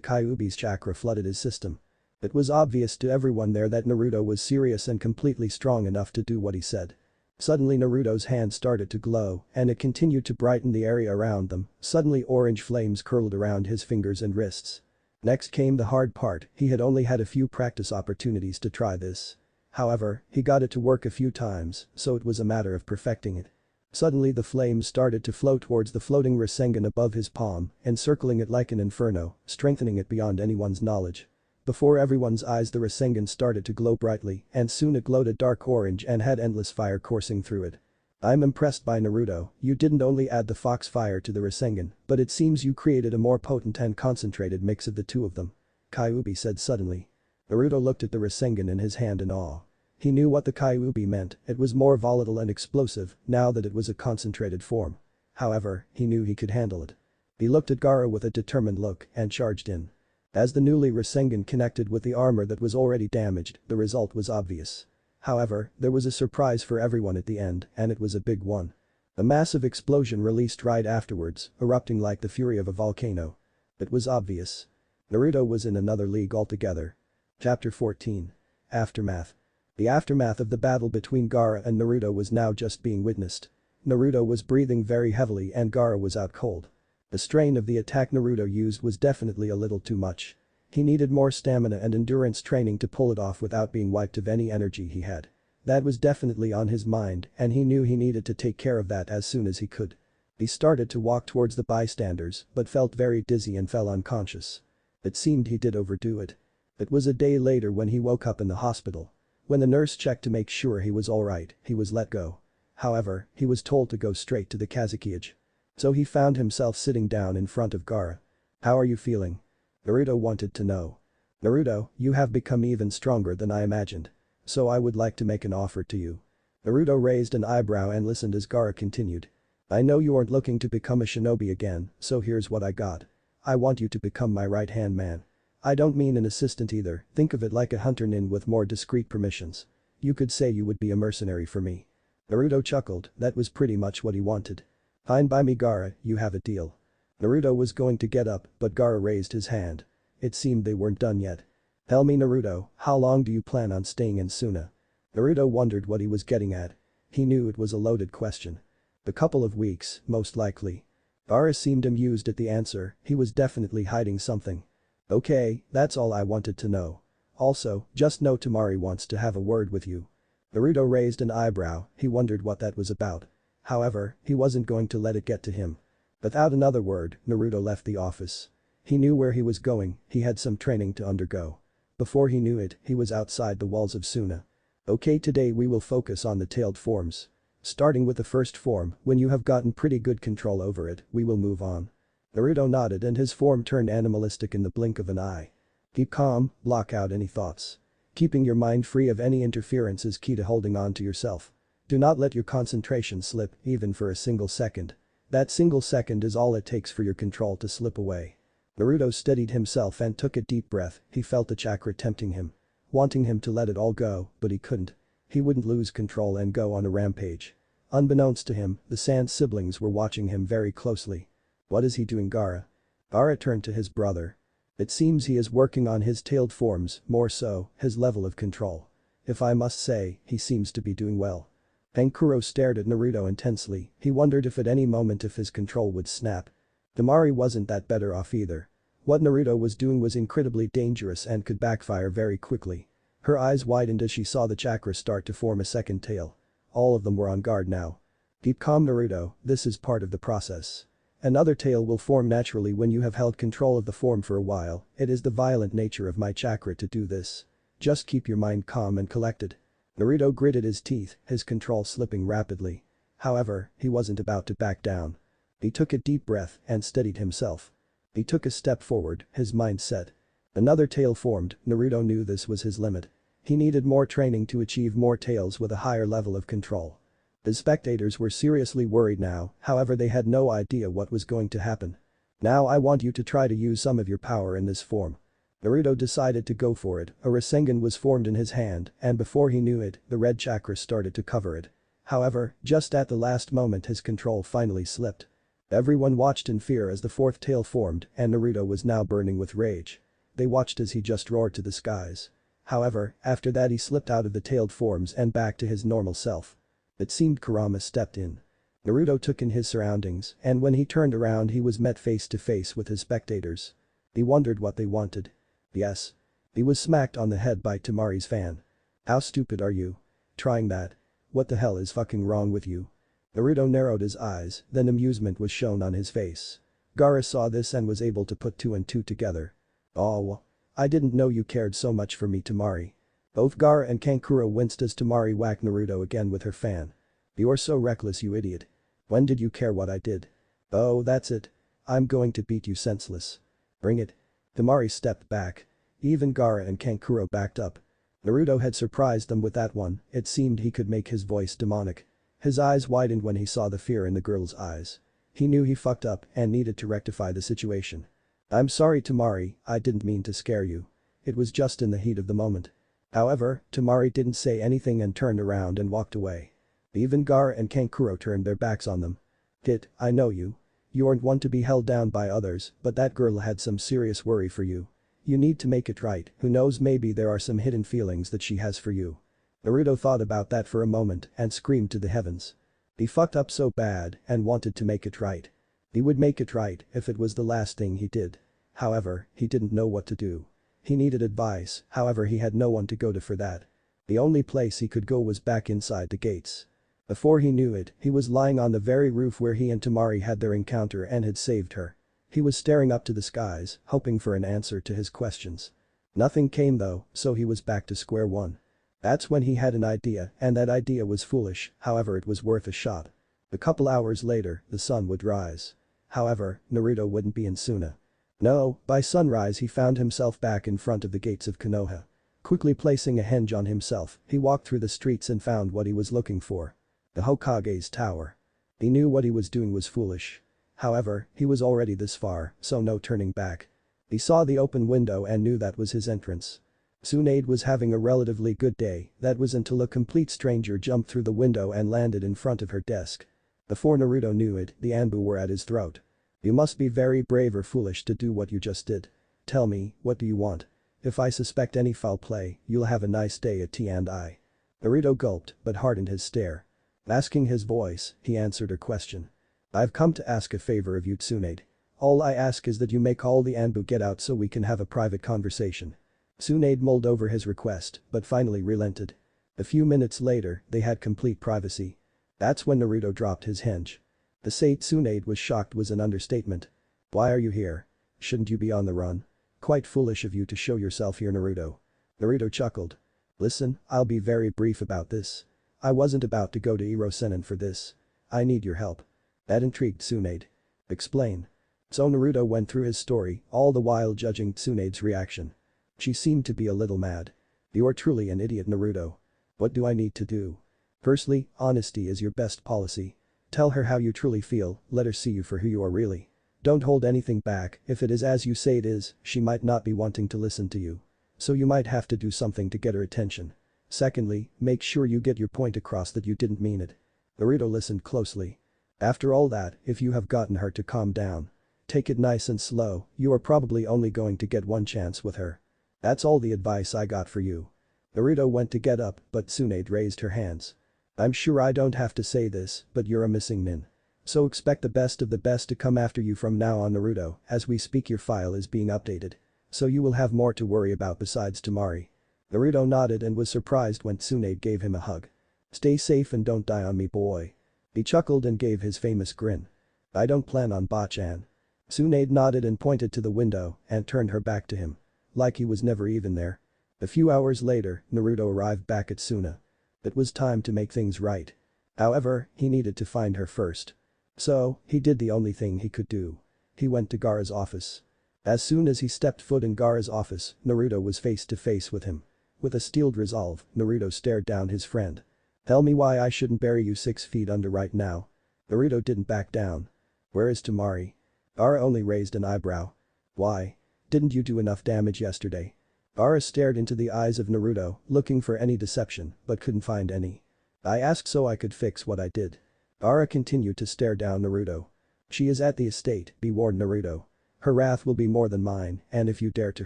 Kyuubi's chakra flooded his system. It was obvious to everyone there that Naruto was serious and completely strong enough to do what he said. Suddenly Naruto's hand started to glow, and it continued to brighten the area around them. Suddenly orange flames curled around his fingers and wrists. Next came the hard part, he had only had a few practice opportunities to try this. However, he got it to work a few times, so it was a matter of perfecting it. Suddenly the flames started to flow towards the floating Rasengan above his palm, encircling it like an inferno, strengthening it beyond anyone's knowledge. Before everyone's eyes the Rasengan started to glow brightly, and soon it glowed a dark orange and had endless fire coursing through it. I'm impressed by Naruto, you didn't only add the fox fire to the Rasengan, but it seems you created a more potent and concentrated mix of the two of them. Kyuubi said suddenly. Naruto looked at the Rasengan in his hand in awe. He knew what the Kyuubi meant, it was more volatile and explosive, now that it was a concentrated form. However, he knew he could handle it. He looked at Gaara with a determined look and charged in. As the newly Rasengan connected with the armor that was already damaged, the result was obvious. However, there was a surprise for everyone at the end, and it was a big one. A massive explosion released right afterwards, erupting like the fury of a volcano. It was obvious. Naruto was in another league altogether. Chapter 14. Aftermath. The aftermath of the battle between Gaara and Naruto was now just being witnessed. Naruto was breathing very heavily and Gaara was out cold. The strain of the attack Naruto used was definitely a little too much. He needed more stamina and endurance training to pull it off without being wiped of any energy he had. That was definitely on his mind and he knew he needed to take care of that as soon as he could. He started to walk towards the bystanders but felt very dizzy and fell unconscious. It seemed he did overdo it. It was a day later when he woke up in the hospital. When the nurse checked to make sure he was alright, he was let go. However, he was told to go straight to the Kazekage. So he found himself sitting down in front of Gaara. How are you feeling? Naruto wanted to know. Naruto, you have become even stronger than I imagined. So I would like to make an offer to you. Naruto raised an eyebrow and listened as Gaara continued. I know you aren't looking to become a shinobi again, so here's what I got. I want you to become my right-hand man. I don't mean an assistant either, think of it like a hunter nin with more discreet permissions. You could say you would be a mercenary for me. Naruto chuckled, that was pretty much what he wanted. Fine by me Gaara, you have a deal. Naruto was going to get up, but Gaara raised his hand. It seemed they weren't done yet. Tell me Naruto, how long do you plan on staying in Suna? Naruto wondered what he was getting at. He knew it was a loaded question. A couple of weeks, most likely. Gaara seemed amused at the answer, he was definitely hiding something. Okay, that's all I wanted to know. Also, just know Temari wants to have a word with you. Naruto raised an eyebrow, he wondered what that was about. However, he wasn't going to let it get to him. Without another word, Naruto left the office. He knew where he was going, he had some training to undergo. Before he knew it, he was outside the walls of Suna. Okay, today we will focus on the tailed forms. Starting with the first form, when you have gotten pretty good control over it, we will move on. Naruto nodded and his form turned animalistic in the blink of an eye. Keep calm, block out any thoughts. Keeping your mind free of any interference is key to holding on to yourself. Do not let your concentration slip, even for a single second. That single second is all it takes for your control to slip away. Naruto steadied himself and took a deep breath, he felt the chakra tempting him. Wanting him to let it all go, but he couldn't. He wouldn't lose control and go on a rampage. Unbeknownst to him, the Sand siblings were watching him very closely. What is he doing Gaara? Gaara turned to his brother. It seems he is working on his tailed forms, more so, his level of control. If I must say, he seems to be doing well. Pankuro stared at Naruto intensely, he wondered if at any moment if his control would snap. Temari wasn't that better off either. What Naruto was doing was incredibly dangerous and could backfire very quickly. Her eyes widened as she saw the chakra start to form a second tail. All of them were on guard now. Keep calm Naruto, this is part of the process. Another tail will form naturally when you have held control of the form for a while, it is the violent nature of my chakra to do this. Just keep your mind calm and collected. Naruto gritted his teeth, his control slipping rapidly. However, he wasn't about to back down. He took a deep breath and steadied himself. He took a step forward, his mind set. Another tail formed, Naruto knew this was his limit. He needed more training to achieve more tails with a higher level of control. The spectators were seriously worried now, however they had no idea what was going to happen. Now I want you to try to use some of your power in this form. Naruto decided to go for it, a Rasengan was formed in his hand and before he knew it, the red chakra started to cover it. However, just at the last moment his control finally slipped. Everyone watched in fear as the fourth tail formed and Naruto was now burning with rage. They watched as he just roared to the skies. However, after that he slipped out of the tailed forms and back to his normal self. It seemed Kurama stepped in. Naruto took in his surroundings, and when he turned around he was met face to face with his spectators. He wondered what they wanted. Yes. He was smacked on the head by Temari's fan. How stupid are you? Trying that? What the hell is fucking wrong with you? Naruto narrowed his eyes, then amusement was shown on his face. Gaara saw this and was able to put two and two together. Oh. I didn't know you cared so much for me, Temari. Both Gaara and Kankuro winced as Temari whacked Naruto again with her fan. You're so reckless, you idiot. When did you care what I did? Oh, that's it. I'm going to beat you senseless. Bring it. Temari stepped back. Even Gaara and Kankuro backed up. Naruto had surprised them with that one, it seemed he could make his voice demonic. His eyes widened when he saw the fear in the girl's eyes. He knew he fucked up and needed to rectify the situation. I'm sorry, Temari, I didn't mean to scare you. It was just in the heat of the moment. However, Temari didn't say anything and turned around and walked away. Even Gaara and Kankuro turned their backs on them. Kid, I know you. You aren't one to be held down by others, but that girl had some serious worry for you. You need to make it right, who knows, maybe there are some hidden feelings that she has for you. Naruto thought about that for a moment and screamed to the heavens. He fucked up so bad and wanted to make it right. He would make it right if it was the last thing he did. However, he didn't know what to do. He needed advice, however he had no one to go to for that. The only place he could go was back inside the gates. Before he knew it, he was lying on the very roof where he and Temari had their encounter and had saved her. He was staring up to the skies, hoping for an answer to his questions. Nothing came though, so he was back to square one. That's when he had an idea, and that idea was foolish, however it was worth a shot. A couple hours later, the sun would rise. However, Naruto wouldn't be in Suna. No, by sunrise he found himself back in front of the gates of Konoha. Quickly placing a hinge on himself, he walked through the streets and found what he was looking for. The Hokage's tower. He knew what he was doing was foolish. However, he was already this far, so no turning back. He saw the open window and knew that was his entrance. Tsunade was having a relatively good day, that was until a complete stranger jumped through the window and landed in front of her desk. Before Naruto knew it, the Anbu were at his throat. You must be very brave or foolish to do what you just did. Tell me, what do you want? If I suspect any foul play, you'll have a nice day at T&I. Naruto gulped but hardened his stare. Masking his voice, he answered her question. I've come to ask a favor of you, Tsunade. All I ask is that you make all the Anbu get out so we can have a private conversation. Tsunade mulled over his request, but finally relented. A few minutes later, they had complete privacy. That's when Naruto dropped his hinge. To say Tsunade was shocked was an understatement. Why are you here? Shouldn't you be on the run? Quite foolish of you to show yourself here, Naruto. Naruto chuckled. Listen, I'll be very brief about this. I wasn't about to go to Iro-Senin for this. I need your help. That intrigued Tsunade. Explain. So Naruto went through his story, all the while judging Tsunade's reaction. She seemed to be a little mad. You're truly an idiot, Naruto. What do I need to do? Firstly, honesty is your best policy. Tell her how you truly feel, let her see you for who you are really. Don't hold anything back, if it is as you say it is, she might not be wanting to listen to you. So you might have to do something to get her attention. Secondly, make sure you get your point across that you didn't mean it. Naruto listened closely. After all that, if you have gotten her to calm down. Take it nice and slow, you are probably only going to get one chance with her. That's all the advice I got for you. Naruto went to get up, but Tsunade raised her hands. I'm sure I don't have to say this, but you're a missing nin. So expect the best of the best to come after you from now on, Naruto. As we speak, your file is being updated. So you will have more to worry about besides Temari. Naruto nodded and was surprised when Tsunade gave him a hug. Stay safe and don't die on me, boy. He chuckled and gave his famous grin. I don't plan on Bachan. Tsunade nodded and pointed to the window and turned her back to him. Like he was never even there. A few hours later, Naruto arrived back at Suna. It was time to make things right. However, he needed to find her first. So, he did the only thing he could do. He went to Gaara's office. As soon as he stepped foot in Gaara's office, Naruto was face to face with him. With a steeled resolve, Naruto stared down his friend. Tell me why I shouldn't bury you 6 feet under right now. Naruto didn't back down. Where is Temari? Gaara only raised an eyebrow. Why? Didn't you do enough damage yesterday? Gaara stared into the eyes of Naruto, looking for any deception, but couldn't find any. I asked so I could fix what I did. Gaara continued to stare down Naruto. She is at the estate, be warned, Naruto. Her wrath will be more than mine, and if you dare to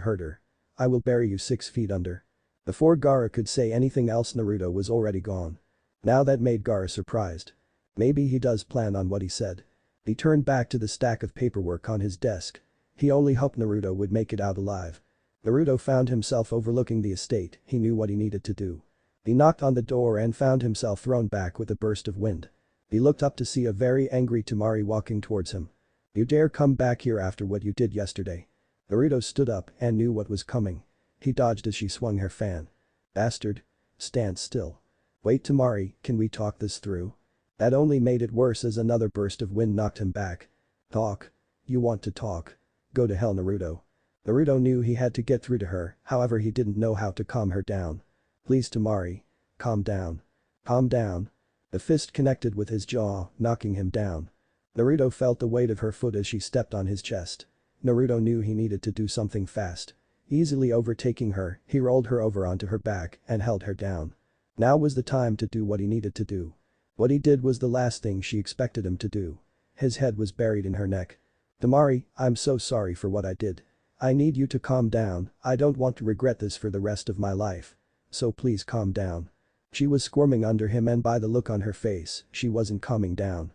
hurt her, I will bury you 6 feet under. Before Gaara could say anything else, Naruto was already gone. Now that made Gaara surprised. Maybe he does plan on what he said. He turned back to the stack of paperwork on his desk. He only hoped Naruto would make it out alive. Naruto found himself overlooking the estate. He knew what he needed to do. He knocked on the door and found himself thrown back with a burst of wind. He looked up to see a very angry Temari walking towards him. You dare come back here after what you did yesterday? Naruto stood up and knew what was coming. He dodged as she swung her fan. Bastard. Stand still. Wait, Temari, can we talk this through? That only made it worse as another burst of wind knocked him back. Talk? You want to talk? Go to hell, Naruto. Naruto knew he had to get through to her, however he didn't know how to calm her down. Please, Temari. Calm down. Calm down. The fist connected with his jaw, knocking him down. Naruto felt the weight of her foot as she stepped on his chest. Naruto knew he needed to do something fast. Easily overtaking her, he rolled her over onto her back and held her down. Now was the time to do what he needed to do. What he did was the last thing she expected him to do. His head was buried in her neck. Temari, I'm so sorry for what I did. I need you to calm down, I don't want to regret this for the rest of my life. So please calm down. She was squirming under him, and by the look on her face, she wasn't calming down.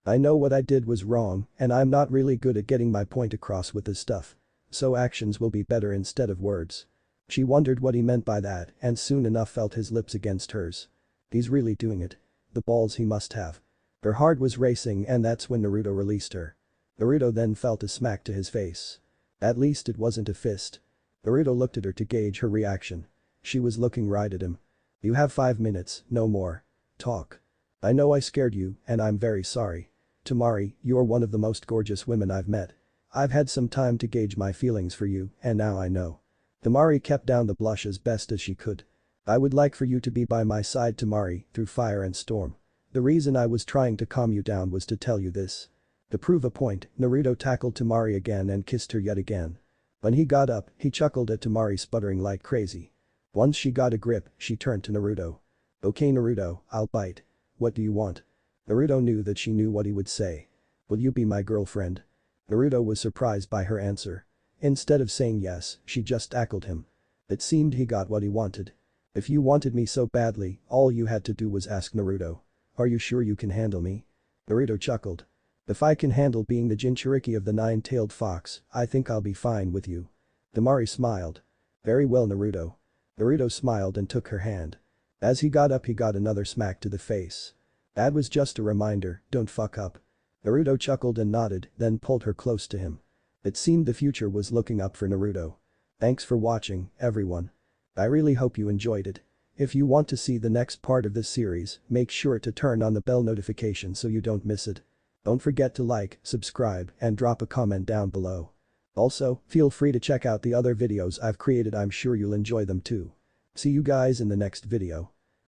I know what I did was wrong, and I'm not really good at getting my point across with this stuff. So actions will be better instead of words. She wondered what he meant by that and soon enough felt his lips against hers. He's really doing it. The balls he must have. Her heart was racing, and that's when Naruto released her. Naruto then felt a smack to his face. At least it wasn't a fist. Naruto looked at her to gauge her reaction. She was looking right at him. You have 5 minutes, no more. Talk. I know I scared you, and I'm very sorry. Temari, you're one of the most gorgeous women I've met. I've had some time to gauge my feelings for you, and now I know. Temari kept down the blush as best as she could. I would like for you to be by my side, Temari, through fire and storm. The reason I was trying to calm you down was to tell you this. To prove a point, Naruto tackled Temari again and kissed her yet again. When he got up, he chuckled at Temari sputtering like crazy. Once she got a grip, she turned to Naruto. Okay, Naruto, I'll bite. What do you want? Naruto knew that she knew what he would say. Will you be my girlfriend? Naruto was surprised by her answer. Instead of saying yes, she just tackled him. It seemed he got what he wanted. If you wanted me so badly, all you had to do was ask, Naruto. Are you sure you can handle me? Naruto chuckled. If I can handle being the Jinchuriki of the nine-tailed fox, I think I'll be fine with you. Temari smiled. Very well, Naruto. Naruto smiled and took her hand. As he got up, he got another smack to the face. That was just a reminder, don't fuck up. Naruto chuckled and nodded, then pulled her close to him. It seemed the future was looking up for Naruto. Thanks for watching, everyone. I really hope you enjoyed it. If you want to see the next part of this series, make sure to turn on the bell notification so you don't miss it. Don't forget to like, subscribe, and drop a comment down below. Also, feel free to check out the other videos I've created, I'm sure you'll enjoy them too. See you guys in the next video.